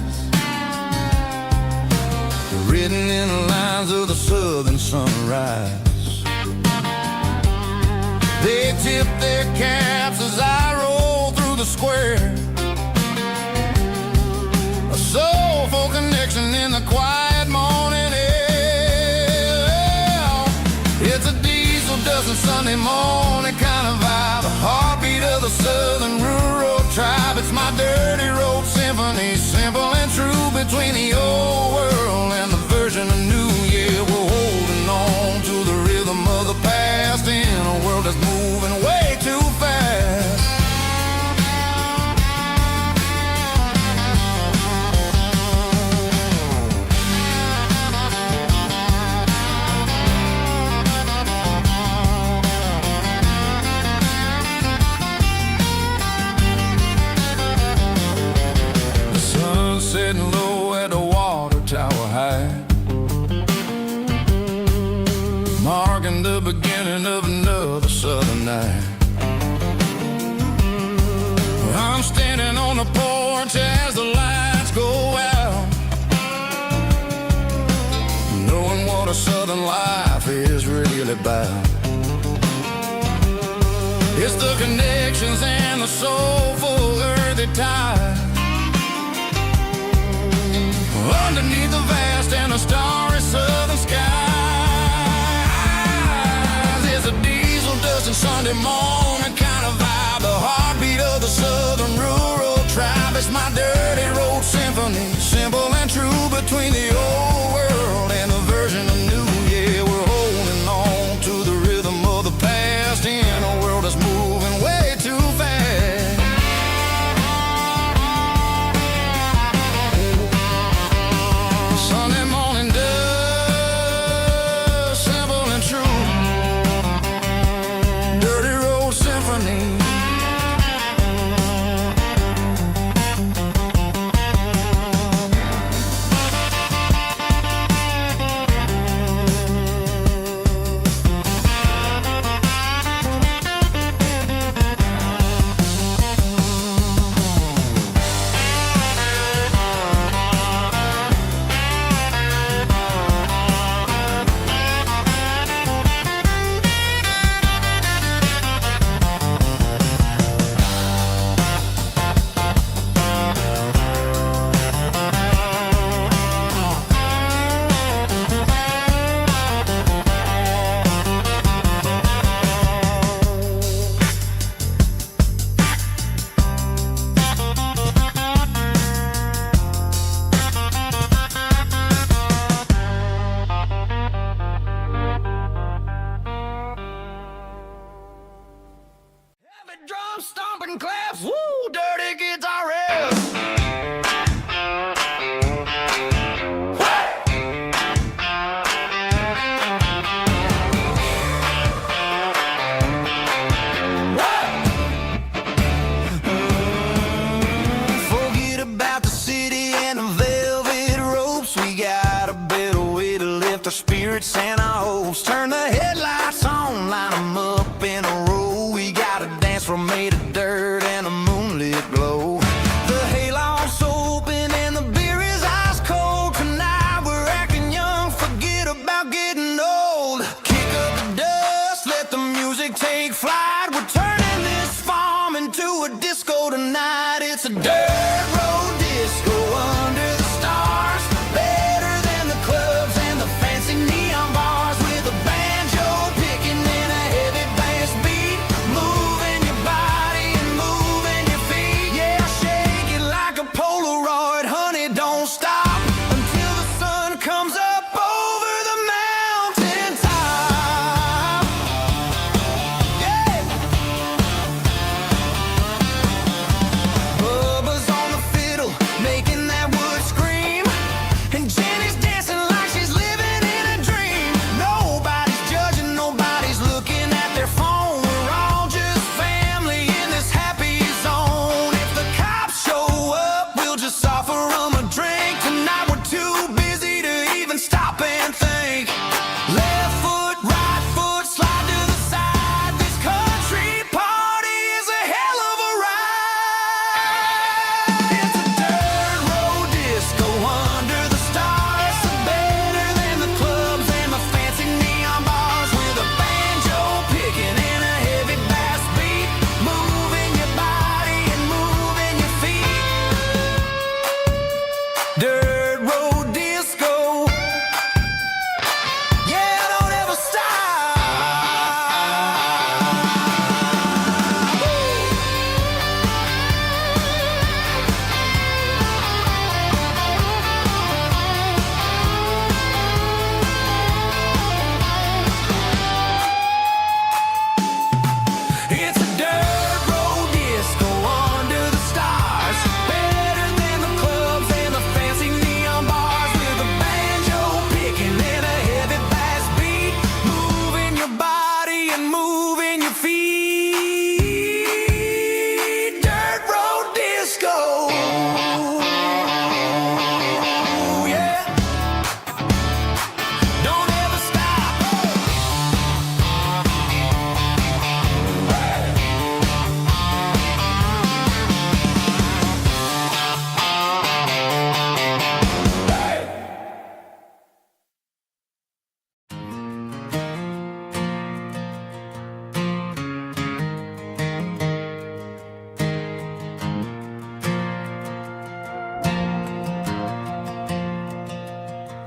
written in the lines of the southern sunrise. They tip their caps as I roll through the square, a soulful connection in the quiet morning air. It's a diesel dusting Sunday morning kind of vibe, the heartbeat of the southern rural tribe. It's my dirty road symphony, simple and true, between the old world and the version of new. Yeah, we're holding on to the rhythm of the past in a world that's moving way too fast. The sun's setting low at the water tower high, marking the beginning of another southern night. I'm standing on the porch as the lights go out, knowing what a southern life is really about. It's the connections and the soulful earthy tide, underneath the vast and the starry southern skies. It's a diesel dusting Sunday morning kind of vibe, the heartbeat of the southern rural tribe. It's my dirty road symphony, simple and true, between the old world and the version of new. Yeah, we're holding on to the rhythm of the past in a world that's moving way too fast. Sunday morning dust, simple and true, dirty road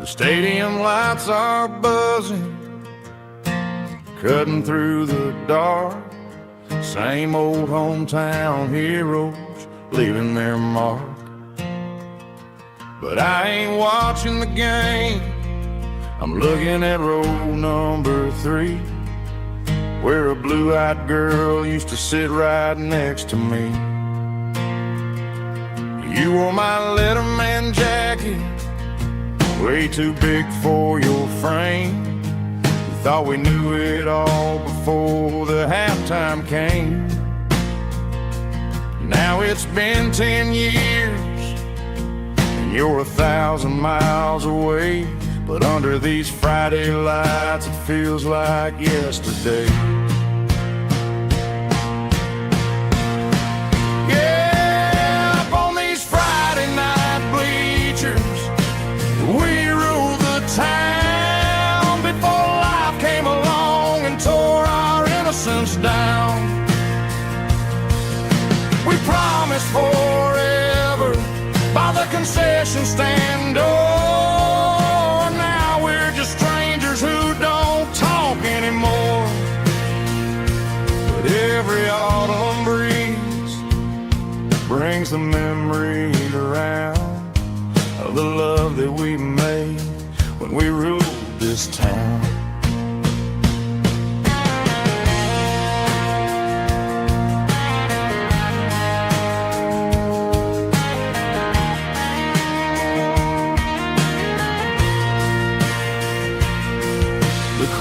The stadium lights are buzzing, cutting through the dark. Same old hometown heroes leaving their mark. But I ain't watching the game, I'm looking at row number 3, where a blue-eyed girl used to sit right next to me. You wore my Letterman jacket, way too big for your frame. We thought we knew it all before the halftime came. Now it's been 10 years, and you're 1,000 miles away. But under these Friday lights, it feels like yesterday. Yeah, up on these Friday night bleachers, we ruled the town before life came along and tore our innocence down. We promised forever by the concession stand door. Who don't talk anymore. But every autumn breeze brings the memories around of the love that we made when we ruled this town.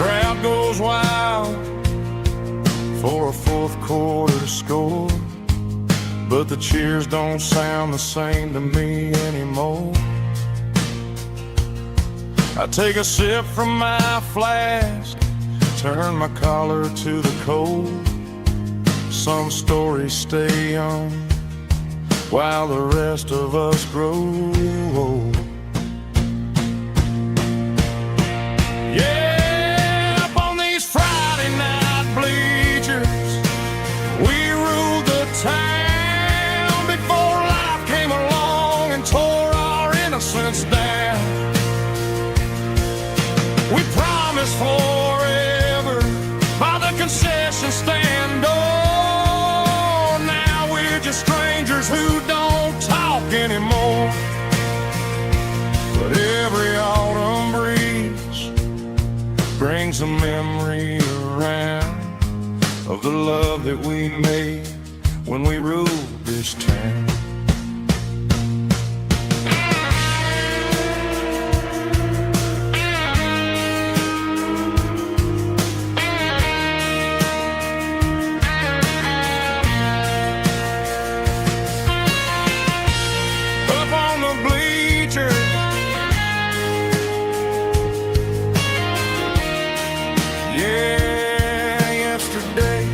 Crowd goes wild for a fourth quarter score, but the cheers don't sound the same to me anymore. I take a sip from my flask, turn my collar to the cold. Some stories stay young while the rest of us grow old. Yeah, town before life came along and tore our innocence down. We promised forever by the concession stand door. Now we're just strangers who don't talk anymore. But every autumn breeze brings a memory around of the love that we made when we ruled this town. Up on the bleachers, yeah, yesterday.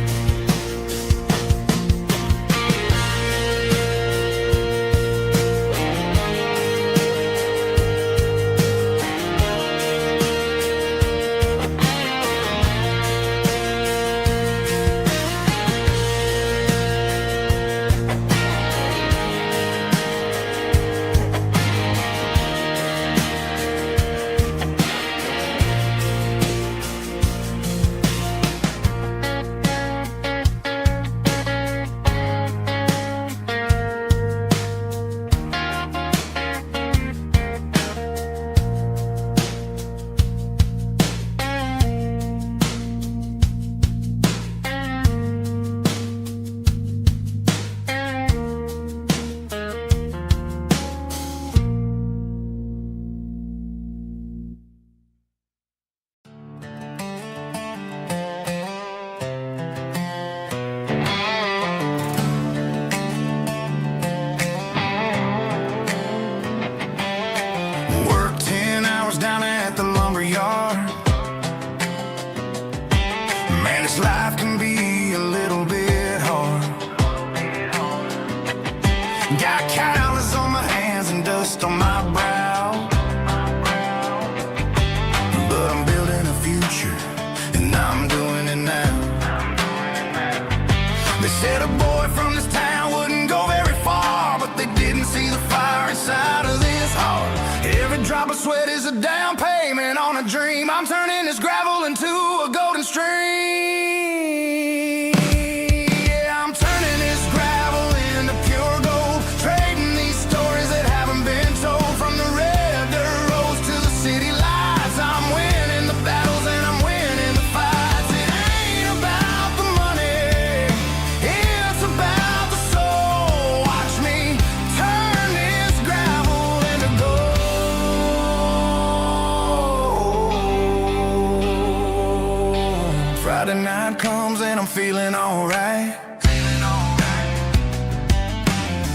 drop of sweat is a down payment on a dream. I'm turning this gravel into a golden stream. Yeah, I'm turning this gravel into pure gold, trading these stories that haven't been told. From the red dirt roads to the city lights, I'm winning the battles and I'm winning the fights. It ain't about the money, it's about the soul. Watch me turn this gravel into gold. Friday night comes and I'm feeling alright.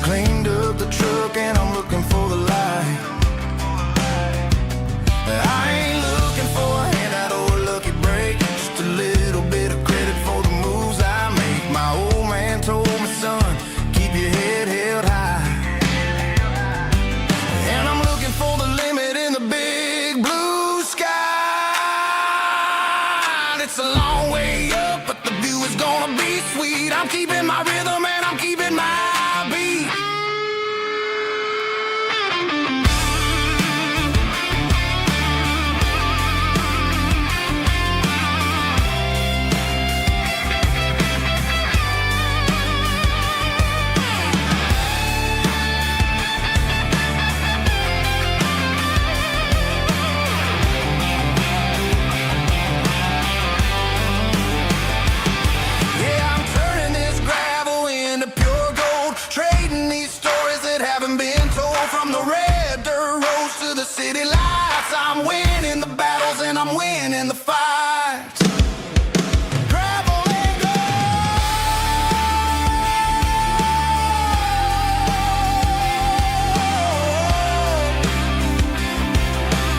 Cleaned up the truck and I'm looking for the light. I ain't looking for a handout or a lucky break, just a little bit of credit for the moves I make. My old man told me, son, keep your head held high. And I'm looking for the limit in the big blue sky. It's a long way up, but the view is gonna be sweet. I'm keeping my rhythm and I'm keeping my beat. Yeah, I'm turning this gravel into pure gold, trading these stories that haven't been told. From the red dirt roads to the city lights, I'm winning the battles and I'm winning the fights. Gravel and gold.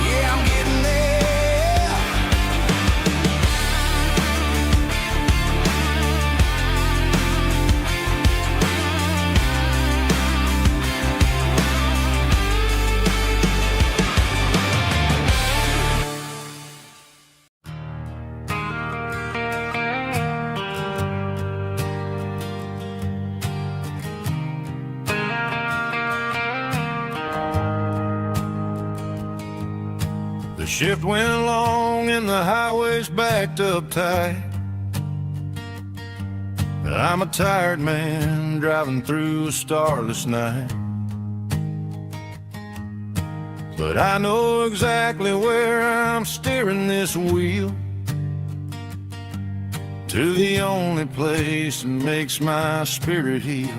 Yeah, I'm getting there. The shift went long and the highway's backed up tight. I'm a tired man driving through a starless night. But I know exactly where I'm steering this wheel, to the only place that makes my spirit heal.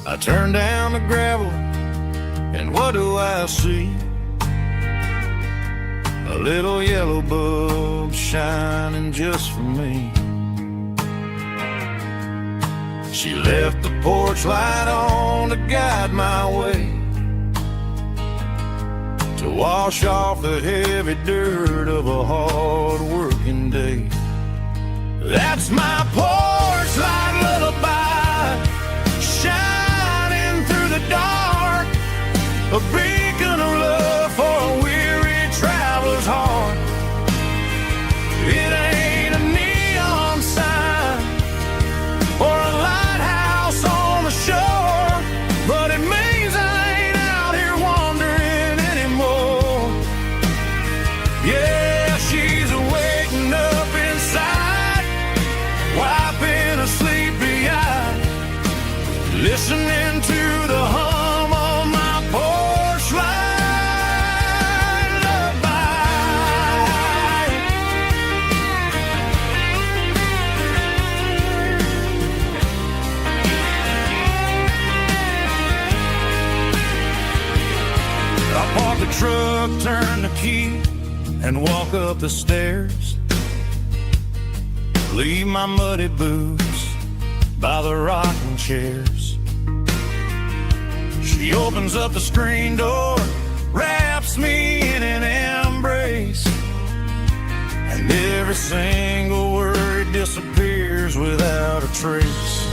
I turn down the gravel and what do I see? A little yellow bulb shining just for me. She left the porch light on to guide my way, to wash off the heavy dirt of a hard working day. That's my porch light lullaby, shining through the dark, a beacon of love for a weary traveler's heart. It ain't a neon sign or a lighthouse on the shore, but it means I ain't out here wandering anymore. Yeah, she's waking up inside, wiping a sleepy eye, listening to the hum of my porch light lullaby. I park the truck, turn the key, and walk up the stairs. Leave my muddy boots by the rocking chairs. She opens up the screen door, wraps me in an embrace, and every single word disappears without a trace.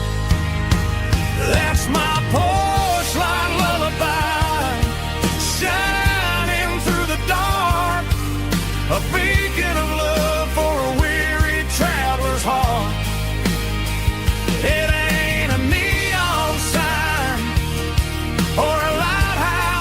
That's my porch light lullaby, shining through the dark, a beacon of love for a weary traveler's heart. It ain't a neon sign or a lighthouse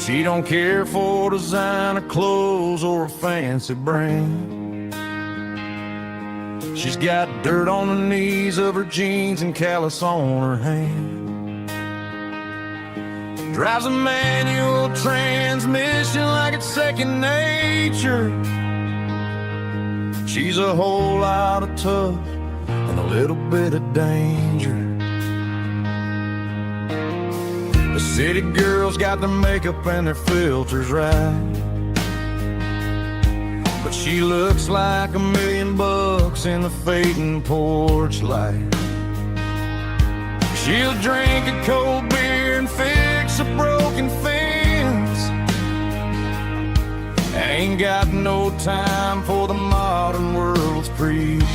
She don't care for designer clothes or a fancy brand. She's got dirt on the knees of her jeans and callus on her hand. Drives a manual transmission like it's second nature. She's a whole lot of tough and a little bit of danger. The city girls got their makeup and their filters right, but she looks like $1 million in the fading porch light. She'll drink a cold beer and fix a broken fence. Ain't got no time for the modern world's pretense.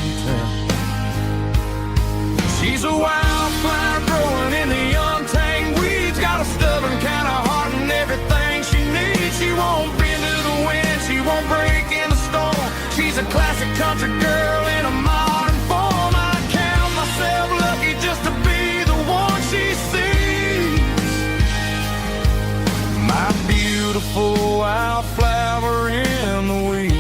She's a wildflower growing in the untamed weeds. Got a stubborn kind of heart and everything she needs. She won't bend to the wind, she won't break in the storm. She's a classic country girl in a modern form. I count myself lucky just to be the one she sees. My beautiful wildflower in the weeds.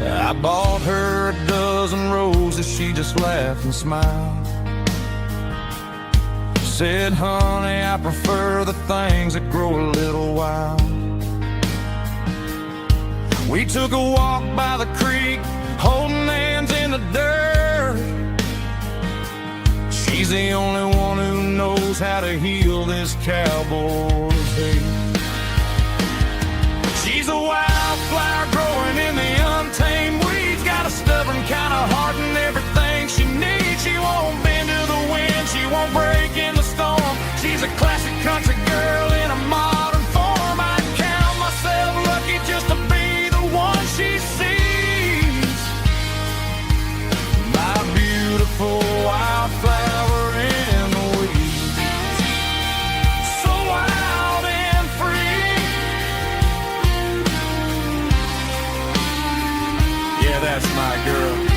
I bought her a dozen roses, she just laughed and smiled. Said, honey, I prefer the things that grow a little wild. We took a walk by the creek, holding hands in the dirt. She's the only one who knows how to heal this cowboy's hate. She's a wildflower growing in the untamed weeds. Got a stubborn kind of heart and everything she needs. She won't bend to the wind, she won't break in the storm. She's a classic country girl in a modern form. I count myself lucky just to be the one she sees. My beautiful wildflower in the weeds. So wild and free. Yeah, that's my girl.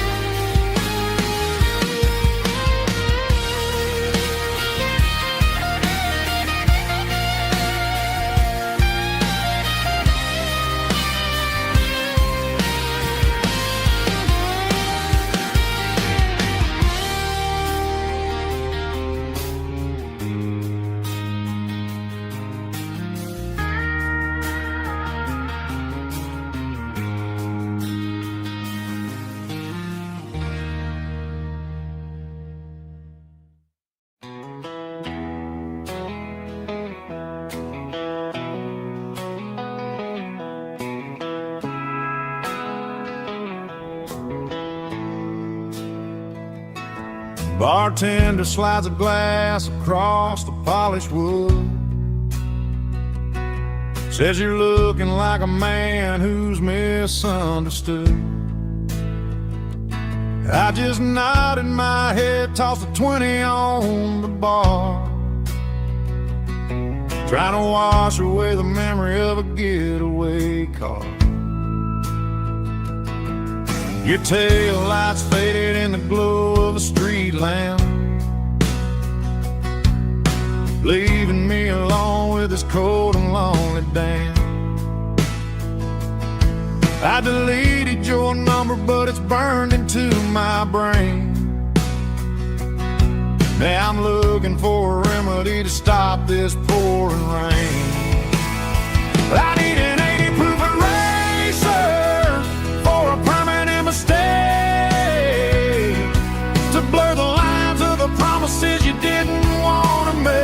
Bartender slides a glass across the polished wood. Says you're looking like a man who's misunderstood. I just nodded my head, tossed a 20 on the bar, trying to wash away the memory of a getaway car. Your tail lights faded in the glow of a street lamp, leaving me alone with this cold and lonely damn. I deleted your number, but it's burned into my brain. Now I'm looking for a remedy to stop this pouring rain. I need an 80-proof eraser for a permanent mistake, to blur the lines of the promises you didn't want to make.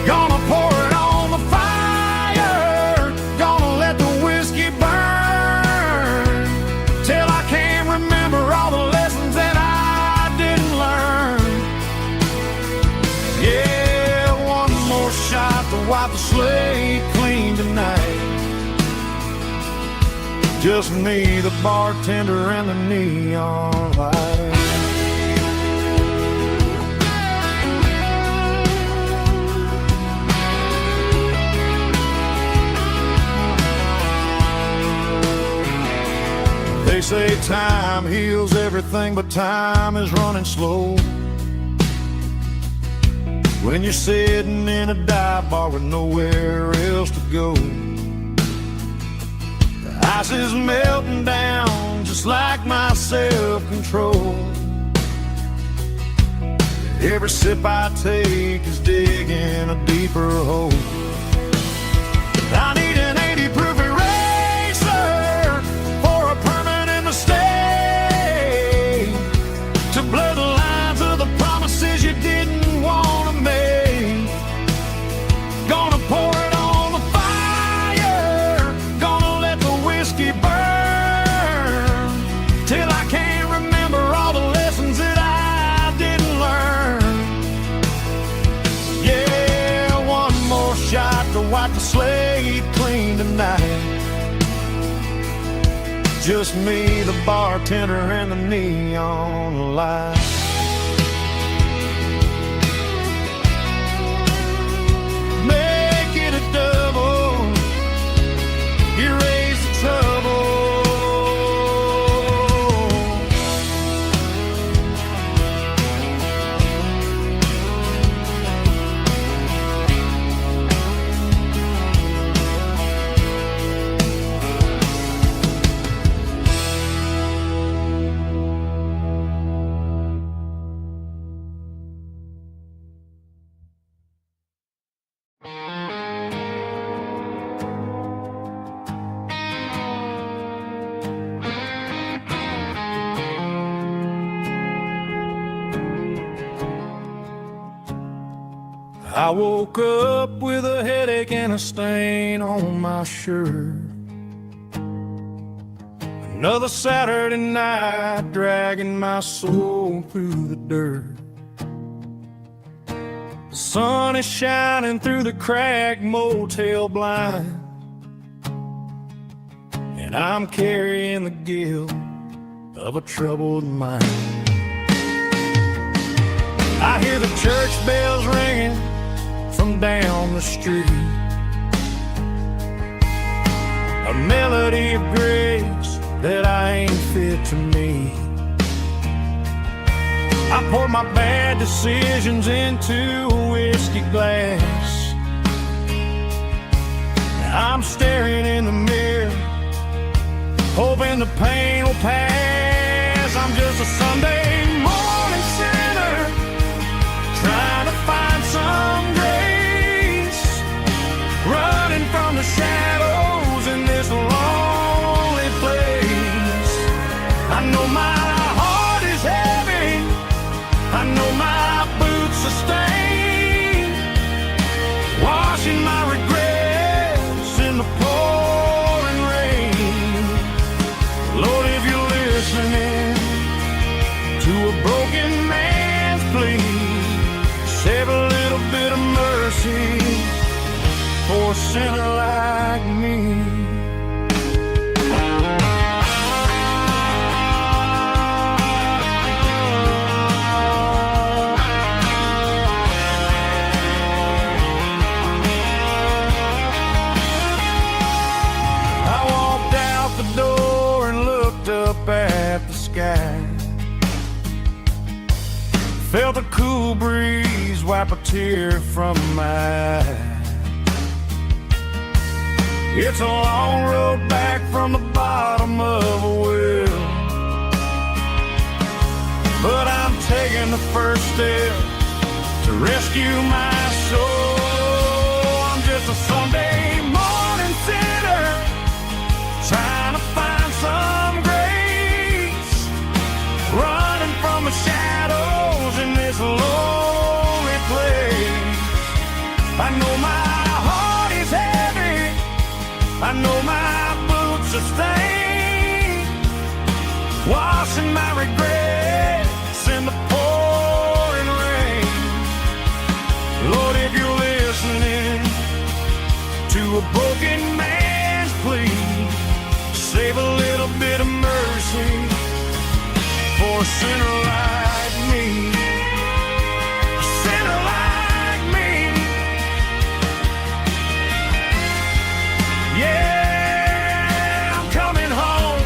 Gonna pour it on the fire, gonna let the whiskey burn, till I can't remember all the lessons that I didn't learn. Yeah, one more shot to wipe the slate clean tonight. Just me, the bartender, and the neon light. They say time heals everything, but time is running slow. when you're sitting in a dive bar with nowhere else to go. The ice is melting down just like my self-control. Every sip I take is digging a deeper hole. I need an 80 proof eraser for a permanent mistake, to blur the lines of the promises you didn't want to make. Gonna pour it on the fire, gonna let the whiskey burn, till I can't remember all the lessons that I didn't learn. Yeah, one more shot to wipe the slate clean tonight. Just me, the bartender, and the neon light. Make it a double, erase the trouble. I woke up with a headache and a stain on my shirt. Another Saturday night dragging my soul through the dirt. The sun is shining through the cracked motel blind, and I'm carrying the guilt of a troubled mind. I hear the church bells ringing from down the street, a melody of grace that I ain't fit to meet. I pour my bad decisions into a whiskey glass. I'm staring in the mirror, hoping the pain will pass. I'm just a Sunday morning sinner, trying to find some grace, running from the shadows in this lonely place. I know my heart is heavy, I know my boots are stained, washing my regrets in the pouring rain. Lord, if you're listening to a broken man's plea, save a little bit of mercy for a sinner like me. I walked out the door and looked up at the sky, felt a cool breeze wipe a tear from my eye. It's a long road back from the bottom of a well, but I'm taking the first step to rescue my soul. I'm just a Sunday morning sinner, trying to find some grace, running from the shadows in this lonely place. I know my heart is heavy, I know my boots are stained, washing my regrets in the pouring rain. Lord, if you're listening to a broken man's plea, save a little bit of mercy for a sinner like me. A sinner like me. Yeah, I'm coming home.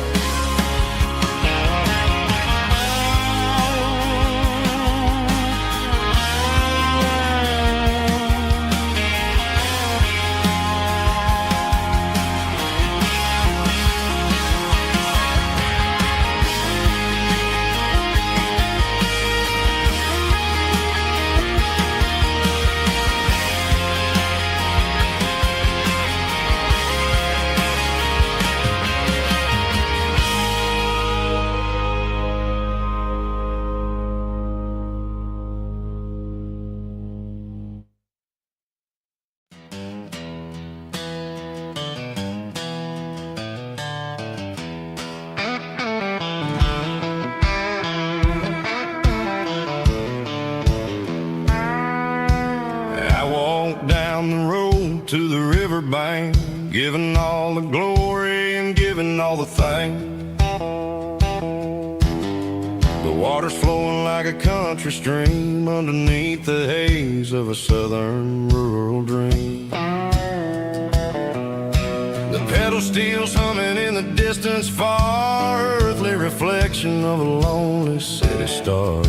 Giving all the glory and giving all the thanks. The water's flowing like a country stream underneath the haze of a southern rural dream. The pedal steel's humming in the distance far, earthly reflection of a lonely city star.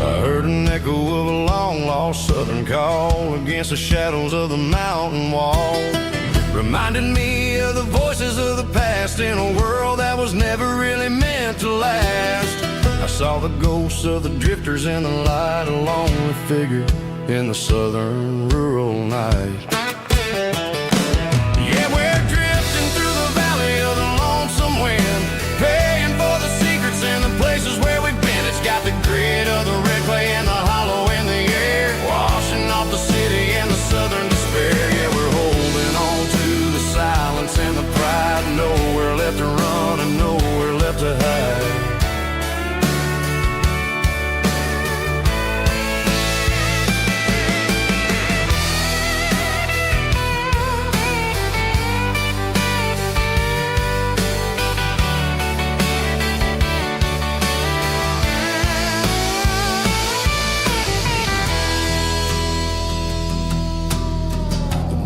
I heard an echo of a long-lost southern call against the shadows of the mountain wall. Reminded me of the voices of the past in a world that was never really meant to last. I saw the ghosts of the drifters in the light, a lonely figure in the southern rural night. Yeah, we're drifting through the valley of the lonesome wind, paying for the secrets and the places where we've been. It's got the grit of the red clay and the hollow in the air, washing off the city and the southern despair. Yeah, we're holding on to the silence and the pride, nowhere left to run and nowhere left to hide.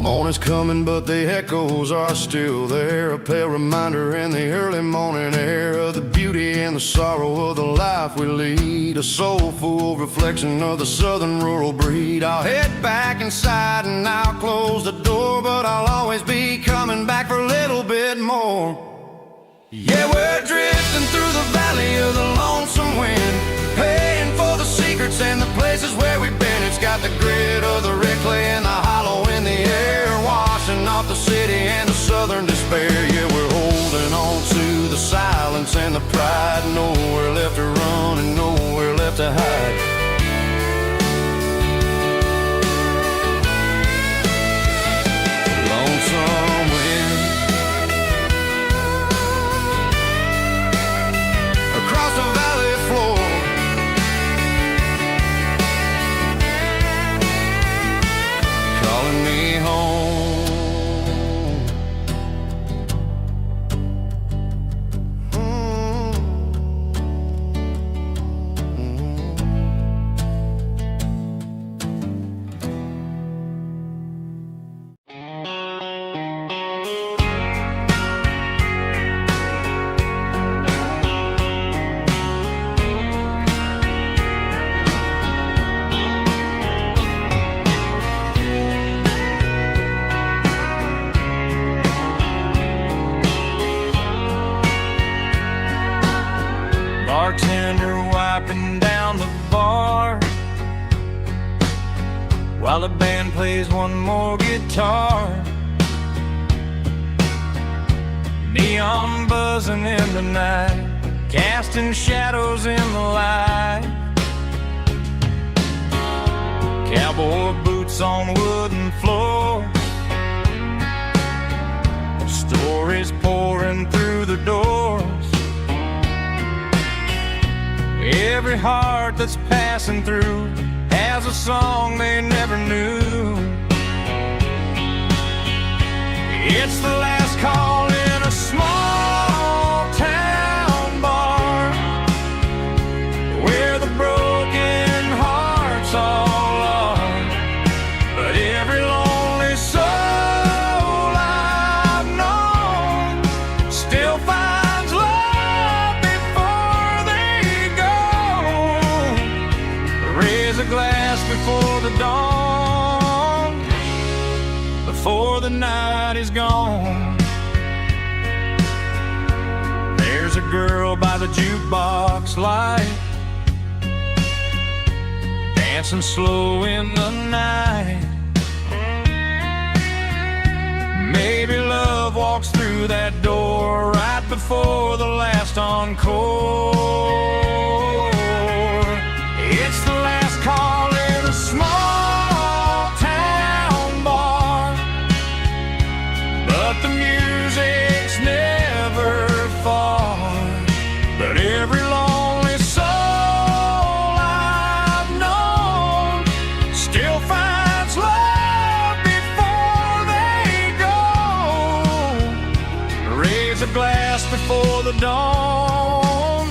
Morning's coming, but the echoes are still there. A pale reminder in the early morning air of the beauty and the sorrow of the life we lead. A soulful reflection of the southern rural breed. I'll head back inside and I'll close the door, but I'll always be coming back for a little bit more. Yeah, we're drifting through the valley of the lonesome wind, paying for the secrets and the places where we've been. It's got the grit of the red clay and the hollow in the air, washing off the city and the southern despair. Yeah, we're holding on to the silence and the pride, nowhere left to run and nowhere left to hide. Lonesome wind across the valley floor, calling me home. Bartender wiping down the bar while the band plays one more guitar. Neon buzzing in the night, casting shadows in the light. Cowboy boots on wooden floors, stories pouring through the doors. Every heart that's passing through has a song they never knew. It's the last call in a small town bar, where the broken hearts all are. But every lonely soul I've known still finds love before they go. Raise a glass before the dawn, before the night is gone. There's a girl by the jukebox light, dancing slow in the night. Maybe love walks through that door right before the last encore. It's the last call in a small town bar, but the music's never far. But every lonely soul I've known still finds love before just before the dawn,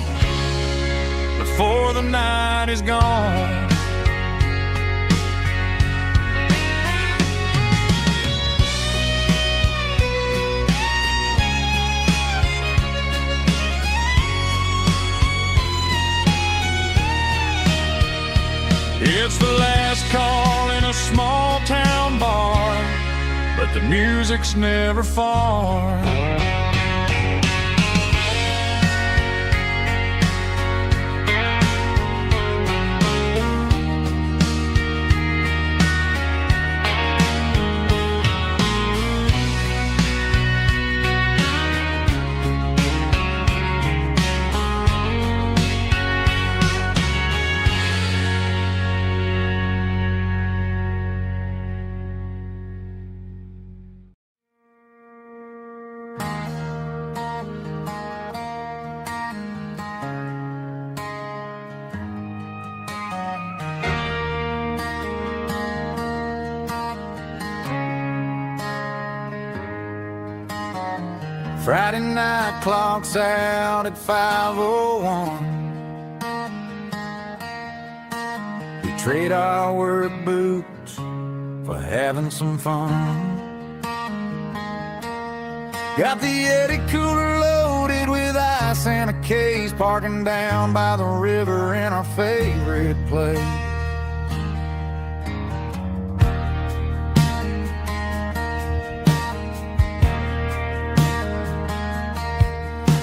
before the night is gone. It's the last call in a small town bar, but the music's never far. Friday night clock's out at 5:01. We trade our work boots for having some fun. Got the Yeti cooler loaded with ice and a case, parking down by the river in our favorite place.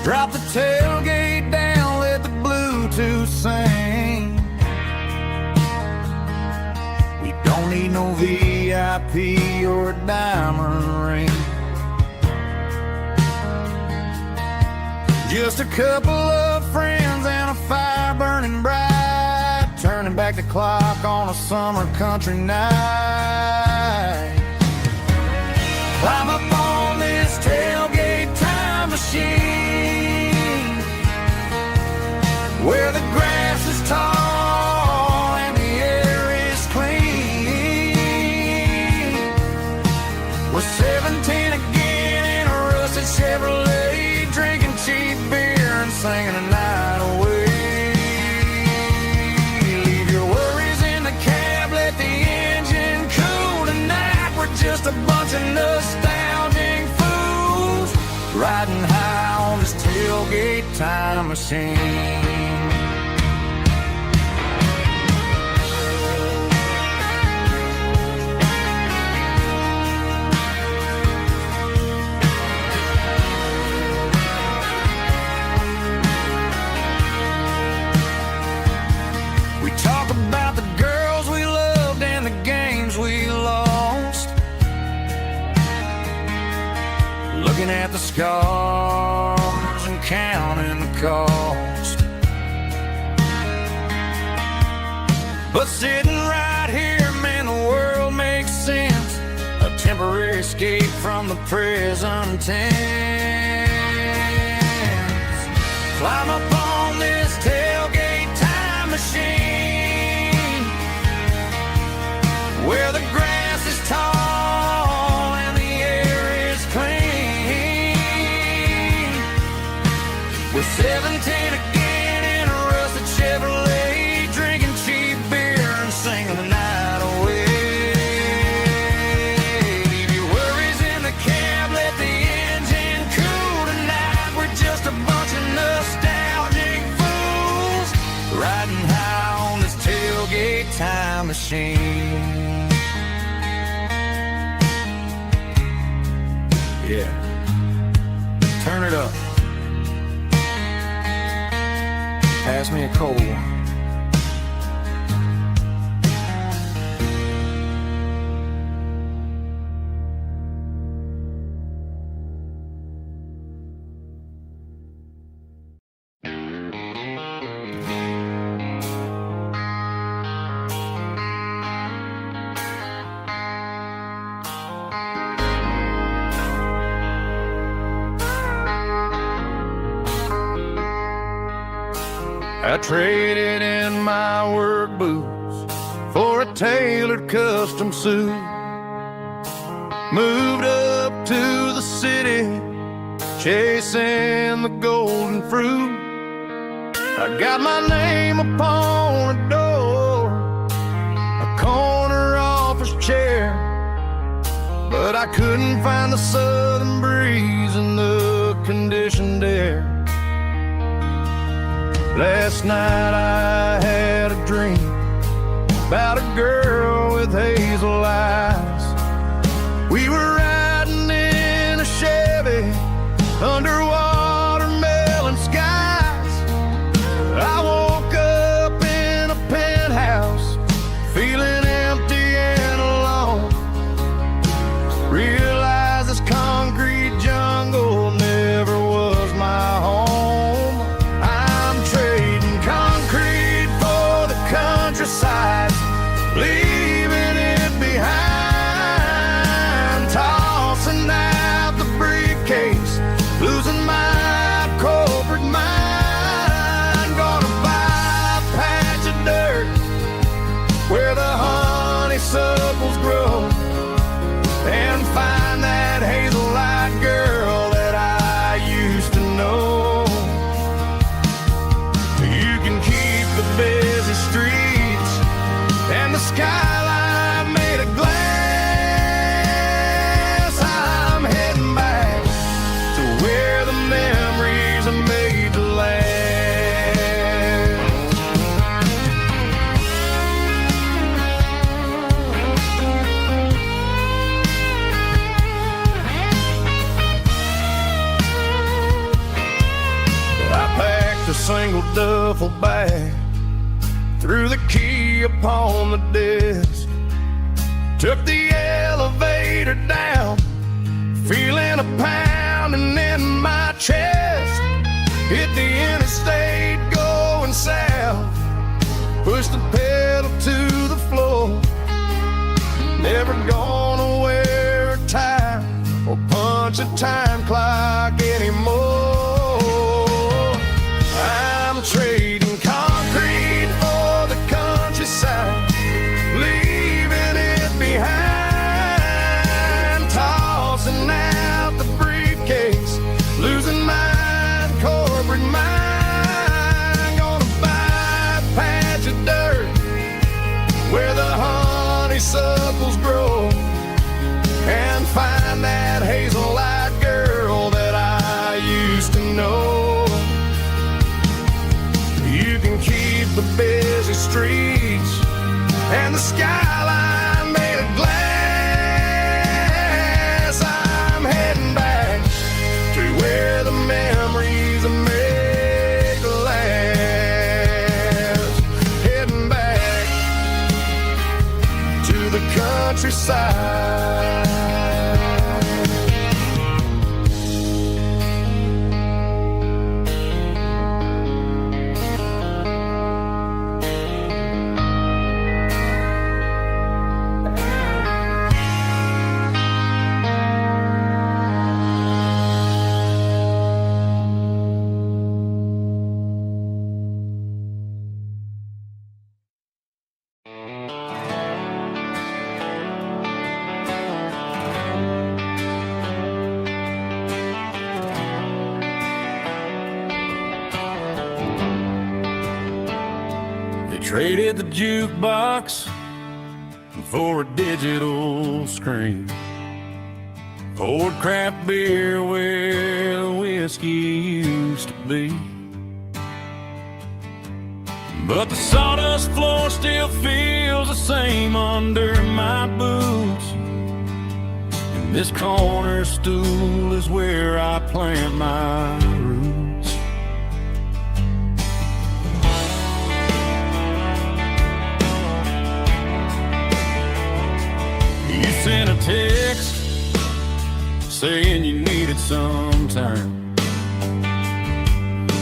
Drop the tailgate down, let the Bluetooth sing. We don't need no VIP or a diamond ring. Just a couple of friends and a fire burning bright, turning back the clock on a summer country night. Climb up on this tailgate time machine, where the grass is tall and the air is clean. We're 17 again in a rusted Chevrolet, drinking cheap beer and singing a night away. Leave your worries in the cab, let the engine cool tonight. We're just a bunch of nostalgic fools, riding high on this tailgate time machine. We talk about the girls we loved and the games we lost, looking at the scars and counting the cost. But sitting right here, man, the world makes sense. A temporary escape from the present tense. Climb up on this tailgate time machine, where the grass is tall and the air is clean. We're 17 again in a rusted Chevrolet, drinking cheap beer and singing the night away. Leave your worries in the cab, let the engine cool tonight. We're just a bunch of nostalgic fools, riding high on this tailgate time machine. Yeah, turn it up. Pass me a cold one. I traded in my work boots for a tailored custom suit. Moved up to the city chasing the golden fruit. I got my name upon a door, a corner office chair, but I couldn't find the southern breeze in the conditioned air. Last night I had a dream about a girl with hazel eyes. We were riding in a Chevy under watermelon skies. I woke up in a penthouse feeling empty and alone. Realized this concrete jungle never was my home. I'm trading concrete for the countryside, leaving it behind, tossing out the briefcase, losing my corporate mind. Gonna buy a patch of dirt where the honeysuckles grow and find that hazel-eyed girl that I used to know. You can keep the busy streets and the skyline made of glass. I'm heading back to where the memories are made to last. I packed a single duffel bag, threw the key upon the desk, took the elevator down, feeling a pounding in my chest. Hit the interstate going south, pushed the pedal to the floor. Never gonna wear a tie or punch a time clock anymore. I'm trading concrete for the countryside, leaving it behind, tossing out the briefcase, losing my corporate mind. Gonna buy a patch of dirt where the honeysuckles grow and find that hazel-eyed girl that I used to know. You can keep the busy streets and the skyline made of glass. I'm heading back to where the memories are made to last. Heading back to the countryside. Traded the jukebox for a digital screen, poured craft beer where the whiskey used to be. But the sawdust floor still feels the same under my boots, and this corner stool is where I plant my roots. You sent a text saying you needed some time,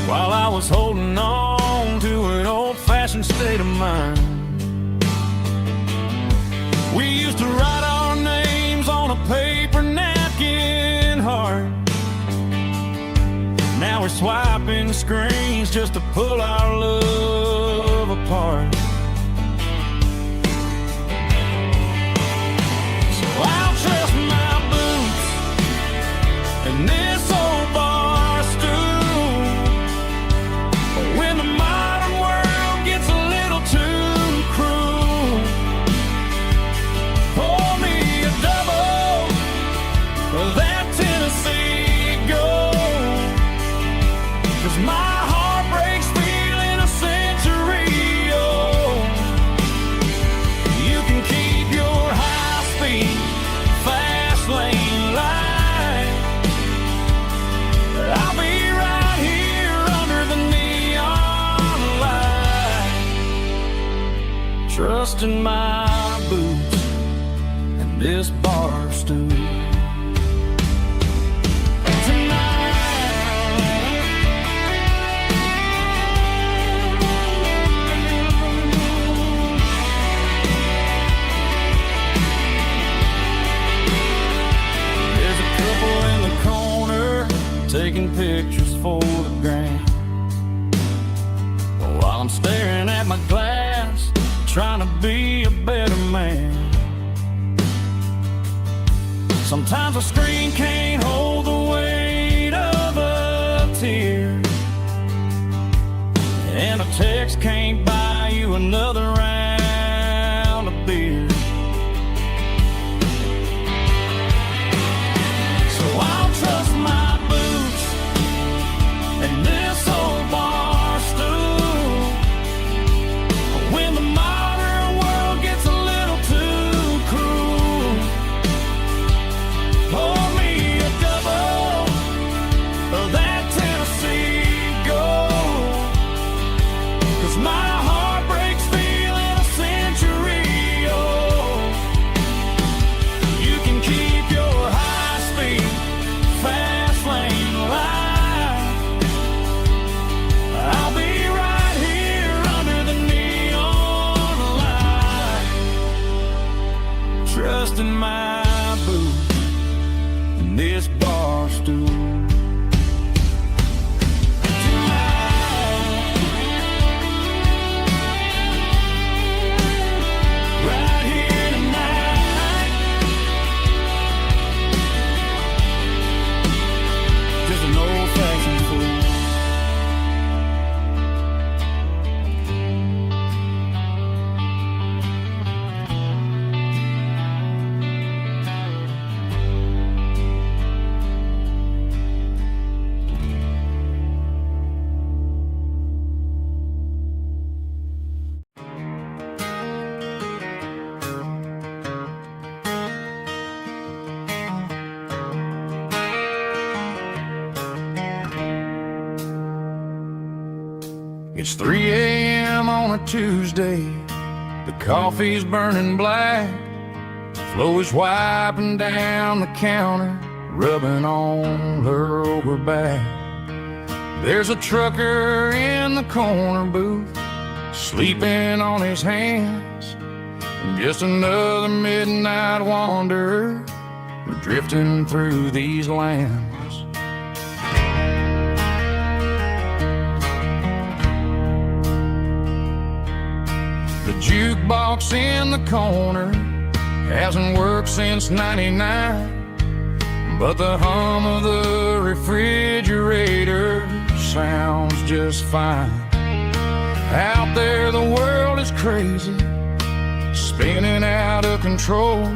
while I was holding on to an old-fashioned state of mind. We used to write our names on a paper napkin heart. Now we're swiping screens just to pull our love apart. So I'll trust my boots and this old bar in my boots and this bar stool. Taking pictures for the gram, while I'm staring at my glass, trying to be a better man. Sometimes a screen can't hold the weight of a tear, and a text can't buy you another round of beer. So I'll trust my and this old bar stool when the modern world gets a little too cruel. Pour me a double of that Tennessee Gold, 'cause my heart breaks feeling a century old. You can keep your high-speed fast lane life. I'll be right here under the neon light, trusting my boots and this bar stool. Right here tonight, just an old-fashioned fool. It's 3 a.m. on a Tuesday. The coffee's burning black. Flo is wiping down the counter, rubbing on her over back. There's a trucker in the corner booth, sleeping on his hands. And just another midnight wanderer, drifting through these lands. The jukebox in the corner hasn't worked since '99, but the hum of the refrigerator sounds just fine. Out there the world is crazy, spinning out of control,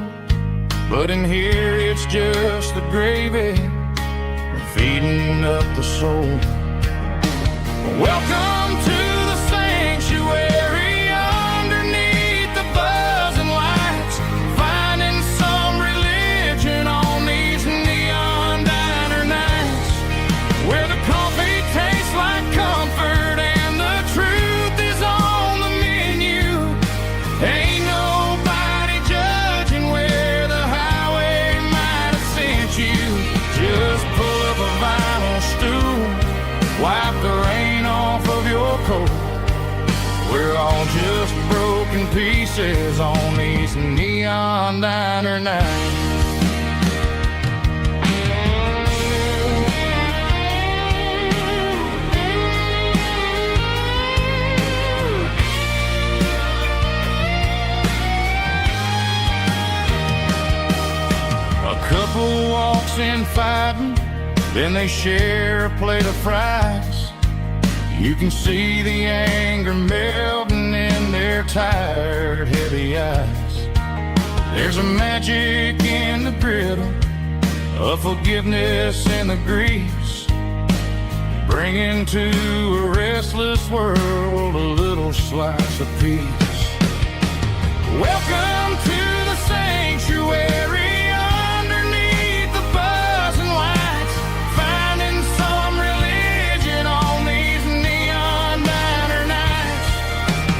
but in here it's just the gravy feeding up the soul. Welcome to the sanctuary underneath the buzzing lights, finding some religion on these neon diner nights, where the coffee tastes like comfort and the truth is on the menu. Ain't nobody judging where the highway might have sent you. Just pull up a vinyl stool, wipe the rain off of your coat. We're all just broken pieces on these neon diner nights. A couple walks in fighting, then they share a plate of fries. You can see the anger melting in their tired, heavy eyes. There's a magic in the griddle, a forgiveness in the grease, bringing to a restless world a little slice of peace. Welcome to the sanctuary.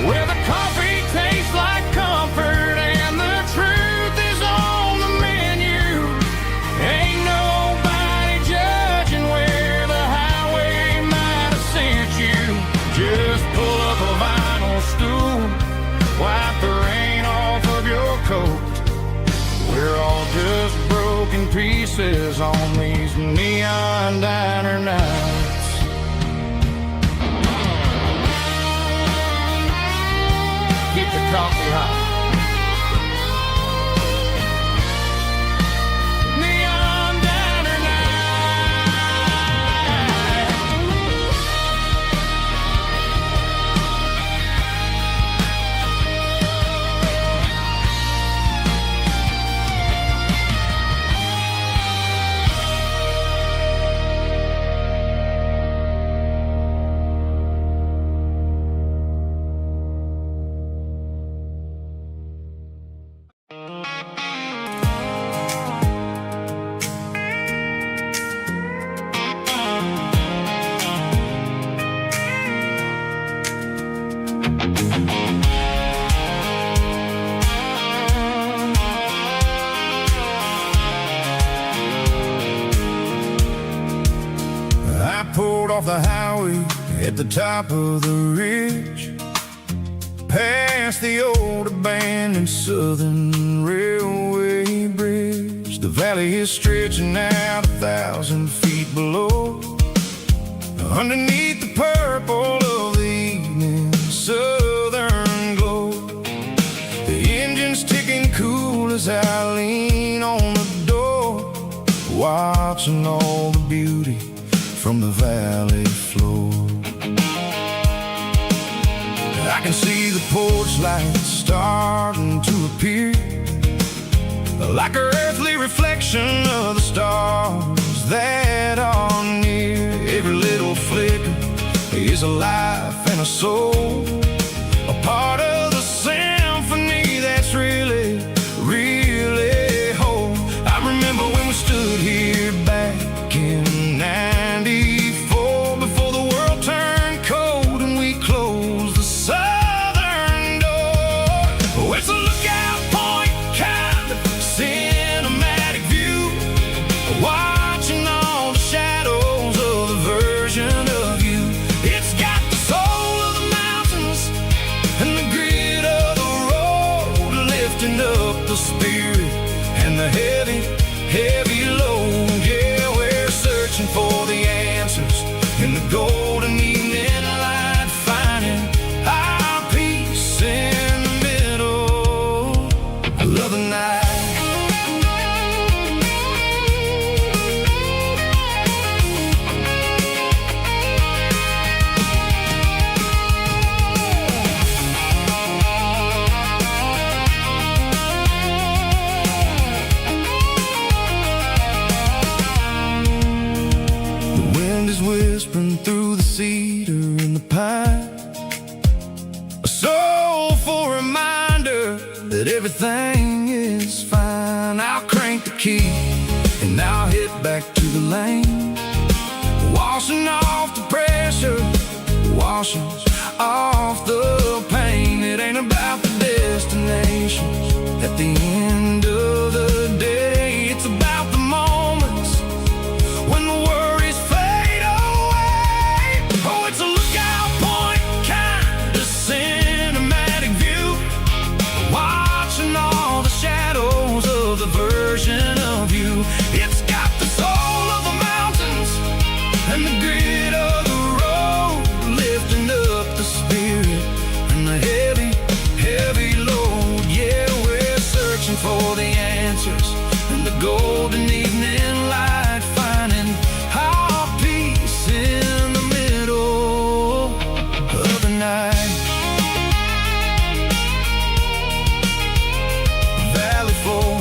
Where the coffee tastes like comfort pieces on these neon diner nights. Keep the coffee hot. Off the highway at the top of the ridge, past the old abandoned Southern Railway bridge. The valley is stretching out 1,000 feet below, underneath the purple of the evening southern glow. The engine's ticking cool as I lean on the door, watching all the beauty from the valley floor. I can see the porch lights starting to appear, like an earthly reflection of the stars that are near. Every little flicker is a life and a soul, a part of the symphony that's really, really whole. I remember when we stood here back in '94, before the world turned cold and we closed the southern door. Oh, it's a lookout point, kind of cinematic view, watching all the shadows of the version of you. It's got the soul of the mountains and the grit of the road, lifting up the spirit and the heavy, heavy load. Yeah, we're searching for the answers in the golden evening light, finding our peace in the middle of the night. Whispering through the cedar and the pine, a soulful reminder that everything is fine. I'll crank the key and I'll head back to the lane, washing off the pressure, washing off the pain. It ain't about the destinations at the end of the day, it's about the moments when the worries fade away. Oh, it's a lookout point, kind of cinematic view, watching all the shadows of the version of you. It's got the soul of the mountains and the grit of the road, lifting up the spirit and the heavy, heavy load. Yeah, we're searching for the answers in the golden evening light, finding our peace in the middle of the night. Valley floor,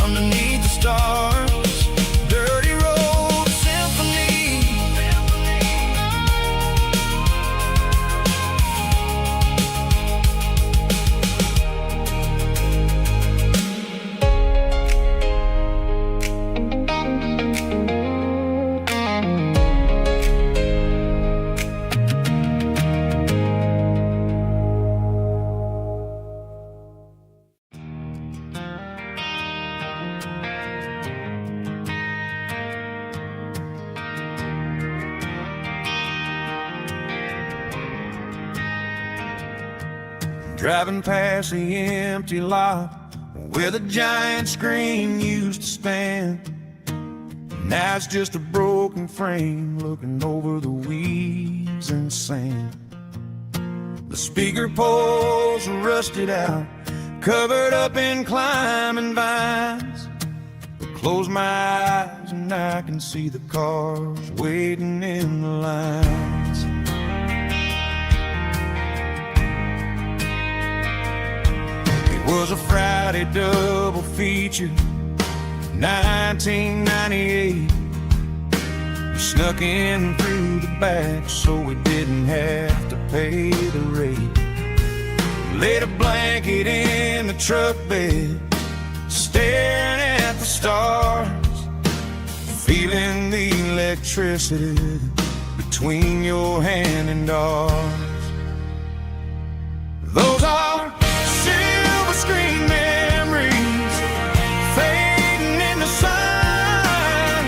underneath the stars, dirty road symphony. Driving past the empty lot, where the giant screen used to stand. Now it's just a broken frame looking over the weeds and sand. The speaker poles are rusted out, covered up in climbing vines. But close my eyes and I can see the cars waiting in the lines. It was a Friday double feature, 1998. We snuck in through the back so we didn't have to pay the rate. Laid a blanket in the truck bed, staring at the stars, feeling the electricity between your hand and ours. Those are silver screen memories fading in the sun.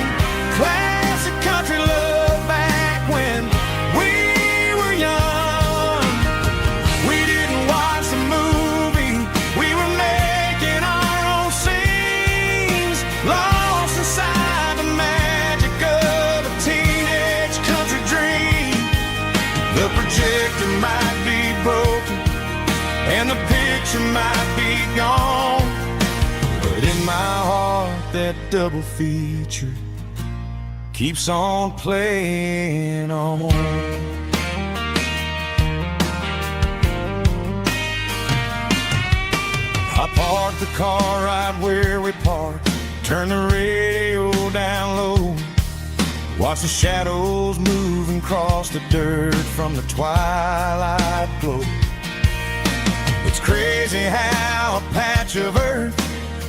Classic country love back when we were young. We didn't watch the movie, we were making our own scenes, lost inside the magic of a teenage country dream. The projector might be broken and the picture might be gone, but in my heart that double feature keeps on playing on. I parked the car right where we parked, turned the radio down low, watched the shadows move and cross the dirt from the twilight glow. It's crazy how a patch of earth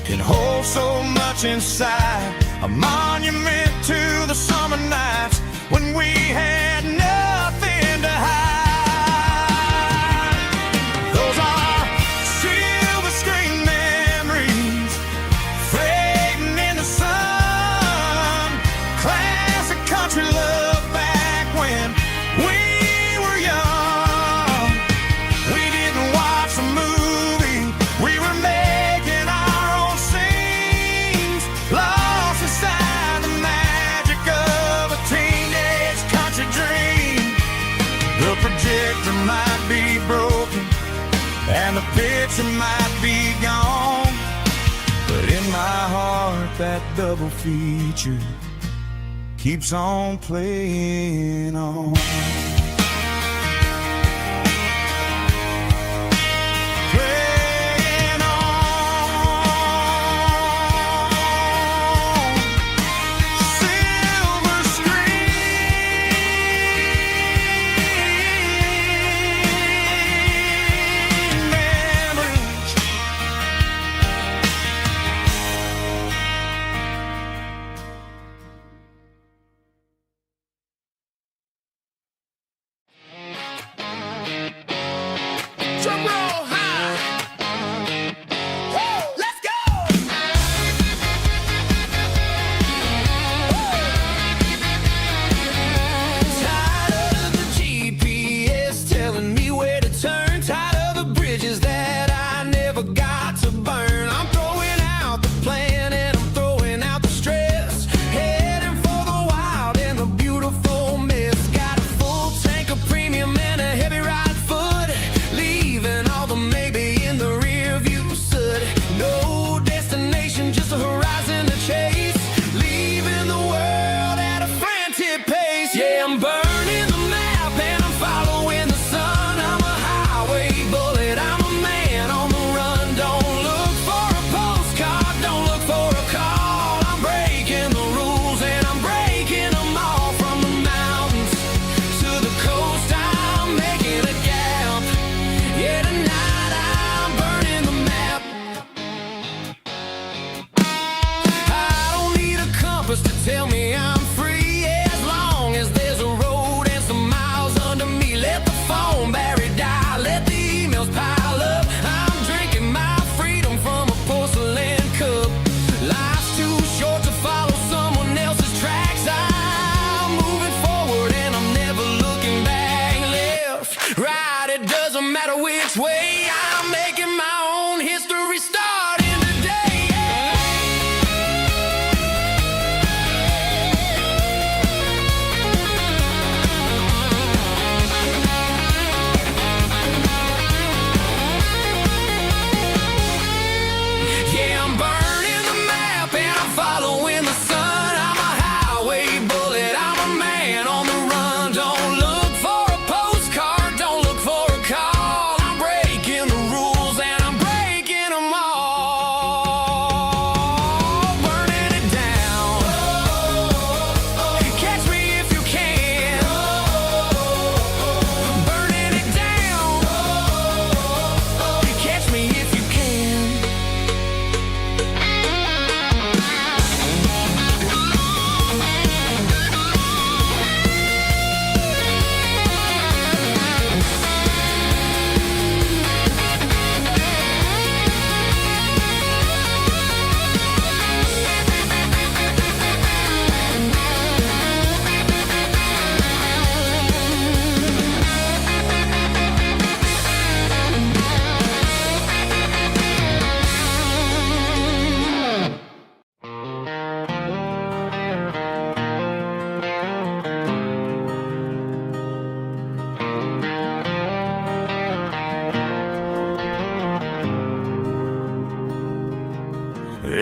can hold so much inside, a monument to the summer nights when we had nothing to hide. Those are silver screen memories fading in the sun. Classic country love back when we were young. We didn't watch the movie, we were making our own scenes, lost inside the magic of a teenage country dream. The projector might be broken and the picture might be gone, but in my heart that double feature keeps on playing on.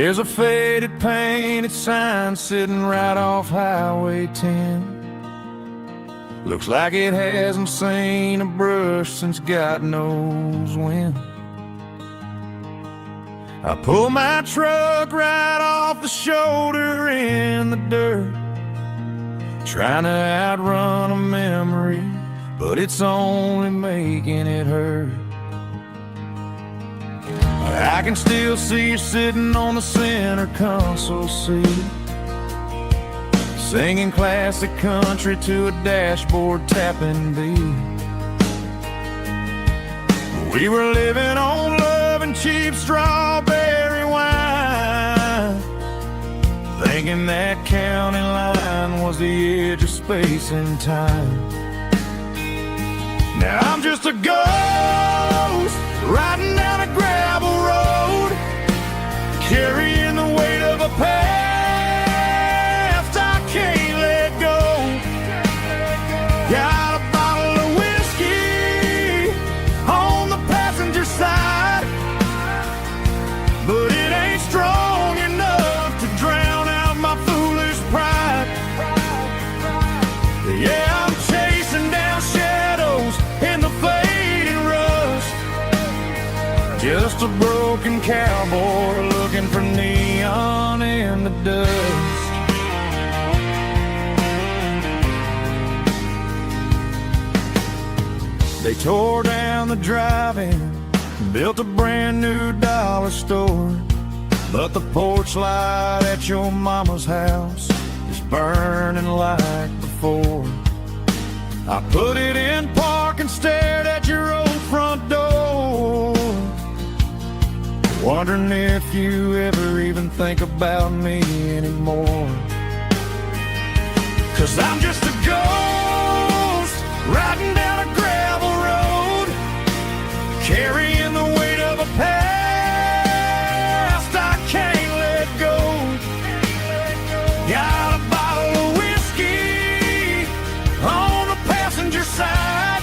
There's a faded painted sign sitting right off Highway 10. Looks like it hasn't seen a brush since God knows when. I pull my truck right off the shoulder in the dirt, trying to outrun a memory, but it's only making it hurt. I can still see you sitting on the center console seat, singing classic country to a dashboard tapping beat. We were living on love and cheap strawberry wine, thinking that county line was the edge of space and time. Now I'm just a ghost riding down a gravel road, carrying the weight of a past I can't let go. Got a bottle of whiskey on the passenger side, but it ain't strong enough to drown out my foolish pride. Yeah, I'm chasing down shadows in the fading rust, just a broken cowboy looking for neon in the dust. They tore down the drive-in, built a brand new dollar store, but the porch light at your mama's house is burning like before. I put it in park and stared at your old front door, wondering if you ever even think about me anymore. 'Cause I'm just a ghost riding down a gravel road, carrying the weight of a past I can't let go. Got a bottle of whiskey on the passenger side,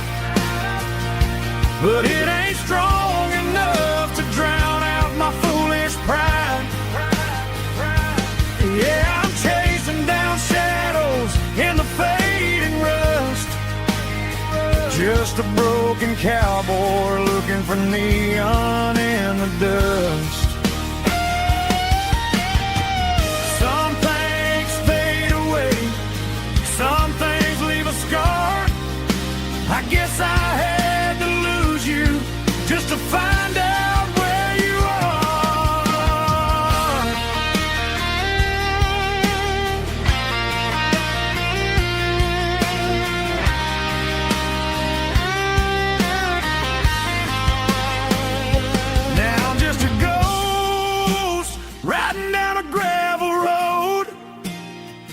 but it ain't strong enough to drown out my foolish pride. Yeah, I'm chasing down shadows in the fading rust, just a broken cowboy looking for neon in the dust. Some things fade away, some things leave a scar. I guess I had to lose you just to find out where you are. Now I'm just a ghost riding down a gravel road,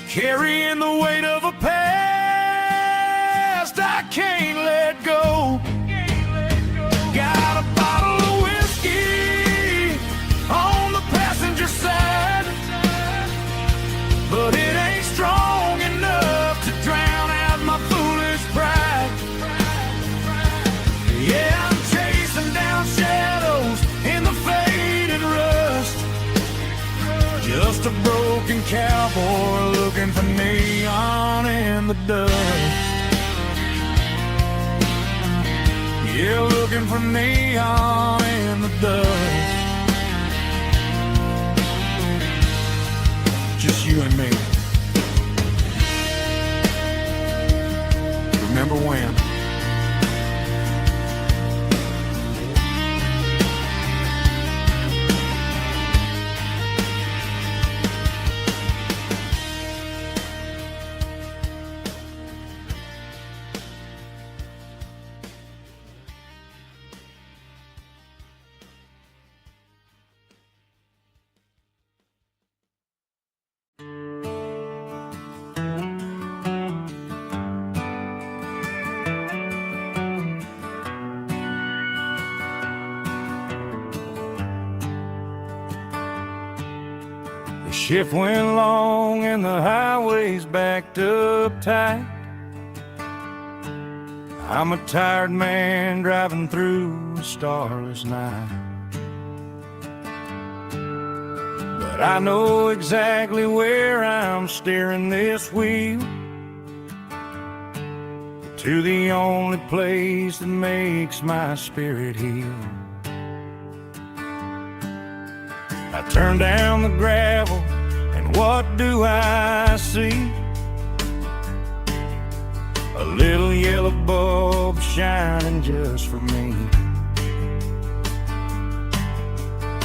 carrying the weight of a past I can't let go. Got a bottle of whiskey on the passenger side, but it ain't strong enough to drown out my foolish pride. Yeah, I'm chasing down shadows in the faded rust, just a broken cowboy looking for neon in the dust. Yeah, looking for neon in the dust. Just you and me. Remember when? The shift went long and the highway's backed up tight. I'm a tired man driving through a starless night, but I know exactly where I'm steering this wheel, to the only place that makes my spirit heal. I turn down the gravel, and what do I see? A little yellow bulb shining just for me.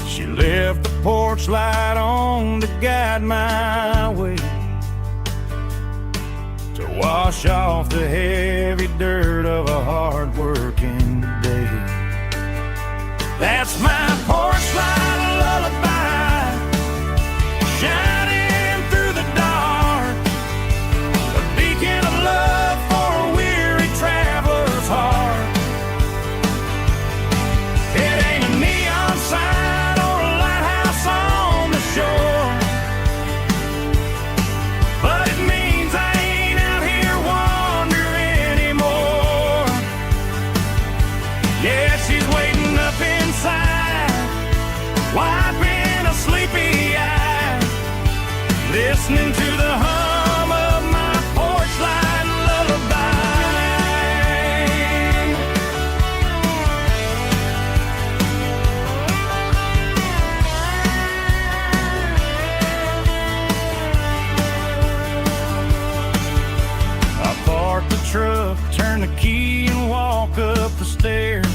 She left the porch light on to guide my way, to wash off the heavy dirt of a hard-working day. That's my porch light lullaby, shining through the dark, a beacon of love for a weary traveler's heart. It ain't a neon sign or a lighthouse on the shore, but it means I ain't out here wandering anymore. Yeah, she's waiting up inside, wiping a sleepy eye, listening to the hum of my porch light lullaby. I park the truck, turn the key and walk up the stairs,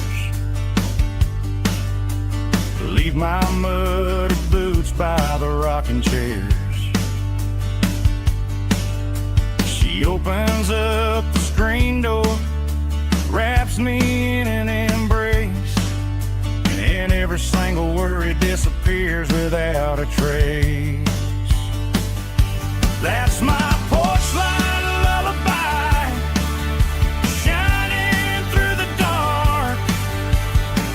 leave my muddy boots by the rocking chairs. She opens up the screen door, wraps me in an embrace, and every single worry disappears without a trace. That's my porch light lullaby, shining through the dark,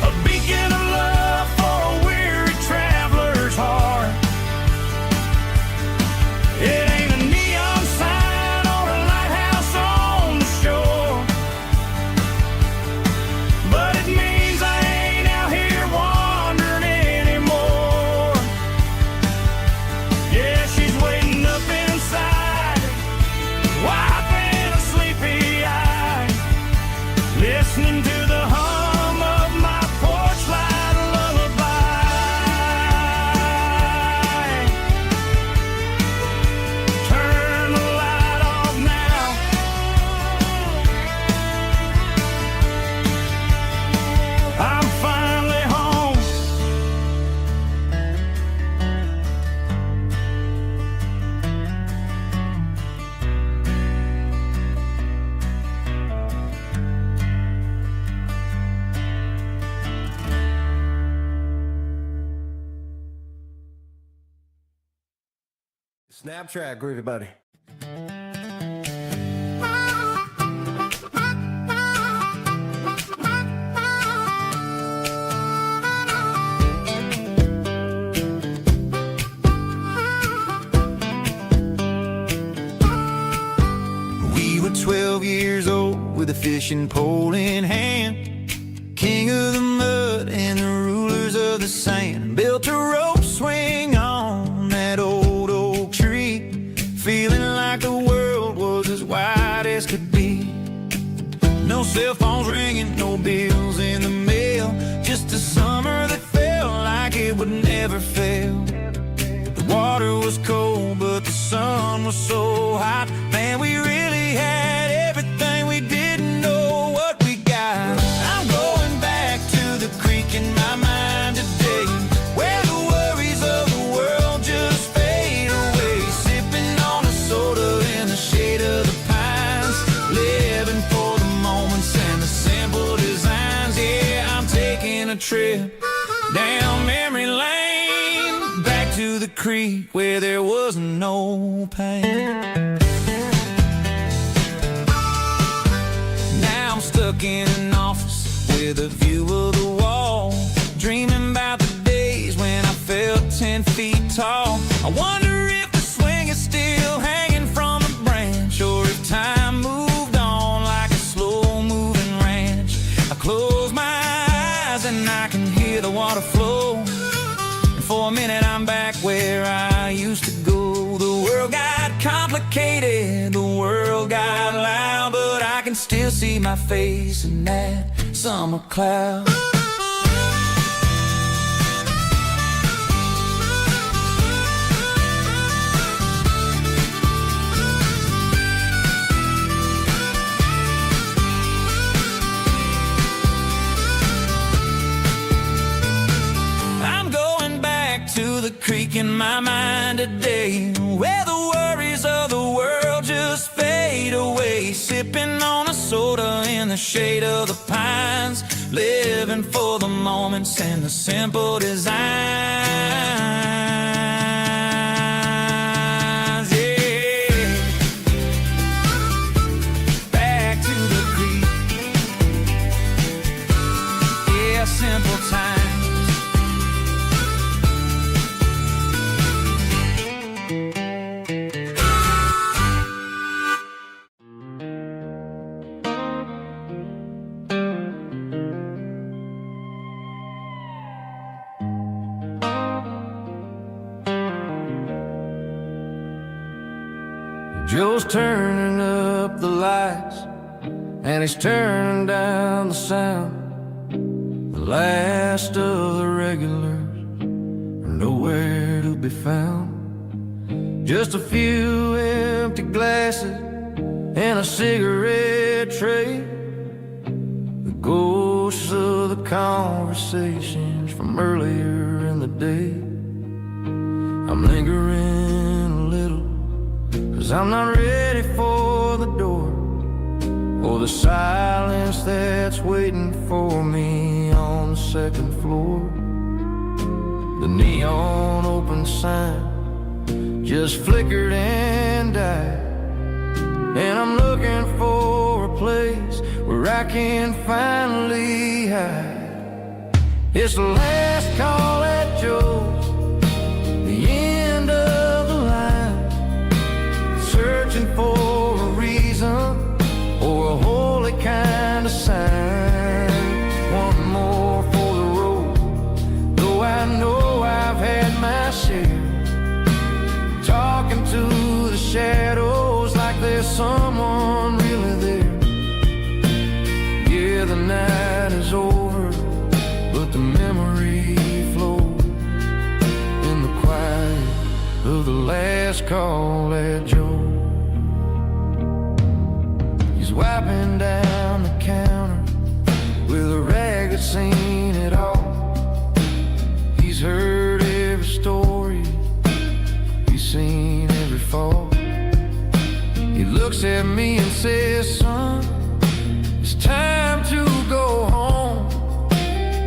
a beacon of love for a weary traveler's heart. It ain't a neon sign or a lighthouse on the shore, but it means I ain't out here wandering anymore. Yeah, she's waiting up inside, wiping a sleepy eye, listening to the hum of my porch light lullaby. Turn the light off now, I'm finally home. Snap track, groovy buddy. We were 12 years old with a fishing pole in hand, king of the mud and the rulers of the sand. Built a rope swing on that old oak tree, feeling like the world was as wide as could be. No cell phones ringing, no bills in the mail, just a summer that felt like it would never fail. The water was cold, but the sun was so hot. Man, we really had everything, we didn't know what we got. I'm going back to the creek in my mind today, where the worries of the world just fade away. Sipping on a soda in the shade of the pines, living for the moments and the simple designs. Yeah, I'm taking a trip down memory lane, back to the creek where there was no pain. Now I'm stuck in an office with a view of the wall, dreaming about the days when I felt 10 feet tall. I wonder if the swing is still hanging from a branch, or if time moved on like a slow-moving ranch. I close my eyes and I can hear the water flow, and for a minute I'm back where I complicated, the world got loud, but I can still see my face in that summer cloud. To the creek in my mind today, where the worries of the world just fade away, sipping on a soda in the shade of the pines, living for the moments and the simple designs. Yeah, back to the creek. Yeah, simple times. Joe's turning up the lights, and he's turning down the sound. The last of the regulars are nowhere to be found. Just a few empty glasses and a cigarette tray, the ghosts of the conversations from earlier in the day. I'm lingering a little, 'cause I'm not ready for the door, or the silence that's waiting for me on the second floor. The neon open sign just flickered and died, and I'm looking for a place where I can finally hide. It's the last call at Joe's, the end of the line, searching for a reason or a holy kind of sign. One more for the road, though I know I've had my share, talking to the shadows like there's someone really there. Yeah, the night is over, but the memory flows in the quiet of the last call at Joe. He's wiping down the counter with a rag that's seen it all. He's heard every story, he's seen every fall. He looks at me and says, son, it's time to go home.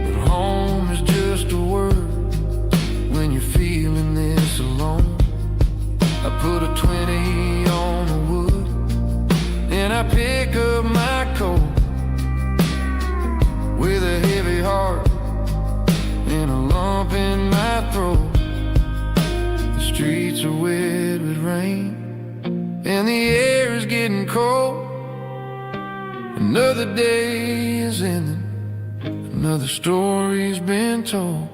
But home is just a word when you're feeling this alone. I put a 20 on the wood, and I pick up my coat with a heavy heart and a lump in my throat. The streets are wet with rain, and the air is getting cold. Another day is ending, another story's been told.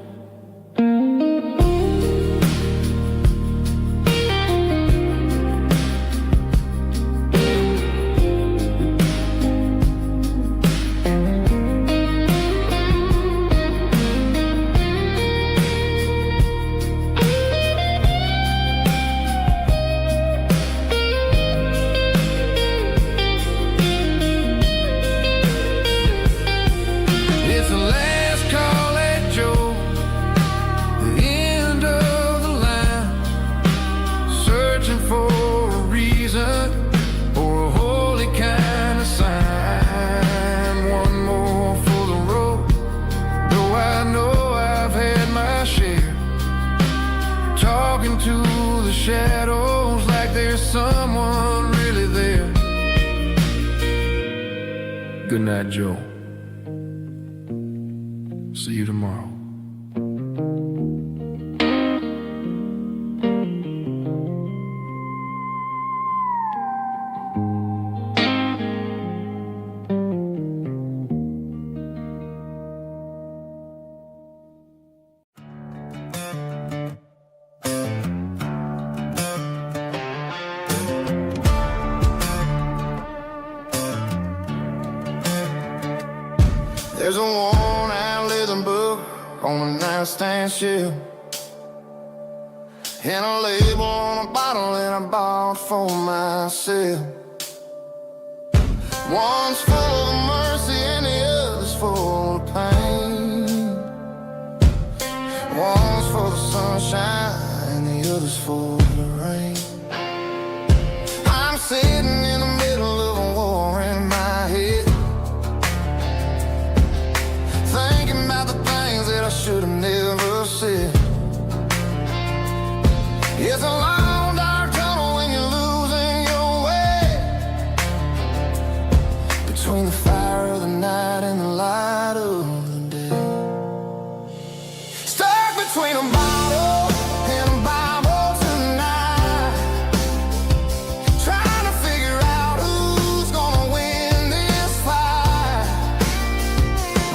To the shadows like there's someone really there. Good night, Joe. See you tomorrow. There's a worn-out leather book on the nightstand shelf, and a label on a bottle that I bought for myself. One's full of mercy and the other's full of pain. One's for the sunshine and the other's for the rain. I'm sitting in the middle of a war in my head, thinking about the things that I should have never said. It's a long dark tunnel when you're losing your way, between the fire of the night and the light of the day. Stuck between a bottle and a Bible tonight, trying to figure out who's gonna win this fight.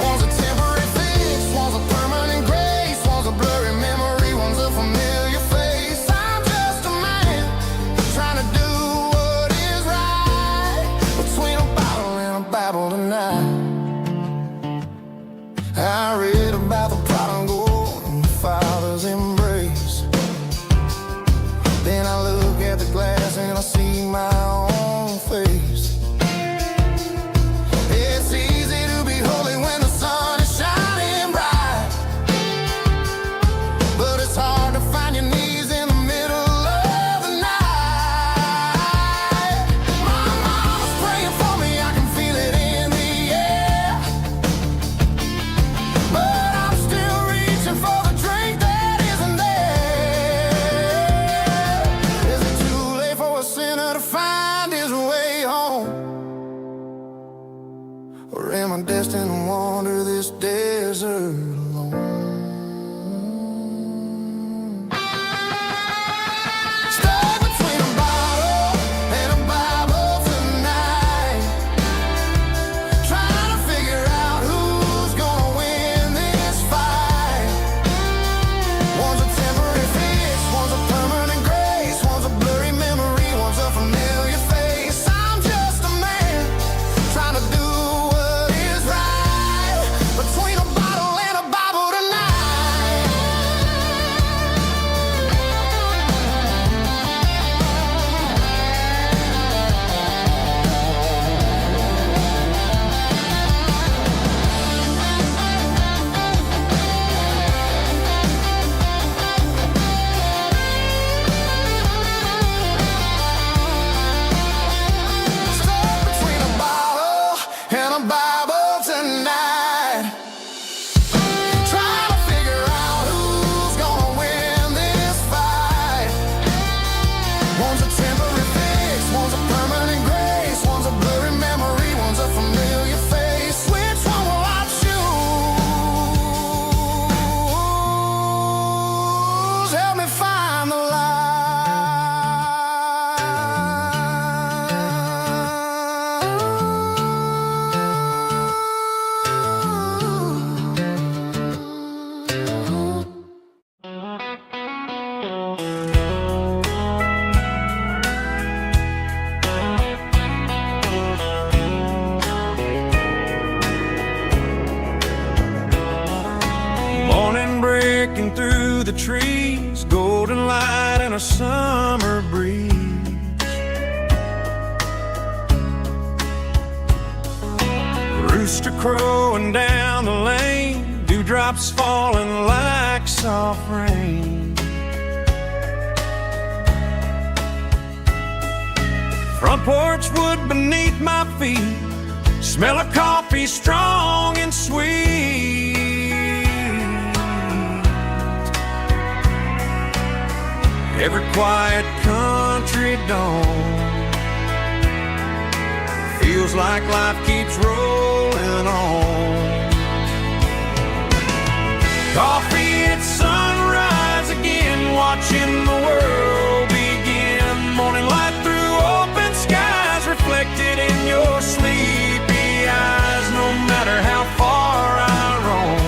One's a temporary fix, one's a permanent grace, one's a blurry memory, one's a familiar face. I'm just a man trying to do what is right, between a bottle and a Bible tonight. I read about the prodigal and the father's embrace. Then I look at the glass and I see my own face. It's easy to be holy when the sun is shining bright, but it's hard to find your knees in the middle of the night. My mama's praying for me, I can feel it in the air, but I'm still reaching for the drink that isn't there. Is it too late for a sinner to find his way home? Or am I destined to wander this desert alone? Stuck between a bottle and a Bible tonight, trying to figure out who's gonna win this fight. One's a temporary fix, one's a permanent grace, one's a blurry memory, one's a familiar face. I'm just a man trying to do what is right, between a bottle and a Bible tonight. Stuck between a bottle and a Bible tonight, trying to figure out who's gonna win this fight. One's a temporary fix, one's a permanent grace, one's a blurry memory, one's a familiar face. Which one will I choose? Help me find the light. Morning breaking through the trees, golden light and a summer breeze. Rooster crowing down the lane, dewdrops falling like soft rain. Front porch wood beneath my feet, smell of coffee strong and sweet. Every quiet country dawn feels like life keeps rolling on. Coffee at sunrise again, watching the world begin. Morning light through open skies, reflected in your sleepy eyes. No matter how far I roam,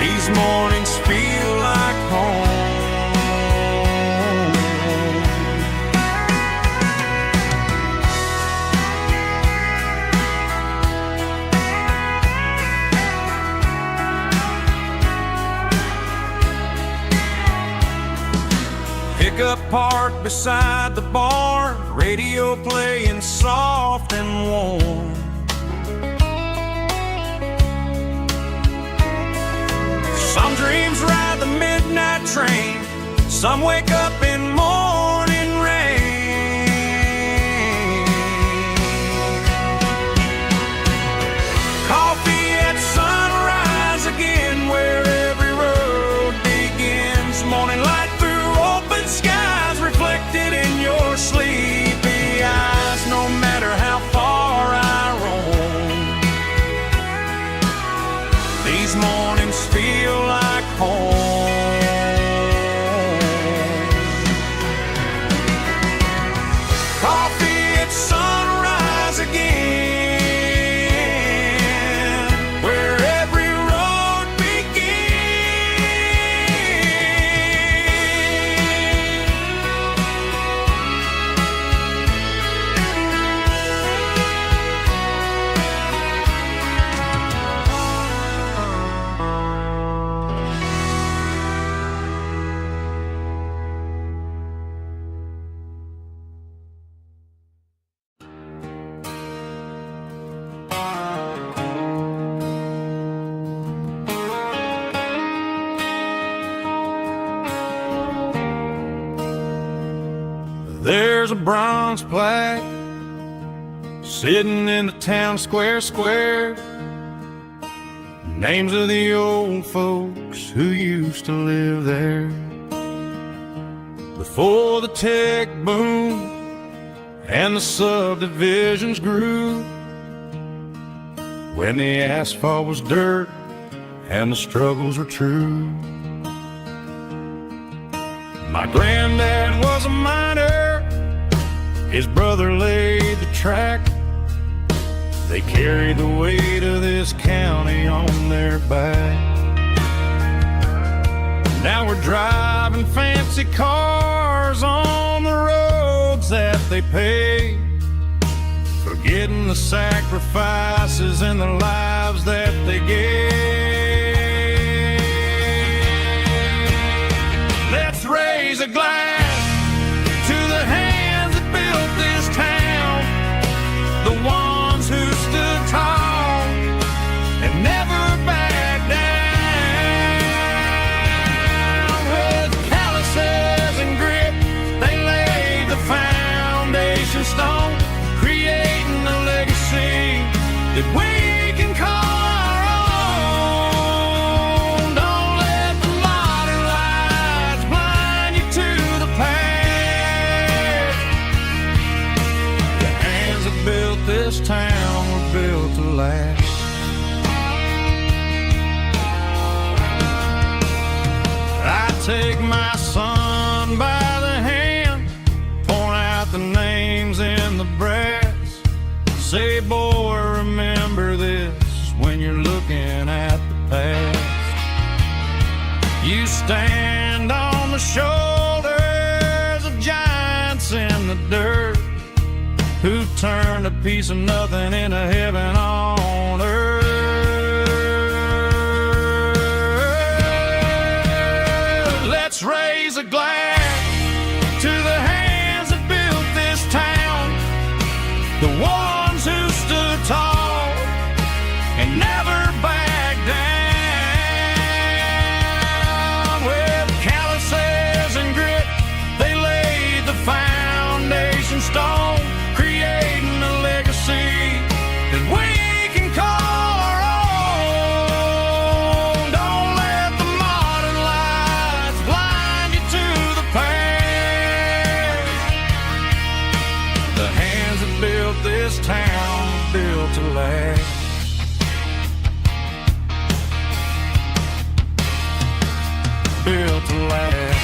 these mornings feel like home. parked beside the barn, radio playing soft and warm. Some dreams ride the midnight train, some wake up in morning rain. Coffee at sunrise again, where every road begins. Morning light through open skies, reflected in your sleepy eyes. No matter how far I roam, these mornings feel like home. Coffee at sunrise again, where every road There's a bronze plaque sitting in the town square. Names of the old folks who used to live there. Before the tech boom and the subdivisions grew, when the asphalt was dirt and the struggles were true. My granddad was a miner, his brother laid the track. They carried the weight of this county on their back. Now we're driving fancy cars on the roads that they pay, forgetting the sacrifices and the lives that they gave. Let's raise a glass to the hands that built this town, the ones who stood tall and never backed down. With calluses and grit, they laid the foundation stone, creating a legacy that we can call our own. Don't let the modern lights blind you to the past. The hands that built this town were built to last. I take my son by the hand, point out the names in the brass. Say, boy, remember this when you're looking at the past. You stand on the shoulders of giants in the dirt, who turned a piece of nothing into heaven on earth. Let's raise a glass to the hands that built this town, the ones who stood tall and never backed down. With calluses and grit, they laid the foundation stone, creating a legacy that we can call our own. Don't let the modern lights blind you to the past. The hands that built this town built to last. Built to last.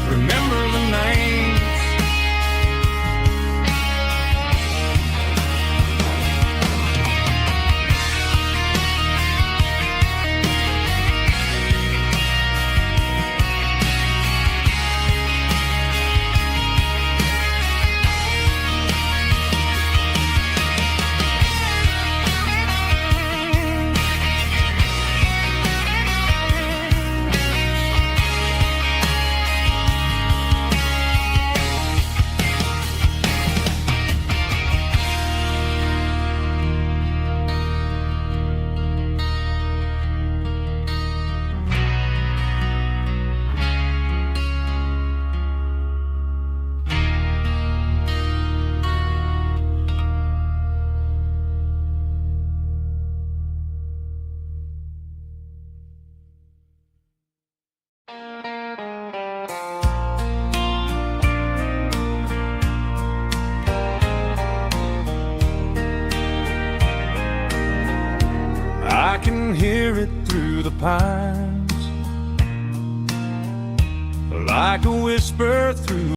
Remember the names. can hear it through the pines, like a whisper through